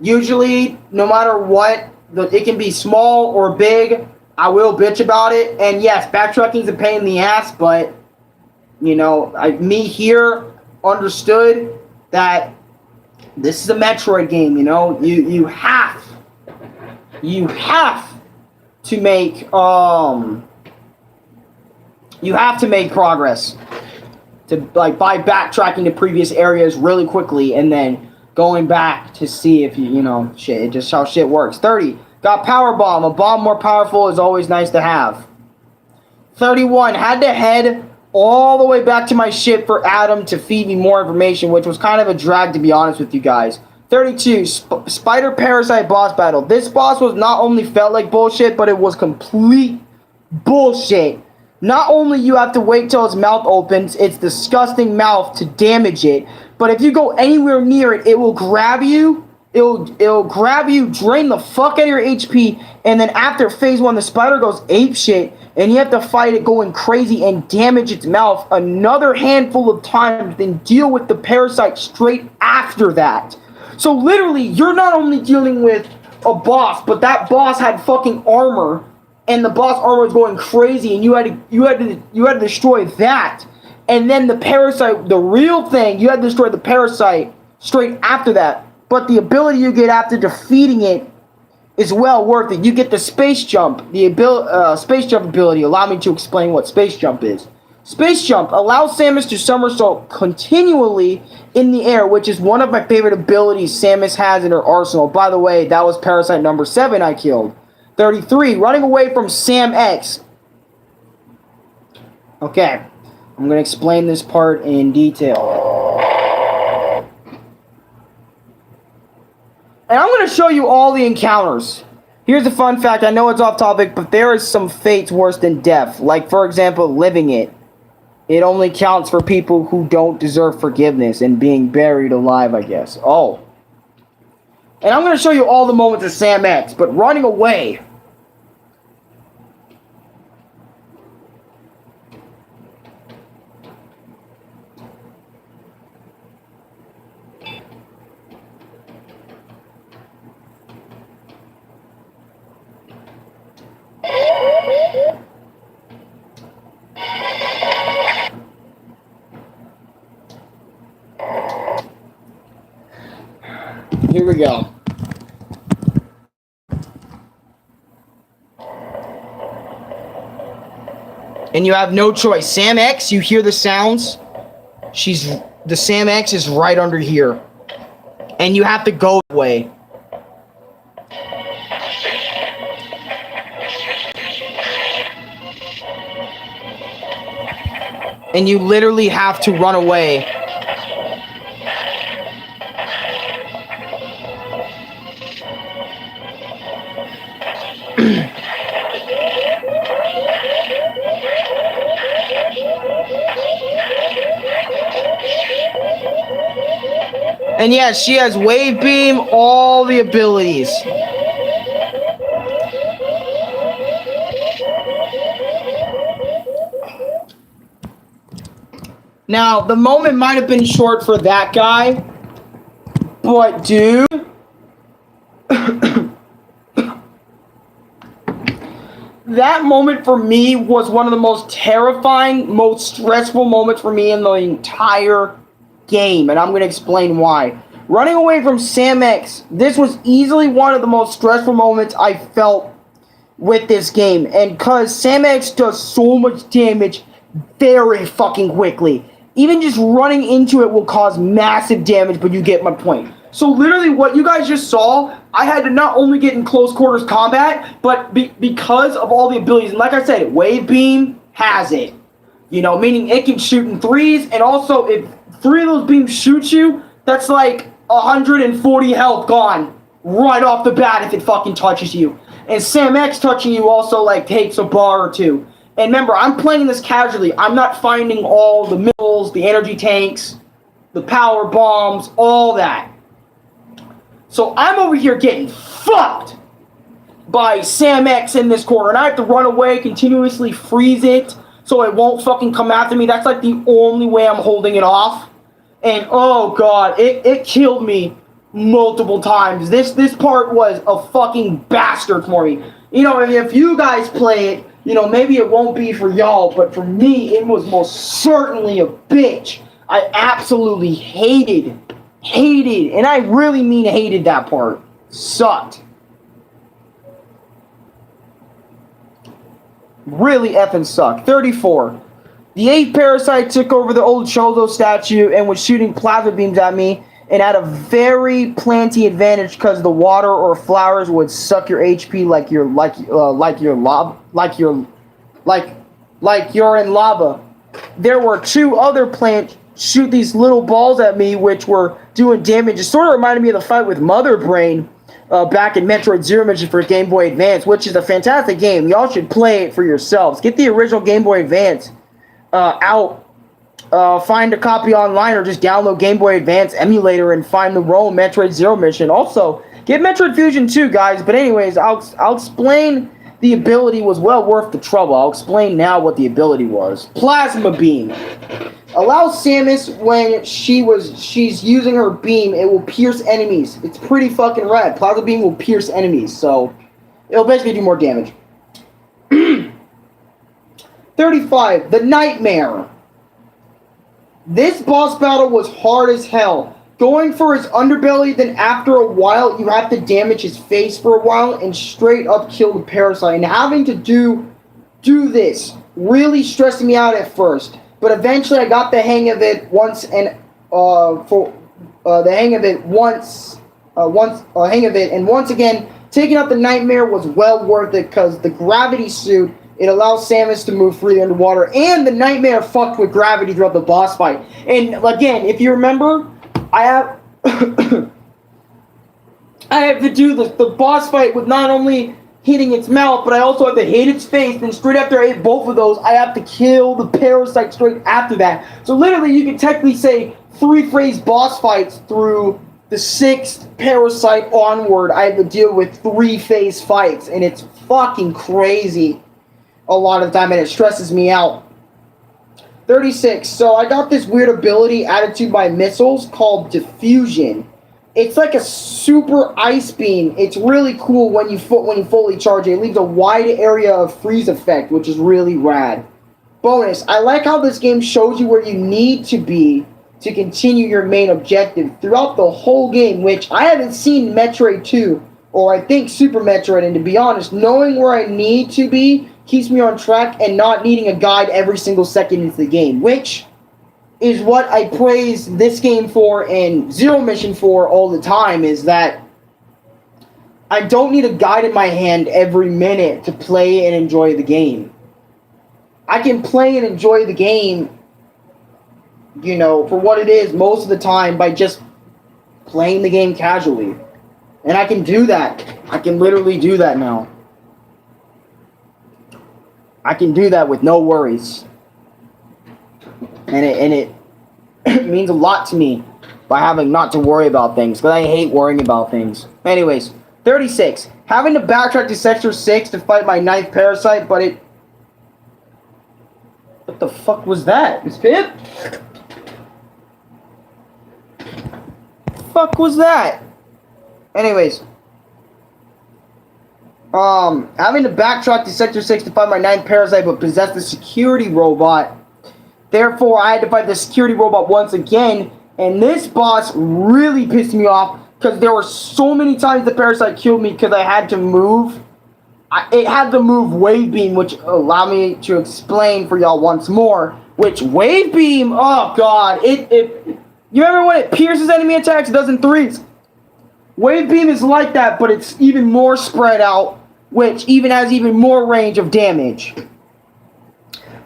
usually, no matter what, it can be small or big, I will bitch about it. And yes, backtracking's a pain in the ass, but you know, me here understood that this is a Metroid game. You know, you have to make progress. To like by backtracking to previous areas really quickly and then going back to see if you know shit. It just how shit works. 30. Got Power Bomb. A bomb more powerful is always nice to have. 31. Had to head all the way back to my ship for Adam to feed me more information, which was kind of a drag to be honest with you guys. 32. Spider Parasite boss battle. This boss was not only felt like bullshit, but it was complete bullshit. Not only you have to wait till its mouth opens, its disgusting mouth, to damage it, but if you go anywhere near it, it will grab you. It'll grab you, drain the fuck out of your HP, and then after phase 1, the spider goes apeshit, and you have to fight it going crazy and damage its mouth another handful of times, then deal with the parasite straight after that. So literally, you're not only dealing with a boss, but that boss had fucking armor. And the boss armor was going crazy, and you had to destroy that, and then the parasite, the real thing, you had to destroy the parasite straight after that. but the ability you get after defeating it is well worth it. You get the space jump. The space jump ability. Allow me to explain what space jump is. Space jump allows Samus to somersault continually in the air, which is one of my favorite abilities Samus has in her arsenal. By the way, that was Parasite number 7 I killed. 33, running away from Sam X. Okay, I'm going to explain this part in detail. And I'm going to show you all the encounters. Here's a fun fact. I know it's off topic, but there is some fates worse than death. Like, for example, living it. It only counts for people who don't deserve forgiveness and being buried alive, I guess. Oh. And I'm going to show you all the moments of Sam X, but running away. Here we go. And you have no choice. Sam X, you hear the sounds. The Sam X is right under here. And you have to go that way. And you literally have to run away. And yeah, she has Wave Beam, all the abilities. Now, the moment might have been short for that guy, but dude, that moment for me was one of the most terrifying, most stressful moments for me in the entire game, and I'm going to explain why. Running away from Sam X, this was easily one of the most stressful moments I felt with this game, and because Sam X does so much damage very fucking quickly. Even just running into it will cause massive damage, but you get my point. So literally what you guys just saw, I had to not only get in close quarters combat, but because of all the abilities, and like I said, Wave Beam has it. You know, meaning it can shoot in threes, and also if 3 of those beams shoot you, that's like 140 health gone right off the bat if it fucking touches you. And Sam X touching you also like takes a bar or two. And remember, I'm playing this casually. I'm not finding all the missiles, the energy tanks, the power bombs, all that. So I'm over here getting fucked by Sam X in this corner. And I have to run away, continuously freeze it so it won't fucking come after me. That's like the only way I'm holding it off. And oh god, it killed me multiple times. This part was a fucking bastard for me. You know, if you guys play it, you know, maybe it won't be for y'all, but for me, it was most certainly a bitch. I absolutely hated, and I really mean hated that part. Sucked. Really effing sucked. 34. The 8th parasite took over the old Chozo statue and was shooting plasma beams at me, and had a very plenty advantage because the water or flowers would suck your HP like you're in lava. There were 2 other plants shoot these little balls at me, which were doing damage. It sort of reminded me of the fight with Mother Brain back in Metroid Zero Mission for Game Boy Advance, which is a fantastic game. Y'all should play it for yourselves. Get the original Game Boy Advance out. Find a copy online or just download Game Boy Advance emulator and find the ROM Metroid Zero Mission. Also, get Metroid Fusion too, guys. But anyways, I'll explain. The ability was well worth the trouble. I'll explain now what the ability was. Plasma Beam. Allows Samus when she's using her beam, it will pierce enemies. It's pretty fucking rad. Plasma Beam will pierce enemies, so it'll basically do more damage. 35. The Nightmare. This boss battle was hard as hell. going for his underbelly, then after a while, you have to damage his face for a while and straight up kill the parasite. And having to do this really stressed me out at first, but eventually I got the hang of it once, and once again, taking out the nightmare was well worth it because the gravity suit, it allows Samus to move freely underwater, and the nightmare fucked with gravity throughout the boss fight. And again, if you remember, I have I have to do the boss fight with not only hitting its mouth, but I also have to hit its face. Then straight after I hit both of those, I have to kill the parasite straight after that. So literally, you can technically say 3-phase boss fights through the 6th parasite onward. I have to deal with 3-phase fights, and it's fucking crazy a lot of the time, and it stresses me out. 36. So I got this weird ability added to my missiles called Diffusion. It's like a super ice beam. It's really cool when you fully charge it. It leaves a wide area of freeze effect, which is really rad. Bonus, I like how this game shows you where you need to be to continue your main objective throughout the whole game, which I haven't seen Metroid 2, or I think Super Metroid, and to be honest, knowing where I need to be keeps me on track and not needing a guide every single second into the game, which is what I praise this game for and Zero Mission for all the time, is that I don't need a guide in my hand every minute to play and enjoy the game. I can play and enjoy the game, you know, for what it is most of the time by just playing the game casually. And I can do that. I can literally do that now. I can do that with no worries. And it means a lot to me by having not to worry about things, because I hate worrying about things. Anyways, 36. Having to backtrack to Sector 6 to fight my 9th parasite, but it... What the fuck was that? Miss Pip? The fuck was that? Anyways. Having to backtrack to Sector 6 to fight my 9th parasite, but possess the security robot. Therefore, I had to fight the security robot once again, and this boss really pissed me off because there were so many times the parasite killed me because I had to move. It had to move Wave Beam, which allowed me to explain for y'all once more. Which Wave Beam, oh god, you remember when it pierces enemy attacks, it does in 3s? Wave Beam is like that, but it's even more spread out, which even has even more range of damage.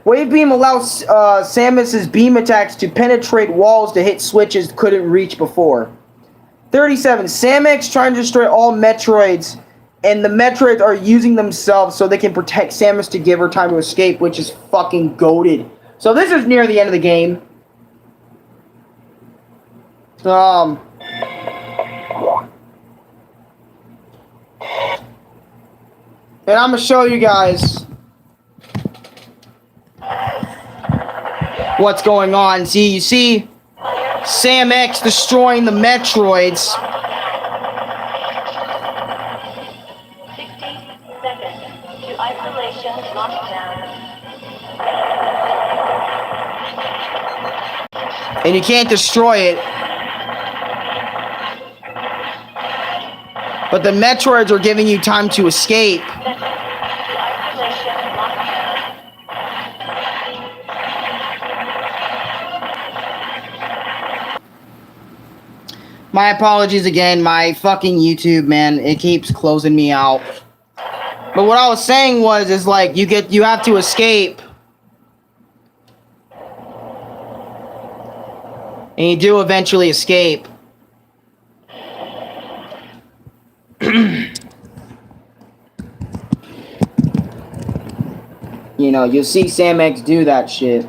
Wave Beam allows Samus's beam attacks to penetrate walls to hit switches couldn't reach before. 37. Samus trying to destroy all Metroids, and the Metroids are using themselves so they can protect Samus to give her time to escape, which is fucking goated. So this is near the end of the game. And I'm gonna show you guys what's going on. See, you see Sam X destroying the Metroids. 60 seconds to isolation lockdown. And you can't destroy it. But the Metroids are giving you time to escape. My apologies again, my fucking YouTube, man, it keeps closing me out. But what I was saying is like, you have to escape. And you do eventually escape. You know, you'll see Sam X do that shit.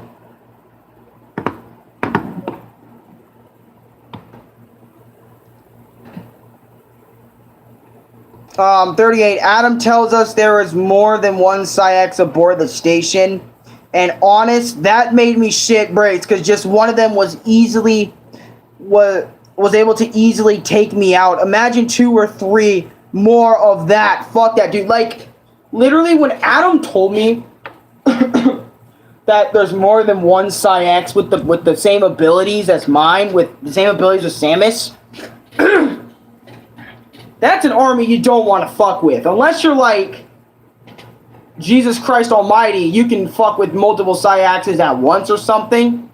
38. Adam tells us there is more than one Psyx aboard the station. And honest, that made me shit bricks, because just one of them was able to easily take me out. Imagine 2 or 3 more of that. Fuck that, dude. Like, literally when Adam told me that there's more than one Psyx with the same abilities as mine, with the same abilities as Samus. That's an army you don't want to fuck with. Unless you're like Jesus Christ Almighty, you can fuck with multiple Psyxes at once or something.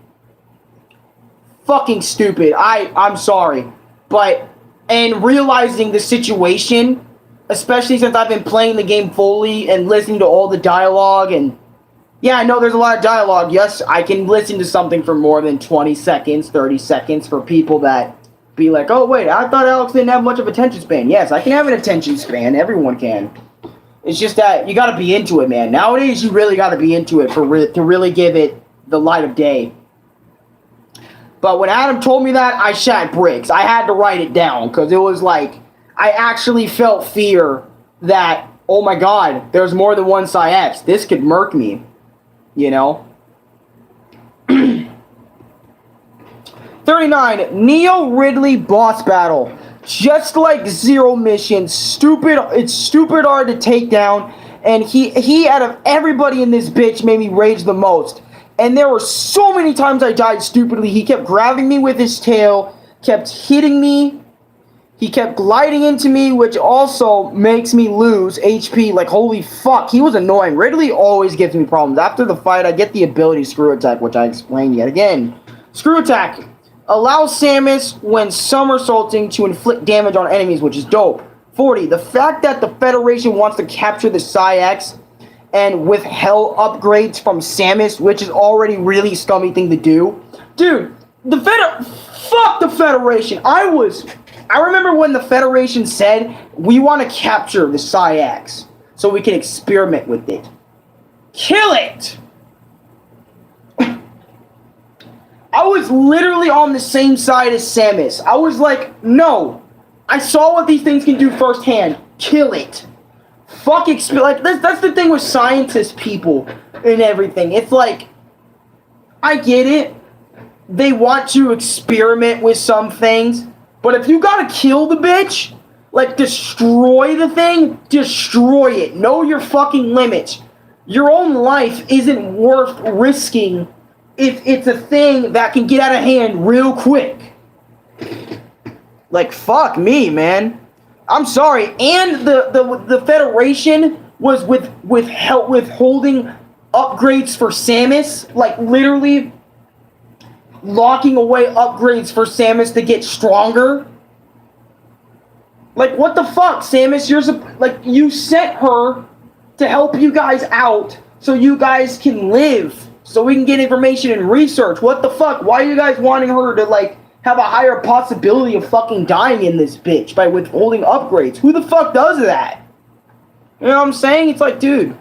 Fucking stupid. I'm sorry. But, and realizing the situation, especially since I've been playing the game fully and listening to all the dialogue, and yeah, I know there's a lot of dialogue. Yes, I can listen to something for more than 20 seconds, 30 seconds for people that be like, oh wait, I thought Alex didn't have much of attention span. Yes, I can have an attention span. Everyone can. It's just that you gotta be into it, man. Nowadays, you really gotta be into it to really give it the light of day. But when Adam told me that, I shat bricks. I had to write it down, because it was like, I actually felt fear that, oh my god, there's more than one Psyx. This could murk me, you know? 39, Neo Ridley boss battle. Just like Zero Mission, it's stupid hard to take down, and he out of everybody in this bitch made me rage the most. And there were so many times I died stupidly. He kept grabbing me with his tail, kept hitting me, he kept gliding into me, which also makes me lose HP. Like, holy fuck, he was annoying. Ridley always gives me problems. After the fight, I get the ability Screw Attack, which I explained yet again. Screw Attack allows Samus, when somersaulting, to inflict damage on enemies, which is dope. 40, the fact that the Federation wants to capture the Psyx and withheld upgrades from Samus, which is already really scummy thing to do. Dude, fuck the Federation. I remember when the Federation said, we want to capture the Psyx so we can experiment with it. Kill it! I was literally on the same side as Samus. I was like, no. I saw what these things can do firsthand. Kill it. Fuck like that's the thing with scientist people and everything. It's like, I get it. They want to experiment with some things, but if you gotta kill the bitch, like destroy the thing, destroy it. Know your fucking limits. Your own life isn't worth risking if it's a thing that can get out of hand real quick. Like, fuck me, man. I'm sorry. And the Federation was withholding upgrades for Samus. Like, literally locking away upgrades for Samus to get stronger. Like, what the fuck, Samus? You sent her to help you guys out so you guys can live. So we can get information and research. What the fuck? Why are you guys wanting her to, like, have a higher possibility of fucking dying in this bitch by withholding upgrades? Who the fuck does that? You know what I'm saying? It's like, dude.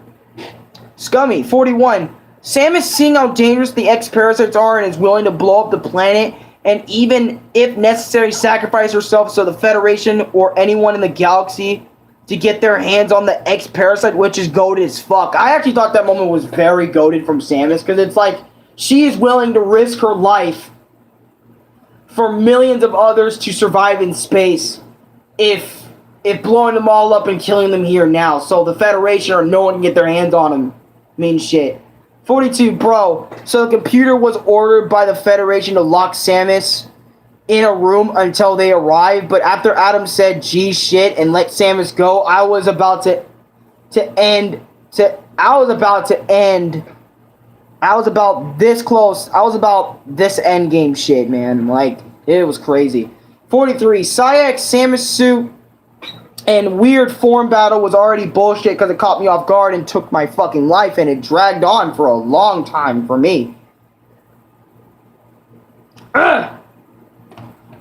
Scummy. 41. Samus, seeing how dangerous the X-Parasites are and is willing to blow up the planet, and even, if necessary, sacrifice herself so the Federation or anyone in the galaxy to get their hands on the X-Parasite, which is goated as fuck. I actually thought that moment was very goated from Samus, because it's like, she is willing to risk her life for millions of others to survive in space if blowing them all up and killing them here now. So the Federation or no one can get their hands on them means shit. 42, bro. So the computer was ordered by the Federation to lock Samus in a room until they arrive, but after Adam said G shit and let Samus go, I was about this close. I was about this endgame shit, man. Like, it was crazy. 43, Psyx, Samus suit, and weird form battle was already bullshit because it caught me off guard and took my fucking life, and it dragged on for a long time for me. Ugh.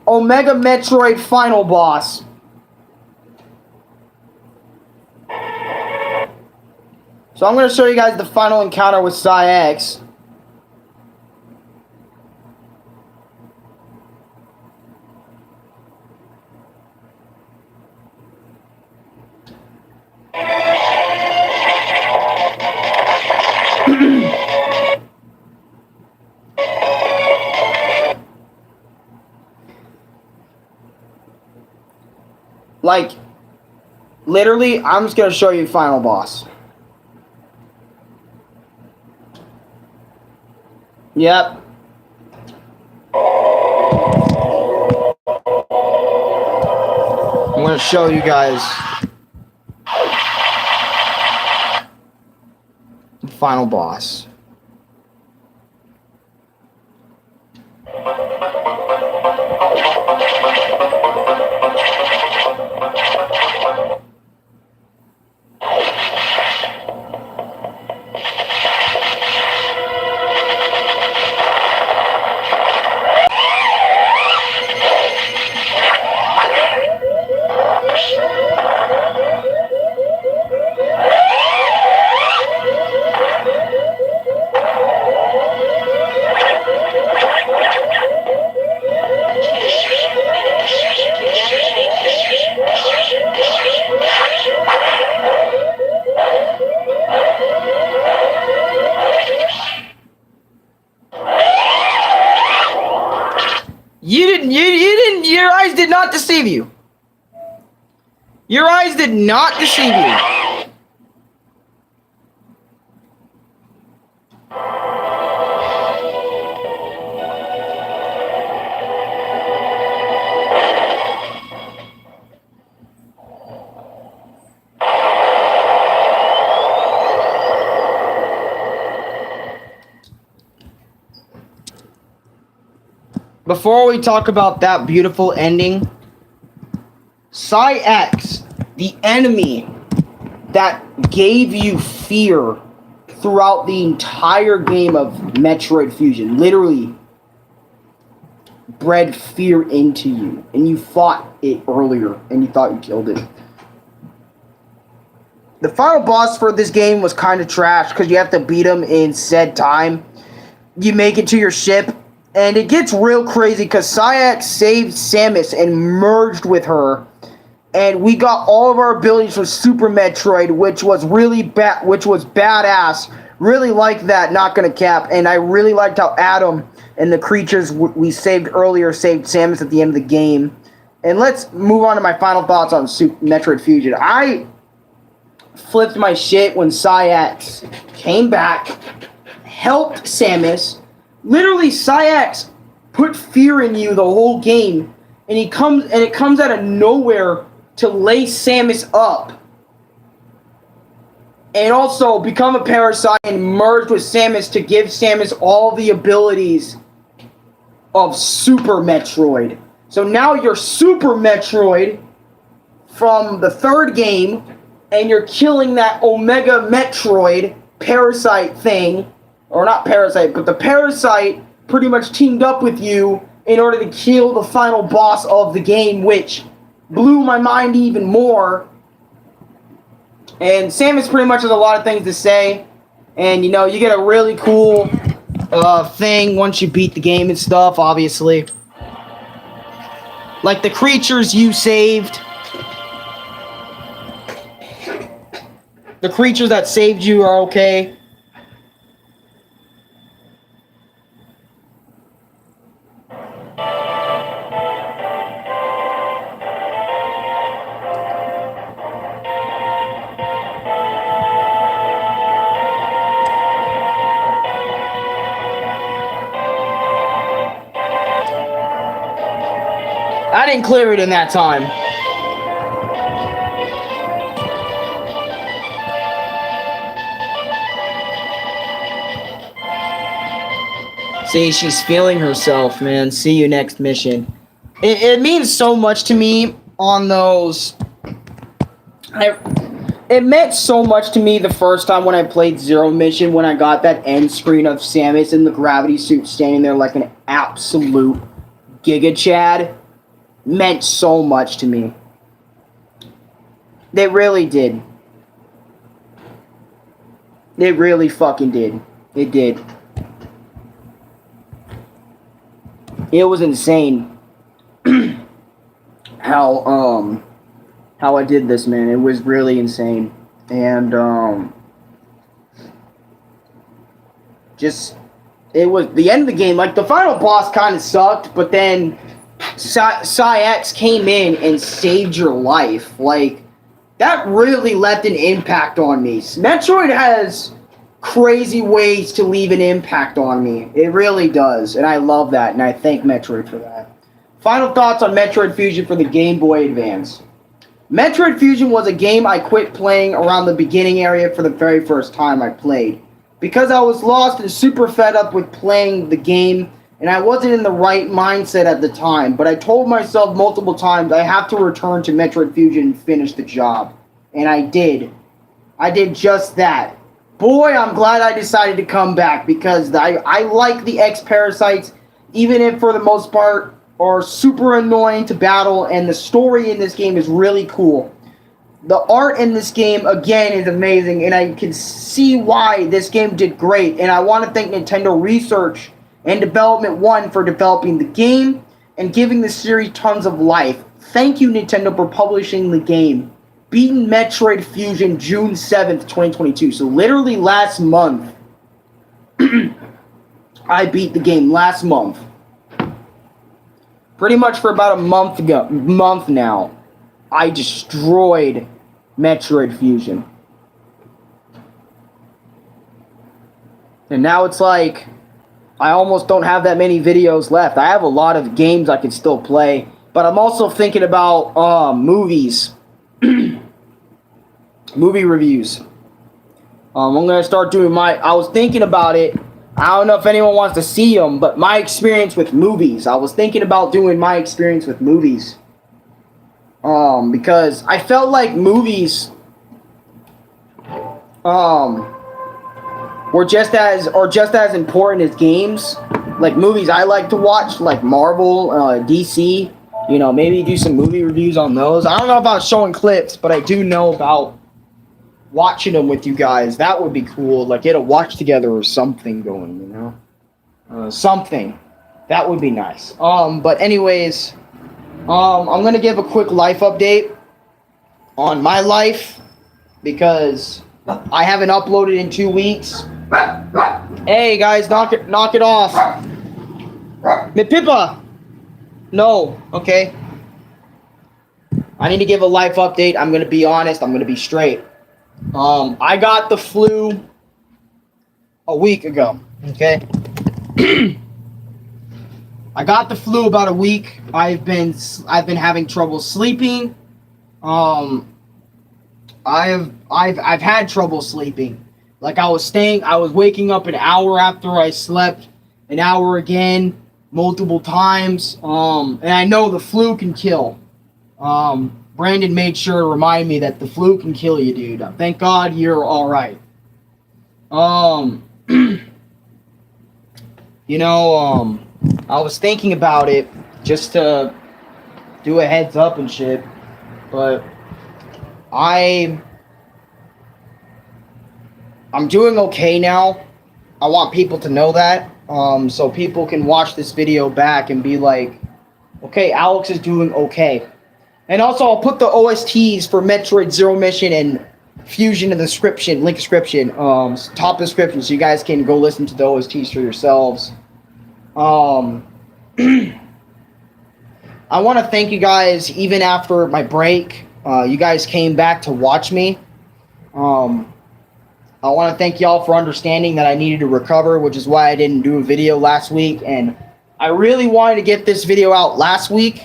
Omega Metroid final boss. So I'm going to show you guys the final encounter with Psyx. Like, literally, I'm just going to show you final boss. Yep. I'm gonna show you guys the final boss. Your eyes did not deceive you. Your eyes did not deceive you. Before we talk about that beautiful ending, X, the enemy that gave you fear throughout the entire game of Metroid Fusion, literally bred fear into you, and you fought it earlier, and you thought you killed it. The final boss for this game was kind of trash, because you have to beat him in said time. You make it to your ship, and it gets real crazy because X saved Samus and merged with her, and we got all of our abilities from Super Metroid, which was really badass. Really liked that, not gonna cap, and I really liked how Adam and the creatures we saved earlier saved Samus at the end of the game. And let's move on to my final thoughts on Metroid Fusion. I flipped my shit when X came back, helped Samus. Literally, X put fear in you the whole game, and it comes out of nowhere to lay Samus up, and also become a parasite and merge with Samus to give Samus all the abilities of Super Metroid. So now you're Super Metroid from the third game, and you're killing that Omega Metroid parasite thing. Or not parasite, but the parasite pretty much teamed up with you in order to kill the final boss of the game, which blew my mind even more. And Samus pretty much has a lot of things to say. And, you know, you get a really cool thing once you beat the game and stuff, obviously. Like the creatures you saved. The creatures that saved you are okay. I didn't clear it in that time. See, she's feeling herself, man. See you next mission. It means so much to me on those... It meant so much to me the first time when I played Zero Mission, when I got that end screen of Samus in the gravity suit standing there like an absolute Giga Chad. Meant so much to me. They really did. It really fucking did. It did. It was insane how I did this, man. It was really insane. And just it was the end of the game. Like the final boss kind of sucked, but then X came in and saved your life. Like, that really left an impact on me. Metroid has crazy ways to leave an impact on me. It really does, and I love that, and I thank Metroid for that. Final thoughts on Metroid Fusion for the Game Boy Advance. Metroid Fusion was a game I quit playing around the beginning area for the very first time I played, because I was lost and super fed up with playing the game, and I wasn't in the right mindset at the time, but I told myself multiple times I have to return to Metroid Fusion and finish the job. And I did. I did just that. Boy, I'm glad I decided to come back, because I like the X-Parasites, even if for the most part are super annoying to battle, and the story in this game is really cool. The art in this game, again, is amazing, and I can see why this game did great, and I want to thank Nintendo Research and Development 1 for developing the game and giving the series tons of life. Thank you, Nintendo, for publishing the game. Beaten Metroid Fusion June 7th, 2022. So literally last month, I beat the game last month. Pretty much for about a month now, I destroyed Metroid Fusion. And now it's like, I almost don't have that many videos left. I have a lot of games I can still play, but I'm also thinking about movies. Movie reviews. I'm going to start doing I was thinking about it. I don't know if anyone wants to see them, but my experience with movies. I was thinking about doing my experience with movies. Because I felt like movies were just as important as games. Like movies I like to watch, like Marvel, DC, you know, maybe do some movie reviews on those. I don't know about showing clips, but I do know about watching them with you guys. That would be cool. Like get a watch together or something going, you know? Something. That would be nice. But anyways, I'm gonna give a quick life update on my life because I haven't uploaded in 2 weeks. Hey guys, knock it off. Pippa! No, okay. I need to give a life update. I'm gonna be honest, I'm gonna be straight. I got the flu a week ago, okay? I got the flu about a week. I've been having trouble sleeping. I've had trouble sleeping. Like I was waking up an hour after I slept, an hour again, multiple times. And I know the flu can kill. Brandon made sure to remind me that the flu can kill you, dude. Thank God you're all right. You know, I was thinking about it just to do a heads up and shit, but I'm doing okay now. I want people to know that, so people can watch this video back and be like, okay, Alex is doing okay. And also, I'll put the OSTs for Metroid Zero Mission and Fusion in the description, link description, top description, so you guys can go listen to the OSTs for yourselves. I want to thank you guys, even after my break. You guys came back to watch me. I want to thank y'all for understanding that I needed to recover, which is why I didn't do a video last week. And I really wanted to get this video out last week,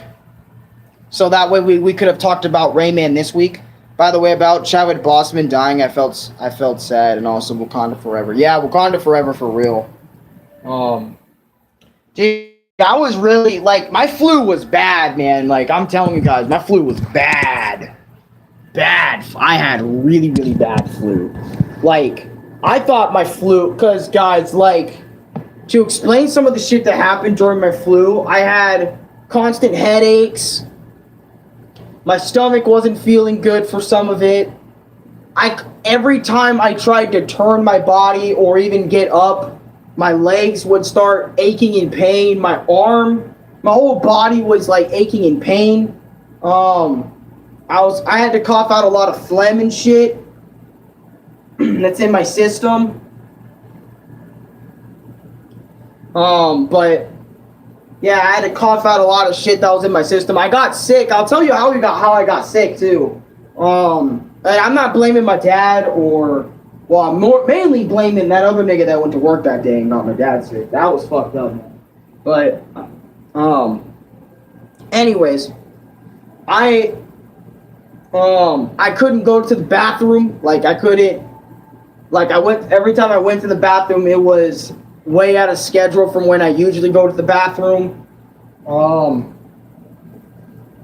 so that way we could have talked about Rayman this week. By the way, about Chadwick Boseman dying, I felt sad, and also Wakanda Forever. Yeah, Wakanda Forever for real. Dude, I was really, like, my flu was bad, man. Like, I'm telling you guys, my flu was bad. Bad. I had really, really bad flu. Like, I thought my flu, because, guys, like, to explain some of the shit that happened during my flu, I had constant headaches. My stomach wasn't feeling good for some of it. Every time I tried to turn my body or even get up, my legs would start aching in pain. My whole body was like aching in pain. I had to cough out a lot of phlegm and shit that's in my system. But yeah, I had to cough out a lot of shit that was in my system. I got sick. I'll tell you how I got sick too. And I'm not blaming my dad or Well, I'm mainly blaming that other nigga that went to work that day and got my dad sick. That was fucked up, man. But, anyways, I couldn't go to the bathroom. Like, I couldn't, like, every time I went to the bathroom, it was way out of schedule from when I usually go to the bathroom.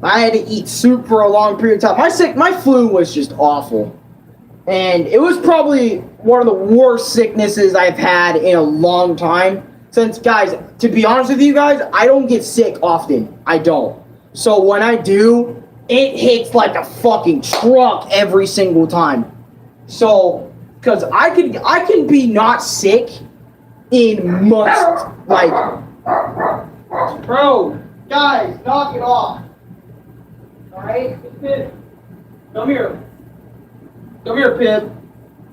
I had to eat soup for a long period of time. My flu was just awful. And it was probably one of the worst sicknesses I've had in a long time. Since, guys, to be honest with you guys, I don't get sick often. I don't. So when I do, it hits like a fucking truck every single time. So, because I can be not sick in months. Like, bro, guys, knock it off. Alright? Come here. Come here, Pip.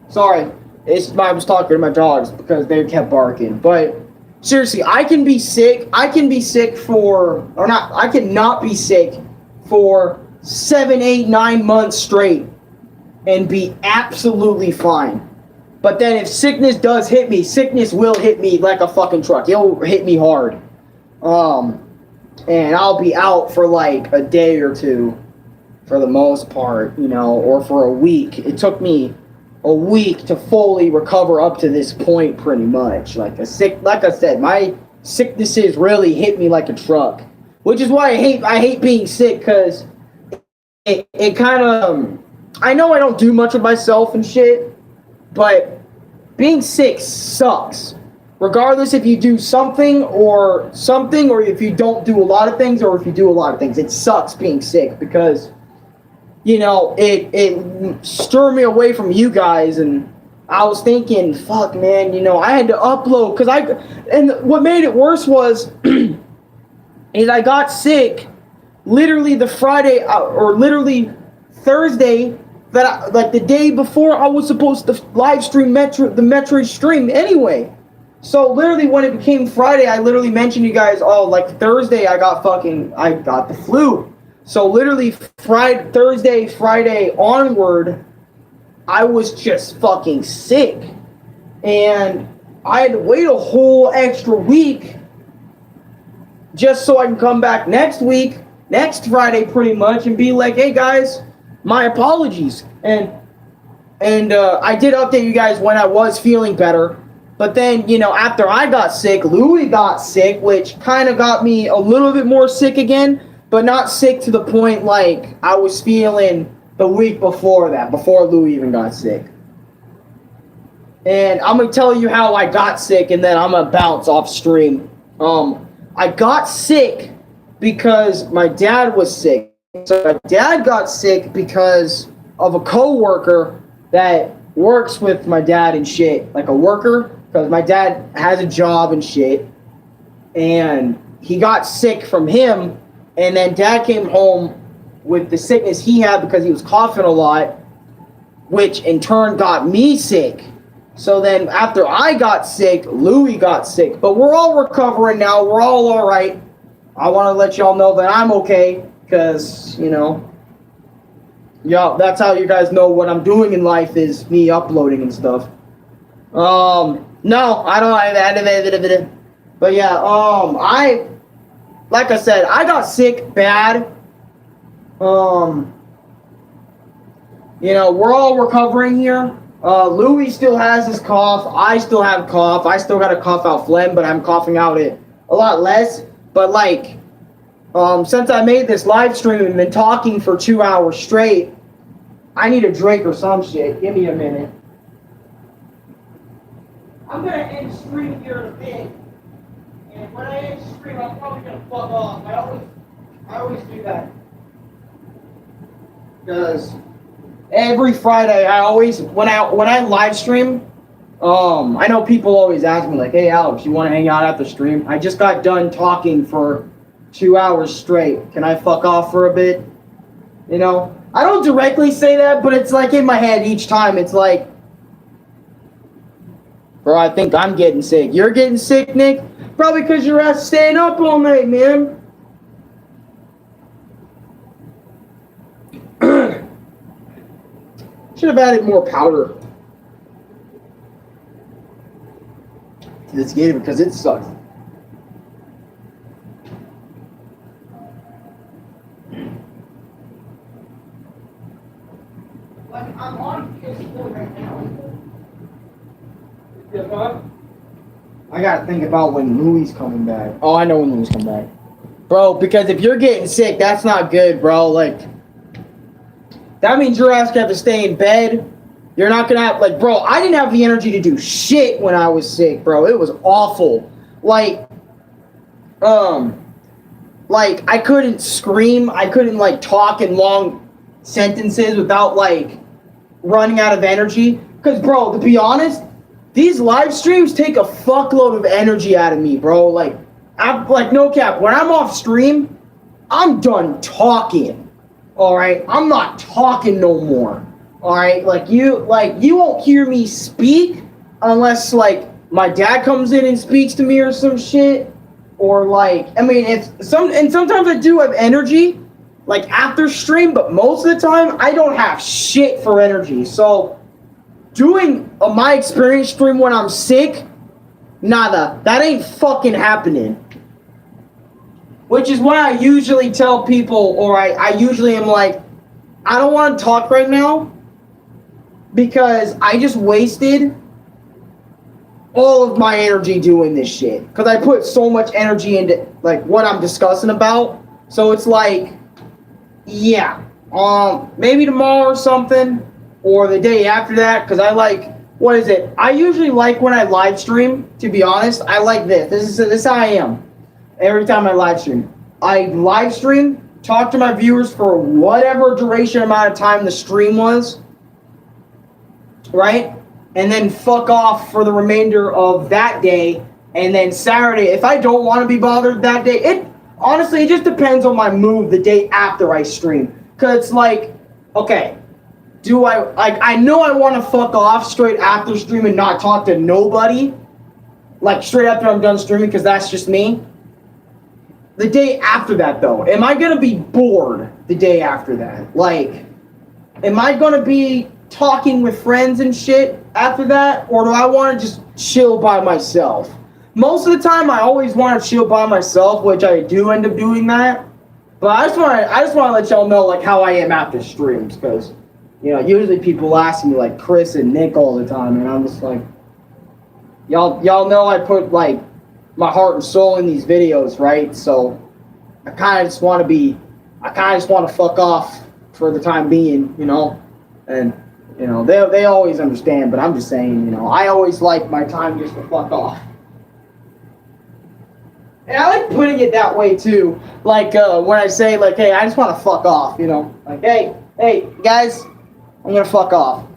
Sorry. I was talking to my dogs because they kept barking. But seriously, I can be sick. I can be sick I cannot be sick for 7, 8, 9 months straight and be absolutely fine. But then if sickness does hit me, sickness will hit me like a fucking truck. It'll hit me hard. And I'll be out for like a day or two. For the most part, or for a week. It took me a week to fully recover up to this point, pretty much. Like I said, my sicknesses really hit me like a truck, which is why I hate being sick, because it kind of, I know I don't do much of myself and shit, but being sick sucks. Regardless if you do something, or if you don't do a lot of things, or if you do a lot of things, it sucks being sick, because it stirred me away from you guys, and I was thinking, fuck, man, I had to upload, and what made it worse was, is I got sick, literally the Friday, or literally Thursday, like the day before I was supposed to live stream the Metroid stream anyway. So literally when it became Friday, I literally mentioned you guys, like Thursday I got the flu. So literally Thursday, Friday onward, I was just fucking sick. And I had to wait a whole extra week just so I can come back next Friday pretty much, and be like, hey guys, my apologies. And I did update you guys when I was feeling better. But then, after I got sick, Louis got sick, which kind of got me a little bit more sick again. But not sick to the point like I was feeling the week before that, before Louis even got sick. And I'm going to tell you how I got sick, and then I'm going to bounce off stream. I got sick because my dad was sick. So my dad got sick because of a coworker that works with my dad and shit. Like a worker, because my dad has a job and shit. And he got sick from him. And then Dad came home with the sickness he had because he was coughing a lot, which in turn got me sick. So then after I got sick, Louis got sick. But we're all recovering now. We're all right. I want to let y'all know that I'm okay, because, that's how you guys know what I'm doing in life is me uploading and stuff. No, I don't. But yeah, like I said, I got sick bad. We're all recovering here. Louis still has his cough. I still have cough. I still got a cough out phlegm, but I'm coughing out it a lot less. But since I made this live stream and been talking for 2 hours straight, I need a drink or some shit. Give me a minute. I'm gonna end stream here in a bit. And when I end stream, I'm probably gonna fuck off. I always do that. Because every Friday, when I live stream, I know people always ask me like, hey Alex, you want to hang out at the stream? I just got done talking for 2 hours straight. Can I fuck off for a bit? I don't directly say that, but it's like in my head each time. It's like, bro, I think I'm getting sick. You're getting sick, Nick? Probably because your ass staying up all night, man. Should have added more powder. this game because it sucks. I'm on PS4 right now. I gotta think about when Louis coming back. Oh, I know when Louis coming back. Bro, because if you're getting sick, that's not good, bro. Like, that means your ass gonna have to stay in bed. You're not gonna have, like, bro, I didn't have the energy to do shit when I was sick, bro. It was awful. Like, I couldn't scream. I couldn't, like, talk in long sentences without, like, running out of energy. Because, bro, to be honest, these live streams take a fuckload of energy out of me, bro. Like, no cap, when I'm off stream, I'm done talking. Alright? I'm not talking no more. Alright? Like, you won't hear me speak unless, like, my dad comes in and speaks to me or some shit. Or, like, I mean, sometimes I do have energy, like, after stream, but most of the time, I don't have shit for energy. So, doing my Experince stream when I'm sick, nada. That ain't fucking happening. Which is why I usually tell people, or I usually am like, I don't want to talk right now because I just wasted all of my energy doing this shit. Because I put so much energy into, like, what I'm discussing about. So it's like, yeah, maybe tomorrow or something, or the day after that, because I like, what is it? I usually like when I live stream, to be honest. I like this. This is how I am. Every time I live stream. I live stream, talk to my viewers for whatever duration amount of time the stream was, right? And then fuck off for the remainder of that day. And then Saturday, if I don't want to be bothered that day, honestly, it just depends on my mood the day after I stream. Because it's like, okay, I know I want to fuck off straight after stream and not talk to nobody. Like, straight after I'm done streaming, because that's just me. The day after that, though, am I going to be bored the day after that? Like, am I going to be talking with friends and shit after that? Or do I want to just chill by myself? Most of the time, I always want to chill by myself, which I do end up doing that. But I just want to let y'all know, like, how I am after streams, because, you know, usually people ask me, like, Chris and Nick all the time, and I'm just like, y'all know I put, like, my heart and soul in these videos, right? So I kind of just want to fuck off for the time being, you know? And, you know, they always understand, but I'm just saying, you know, I always like my time just to fuck off. And I like putting it that way, too. Like, when I say, like, hey, I just want to fuck off, you know? Like, hey, guys, I'm going to fuck off.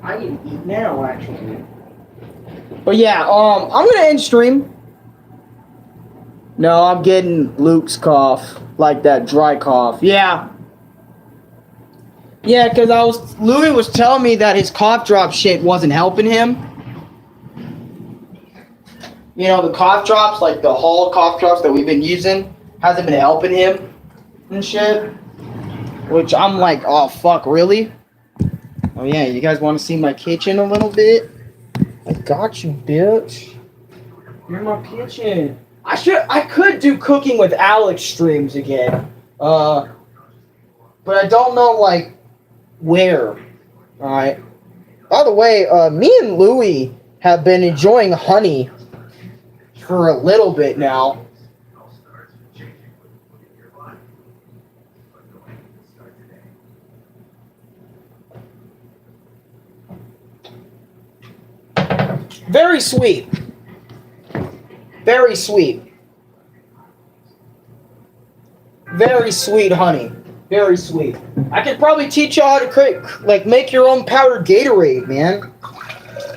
I need to eat now, actually. But yeah, I'm gonna end stream. No, I'm getting Luke's cough, like that dry cough. Yeah, because Louis was telling me that his cough drop shit wasn't helping him. You know, the cough drops, like the Hall cough drops that we've been using, hasn't been helping him and shit. Which I'm like, oh fuck, really? Oh yeah, you guys want to see my kitchen a little bit? I got you, bitch. You're my kitchen. I could do cooking with Alex streams again. But I don't know, like, where. Alright. By the way, me and Louie have been enjoying honey for a little bit now. Very sweet. Very sweet. Very sweet honey. Very sweet. I could probably teach y'all how to create, like, make your own powdered Gatorade, man.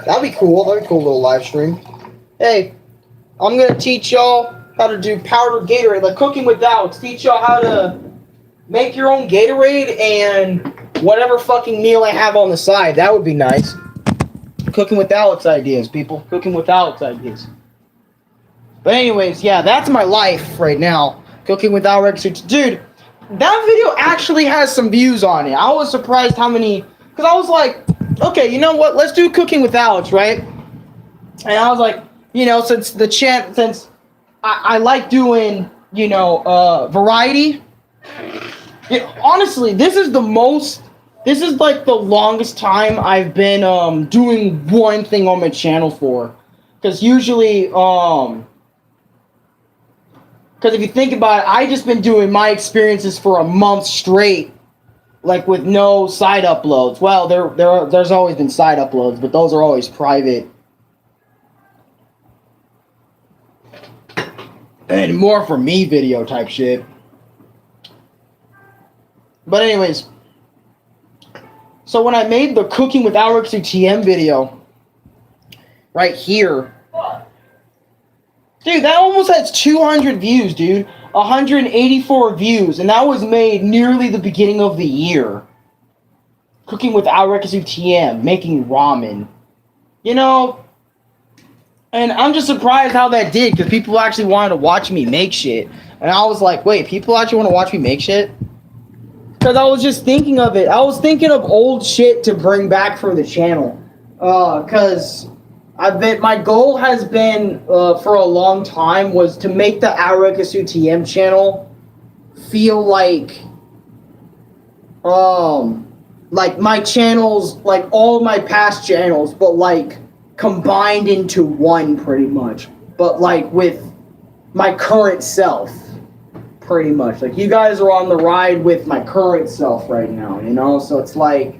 That'd be cool. That'd be a cool little live stream. Hey, I'm gonna teach y'all how to do powdered Gatorade, like cooking with Alex. Teach y'all how to make your own Gatorade and whatever fucking meal I have on the side. That would be nice. Cooking with Alex ideas, people. Cooking with Alex ideas. But anyways, yeah, that's my life right now. Cooking with Arekkusu. Dude, that video actually has some views on it. I was surprised how many... Because I was like, okay, you know what? Let's do Cooking with Alex, right? And I was like, you know, since I like doing, you know, variety. Honestly, this is like the longest time I've been doing one thing on my channel for. Because usually, because if you think about it, I just been doing my experiences for a month straight, like with no side uploads. Well, there's always been side uploads, but those are always private. And more for me video type shit. But anyways, so when I made the Cooking with Arekkusu TM video, right here, dude, that almost has 200 views, dude. 184 views, and that was made nearly the beginning of the year. Cooking with Arekkusu TM, making ramen. You know, and I'm just surprised how that did, because people actually wanted to watch me make shit. And I was like, wait, people actually want to watch me make shit? Because I was just thinking of it. I was thinking of old shit to bring back for the channel. Because my goal has been, for a long time, was to make the Arekkusu TM channel feel like my channels, like all my past channels, but like combined into one pretty much. But like with my current self. Pretty much. Like, you guys are on the ride with my current self right now, you know? So it's like,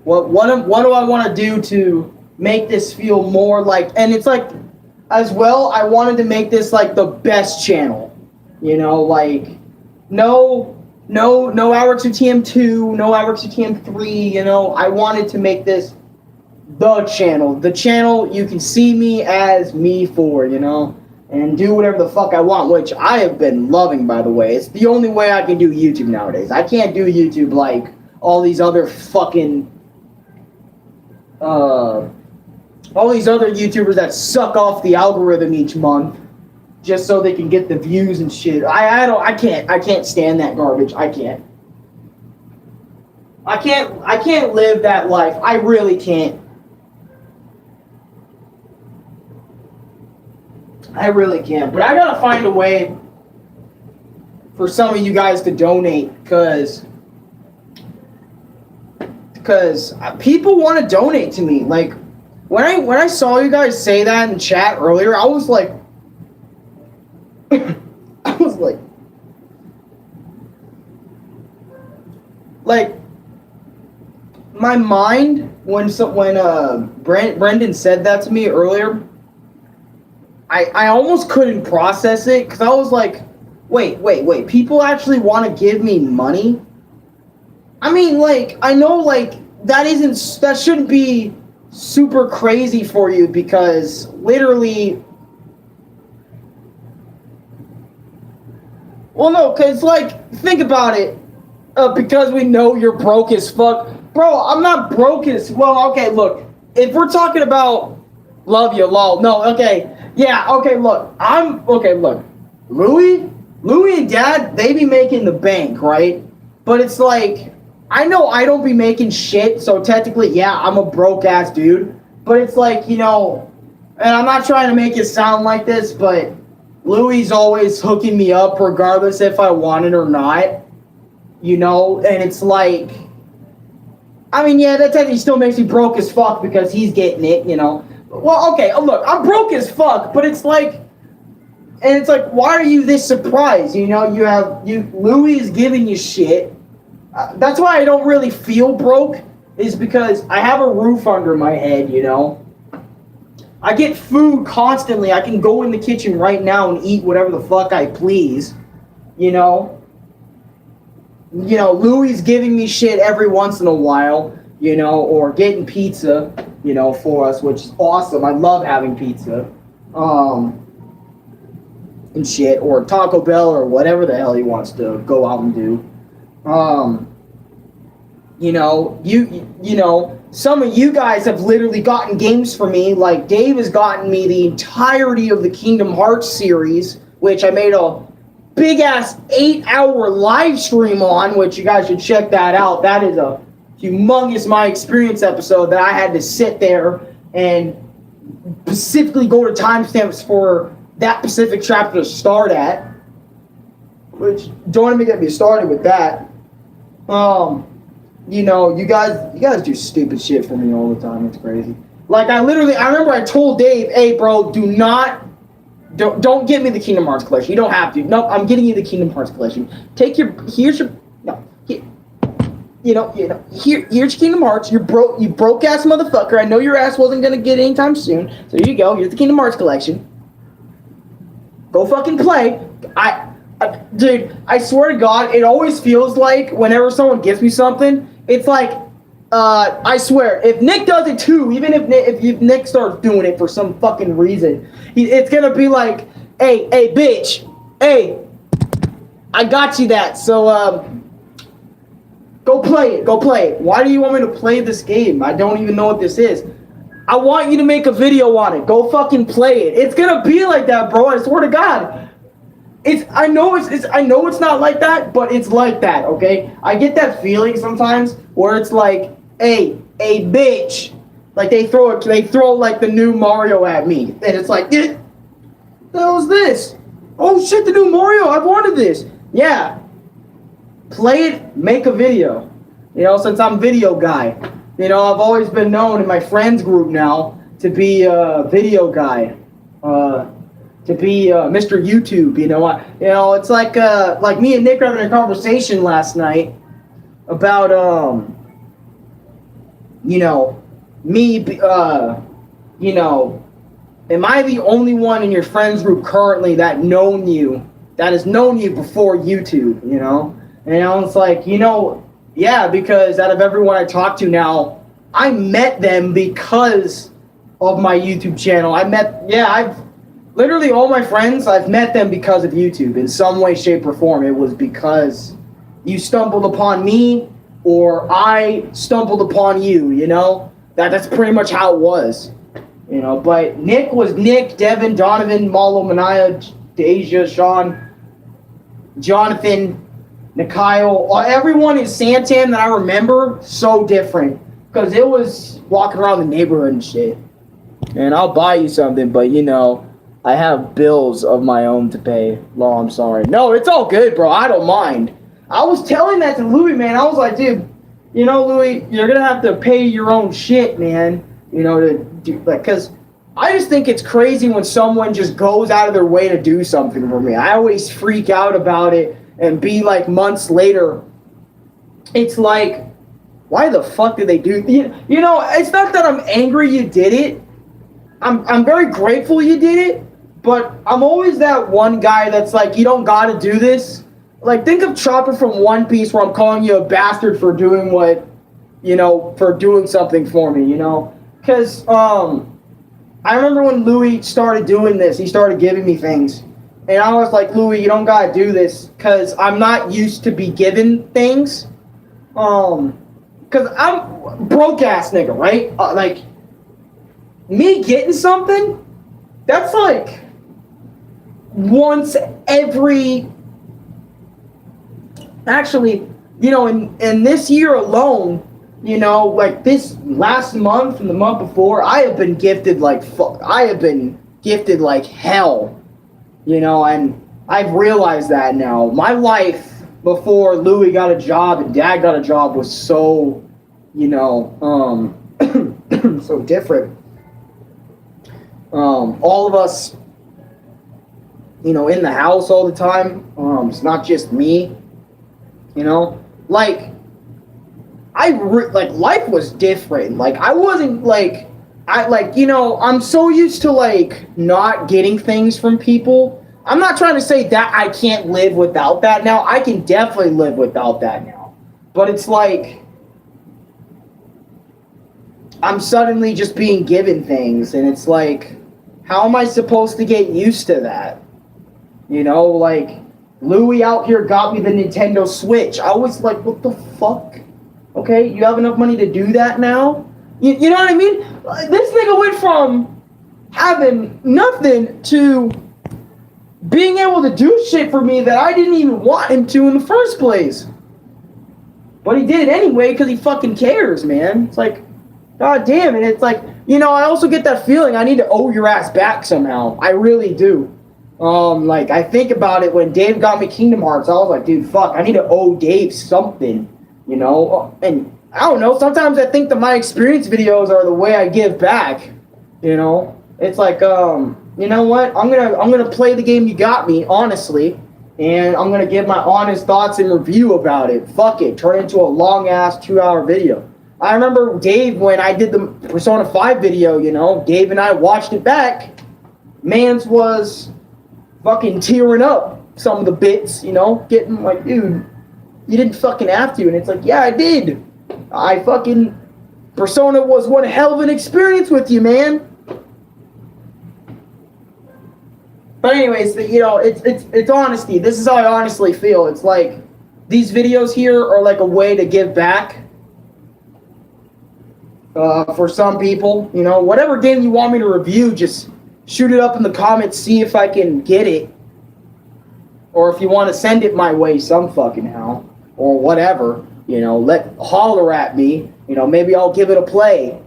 what do I want to do to make this feel more like... And it's like, as well, I wanted to make this, like, the best channel. You know, like, no Arekkusu TM2, no Arekkusu TM3, you know? I wanted to make this the channel. The channel you can see me as me for, you know? And do whatever the fuck I want, which I have been loving, by the way. It's the only way I can do YouTube nowadays. I can't do YouTube like all these other fucking... all these other YouTubers that suck off the algorithm each month just so they can get the views and shit. I can't stand that garbage. I can't live that life. I really can't. I really can't. But I gotta find a way for some of you guys to donate, because people want to donate to me. Like, when I saw you guys say that in chat earlier, I was like, like my mind when Brendan said that to me earlier. I almost couldn't process it, because I was like, wait, people actually want to give me money? I mean, like, I know, like, that shouldn't be super crazy for you, because literally... Well, no, because, like, think about it. Because we know you're broke as fuck. Bro, I'm not broke as... Well, okay, look. If we're talking about... Love you, lol. No, okay. Yeah, okay, look. Look. Louis and Dad, they be making the bank, right? But it's like, I know I don't be making shit, so technically, yeah, I'm a broke-ass dude. But it's like, you know, and I'm not trying to make it sound like this, but Louis always hooking me up regardless if I want it or not. You know, and it's like, I mean, yeah, that technically still makes me broke as fuck because he's getting it, you know. Well, okay, look, I'm broke as fuck, but it's like, and it's like, why are you this surprised? You know, Louis is giving you shit. That's why I don't really feel broke, is because I have a roof under my head, you know. I get food constantly. I can go in the kitchen right now and eat whatever the fuck I please, you know. You know, Louis giving me shit every once in a while, you know, or getting pizza, you know, for us, which is awesome. I love having pizza, and shit, or Taco Bell, or whatever the hell he wants to go out and do. you know, you know, some of you guys have literally gotten games for me. Like Dave has gotten me the entirety of the Kingdom Hearts series, which I made a big ass 8-hour live stream on, which you guys should check that out. That is a humongous My Experience episode that I had to sit there and specifically go to timestamps for that specific chapter to start at. Which don't even get me started with that. You know, you guys do stupid shit for me all the time. It's crazy. Like I remember I told Dave, hey bro, don't get me the Kingdom Hearts collection. You don't have to. No, I'm getting you the Kingdom Hearts collection. Here's your Kingdom Hearts. You broke ass motherfucker. I know your ass wasn't gonna get it anytime soon. So here you go. Here's the Kingdom Hearts collection. Go fucking play. Dude, I swear to God, it always feels like whenever someone gives me something, it's like, I swear, if Nick does it too, even if Nick starts doing it for some fucking reason, it's gonna be like, hey, bitch, hey, I got you that, so, go play it. Why do you want me to play this game? I don't even know what this is. I want you to make a video on it. Go fucking play it. It's gonna be like that, bro, I swear to God. I know it's not like that, but it's like that, okay? I get that feeling sometimes where it's like, hey, bitch. Like they throw like the new Mario at me. And it's like, the hell is this? Oh shit, the new Mario, I wanted this. Yeah. Play it, make a video. You know, since I'm video guy. You know, I've always been known in my friends group now to be a video guy. To be Mr. YouTube, you know, it's like me and Nick were having a conversation last night about you know, me, you know, am I the only one in your friends group currently that has known you before YouTube, you know? And it's like, you know, yeah, because out of everyone I talk to now, I met them because of my YouTube channel. I've literally all my friends, I've met them because of YouTube in some way, shape, or form. It was because you stumbled upon me or I stumbled upon you, you know? That's pretty much how it was. You know, but Nick was Nick, Devin, Donovan, Malo, Manaya, Deja, Sean, Jonathan, Nikhil. Everyone in Santan that I remember, so different. Because it was walking around the neighborhood and shit. And I'll buy you something, but you know, I have bills of my own to pay. Law, I'm sorry. No, it's all good, bro. I don't mind. I was telling that to Louis, man. I was like, dude, you know, Louis, you're going to have to pay your own shit, man. You know, to do, like, because I just think it's crazy when someone just goes out of their way to do something for me. I always freak out about it and be like months later. It's like, why the fuck did they do? You know, it's not that I'm angry you did it. I'm very grateful you did it. But I'm always that one guy that's like, you don't gotta do this. Like, think of Chopper from One Piece where I'm calling you a bastard for doing for doing something for me, you know? Because, I remember when Louis started doing this, he started giving me things. And I was like, Louis, you don't gotta do this because I'm not used to be given things. Because I'm broke-ass nigga, right? Like, me getting something, that's like once every, actually, you know, in this year alone, you know, like this last month and the month before, I have been gifted like hell, you know, and I've realized that now. My life before Louis got a job and Dad got a job was so, you know, so different. All of us, you know, in the house all the time. It's not just me, you know. Like, life was different. Like, I wasn't like, you know, I'm so used to like not getting things from people. I'm not trying to say that I can't live without that now. I can definitely live without that now. But it's like, I'm suddenly just being given things, and it's like, how am I supposed to get used to that? You know, like, Louis out here got me the Nintendo Switch. I was like, what the fuck? Okay, you have enough money to do that now? You know what I mean? This nigga went from having nothing to being able to do shit for me that I didn't even want him to in the first place. But he did it anyway because he fucking cares, man. It's like, god damn, and it's like, you know, I also get that feeling I need to owe your ass back somehow. I really do. Like, I think about it when Dave got me Kingdom Hearts, I was like, dude, fuck, I need to owe Dave something, you know? And I don't know, sometimes I think that my Experience videos are the way I give back, you know? It's like, you know what? I'm gonna play the game you got me, honestly, and I'm gonna give my honest thoughts and review about it. Fuck it, turn it into a long-ass 2-hour video. I remember Dave, when I did the Persona 5 video, you know, Dave and I watched it back. Mans was fucking tearing up some of the bits, you know, getting like, dude, you didn't fucking have to. And it's like, yeah, I did. Persona was one hell of an experience with you, man. But anyways, you know, it's honesty. This is how I honestly feel. It's like, these videos here are like a way to give back. For some people, you know, whatever game you want me to review, just shoot it up in the comments, see if I can get it. Or if you want to send it my way some fucking how. Or whatever, you know, holler at me. You know, maybe I'll give it a play.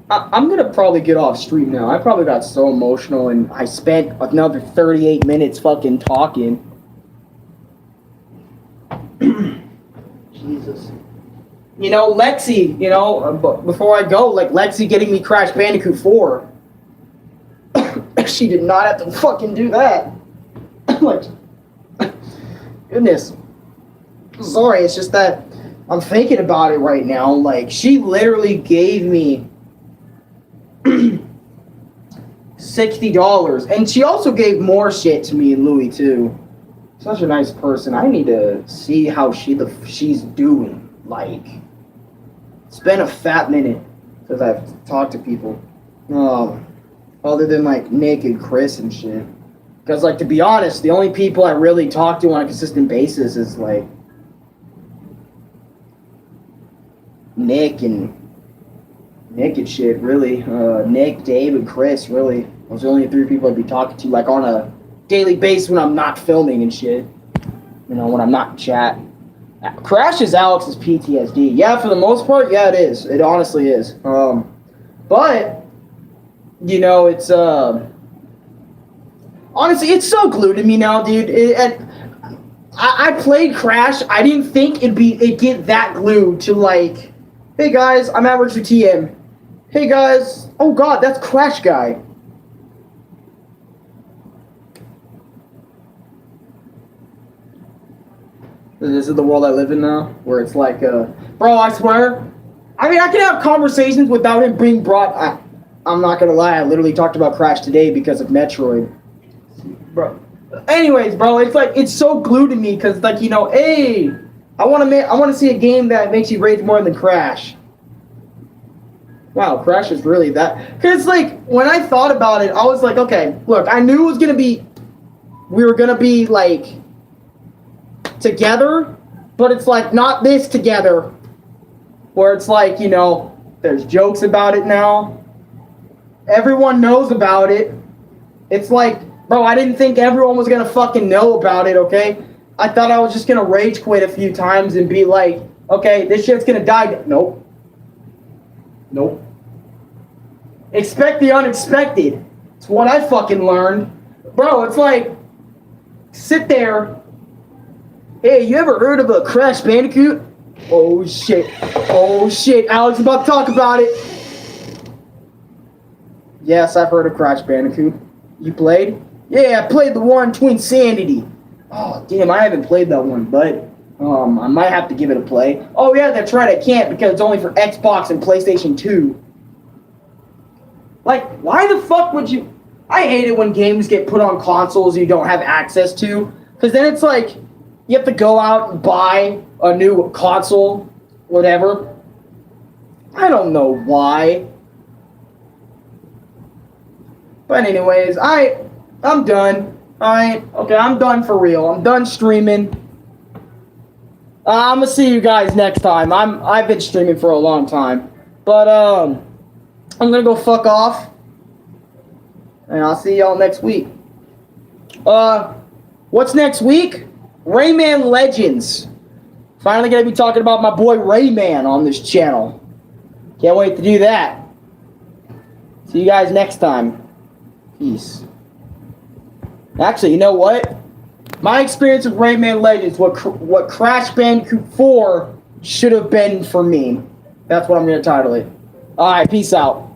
I'm going to probably get off stream now. I probably got so emotional and I spent another 38 minutes fucking talking. Jesus. You know, Lexi, you know, before I go, like, Lexi getting me Crash Bandicoot 4. She did not have to fucking do that. Like, goodness. Sorry, it's just that I'm thinking about it right now. Like, she literally gave me $60. And she also gave more shit to me and Louie, too. Such a nice person. I need to see how she's doing. Like, it's been a fat minute since I've talked to people. Other than, like, Nick and Chris and shit. Because, like, to be honest, the only people I really talk to on a consistent basis is, like, Nick and shit, really. Nick, Dave, and Chris, really. Those are the only 3 people I'd be talking to, like, on a daily basis when I'm not filming and shit. You know, when I'm not in chat. Crash is Alex's PTSD. Yeah, for the most part, yeah, it is. It honestly is. But, you know, it's, honestly, it's so glued to me now, dude. I played Crash. I didn't think it'd get that glued to, like, hey guys, I'm Average with TM. Hey guys, oh god, that's Crash Guy. This is the world I live in now, where it's like, bro, I swear. I mean, I can have conversations without him being brought. I'm not gonna lie, I literally talked about Crash today because of Metroid. Bro. Anyways, bro, it's like, it's so glued to me because, like, you know, hey, I want to see a game that makes you rage more than Crash. Wow, Crash is really that. Because, like, when I thought about it, I was like, okay, look, I knew it was gonna be, we were gonna be, like, together, but it's like not this together where it's like, you know, there's jokes about it now, everyone knows about it. It's like, bro, I didn't think everyone was gonna fucking know about it, okay? I thought I was just gonna rage quit a few times and be like, okay, this shit's gonna die. Nope. Expect the unexpected. It's what I fucking learned. Bro, it's like, sit there. Hey, you ever heard of a Crash Bandicoot? Oh shit, Alex is about to talk about it. Yes, I've heard of Crash Bandicoot. You played? Yeah, I played the one Twin Sanity. Oh, damn, I haven't played that one, but I might have to give it a play. Oh yeah, that's right, I can't because it's only for Xbox and PlayStation 2. Like, why the fuck would you... I hate it when games get put on consoles you don't have access to, because then it's like, you have to go out and buy a new console, whatever. I don't know why. But anyways, I'm done. Alright, okay, I'm done for real. I'm done streaming. I'm gonna see you guys next time. I've been streaming for a long time, but I'm gonna go fuck off, and I'll see y'all next week. What's next week? Rayman Legends. Finally gonna be talking about my boy Rayman on this channel. Can't wait to do that. See you guys next time. Peace. Actually, you know what? My experience with Rayman Legends, what Crash Bandicoot 4 should have been for me. That's what I'm going to title it. Alright, peace out.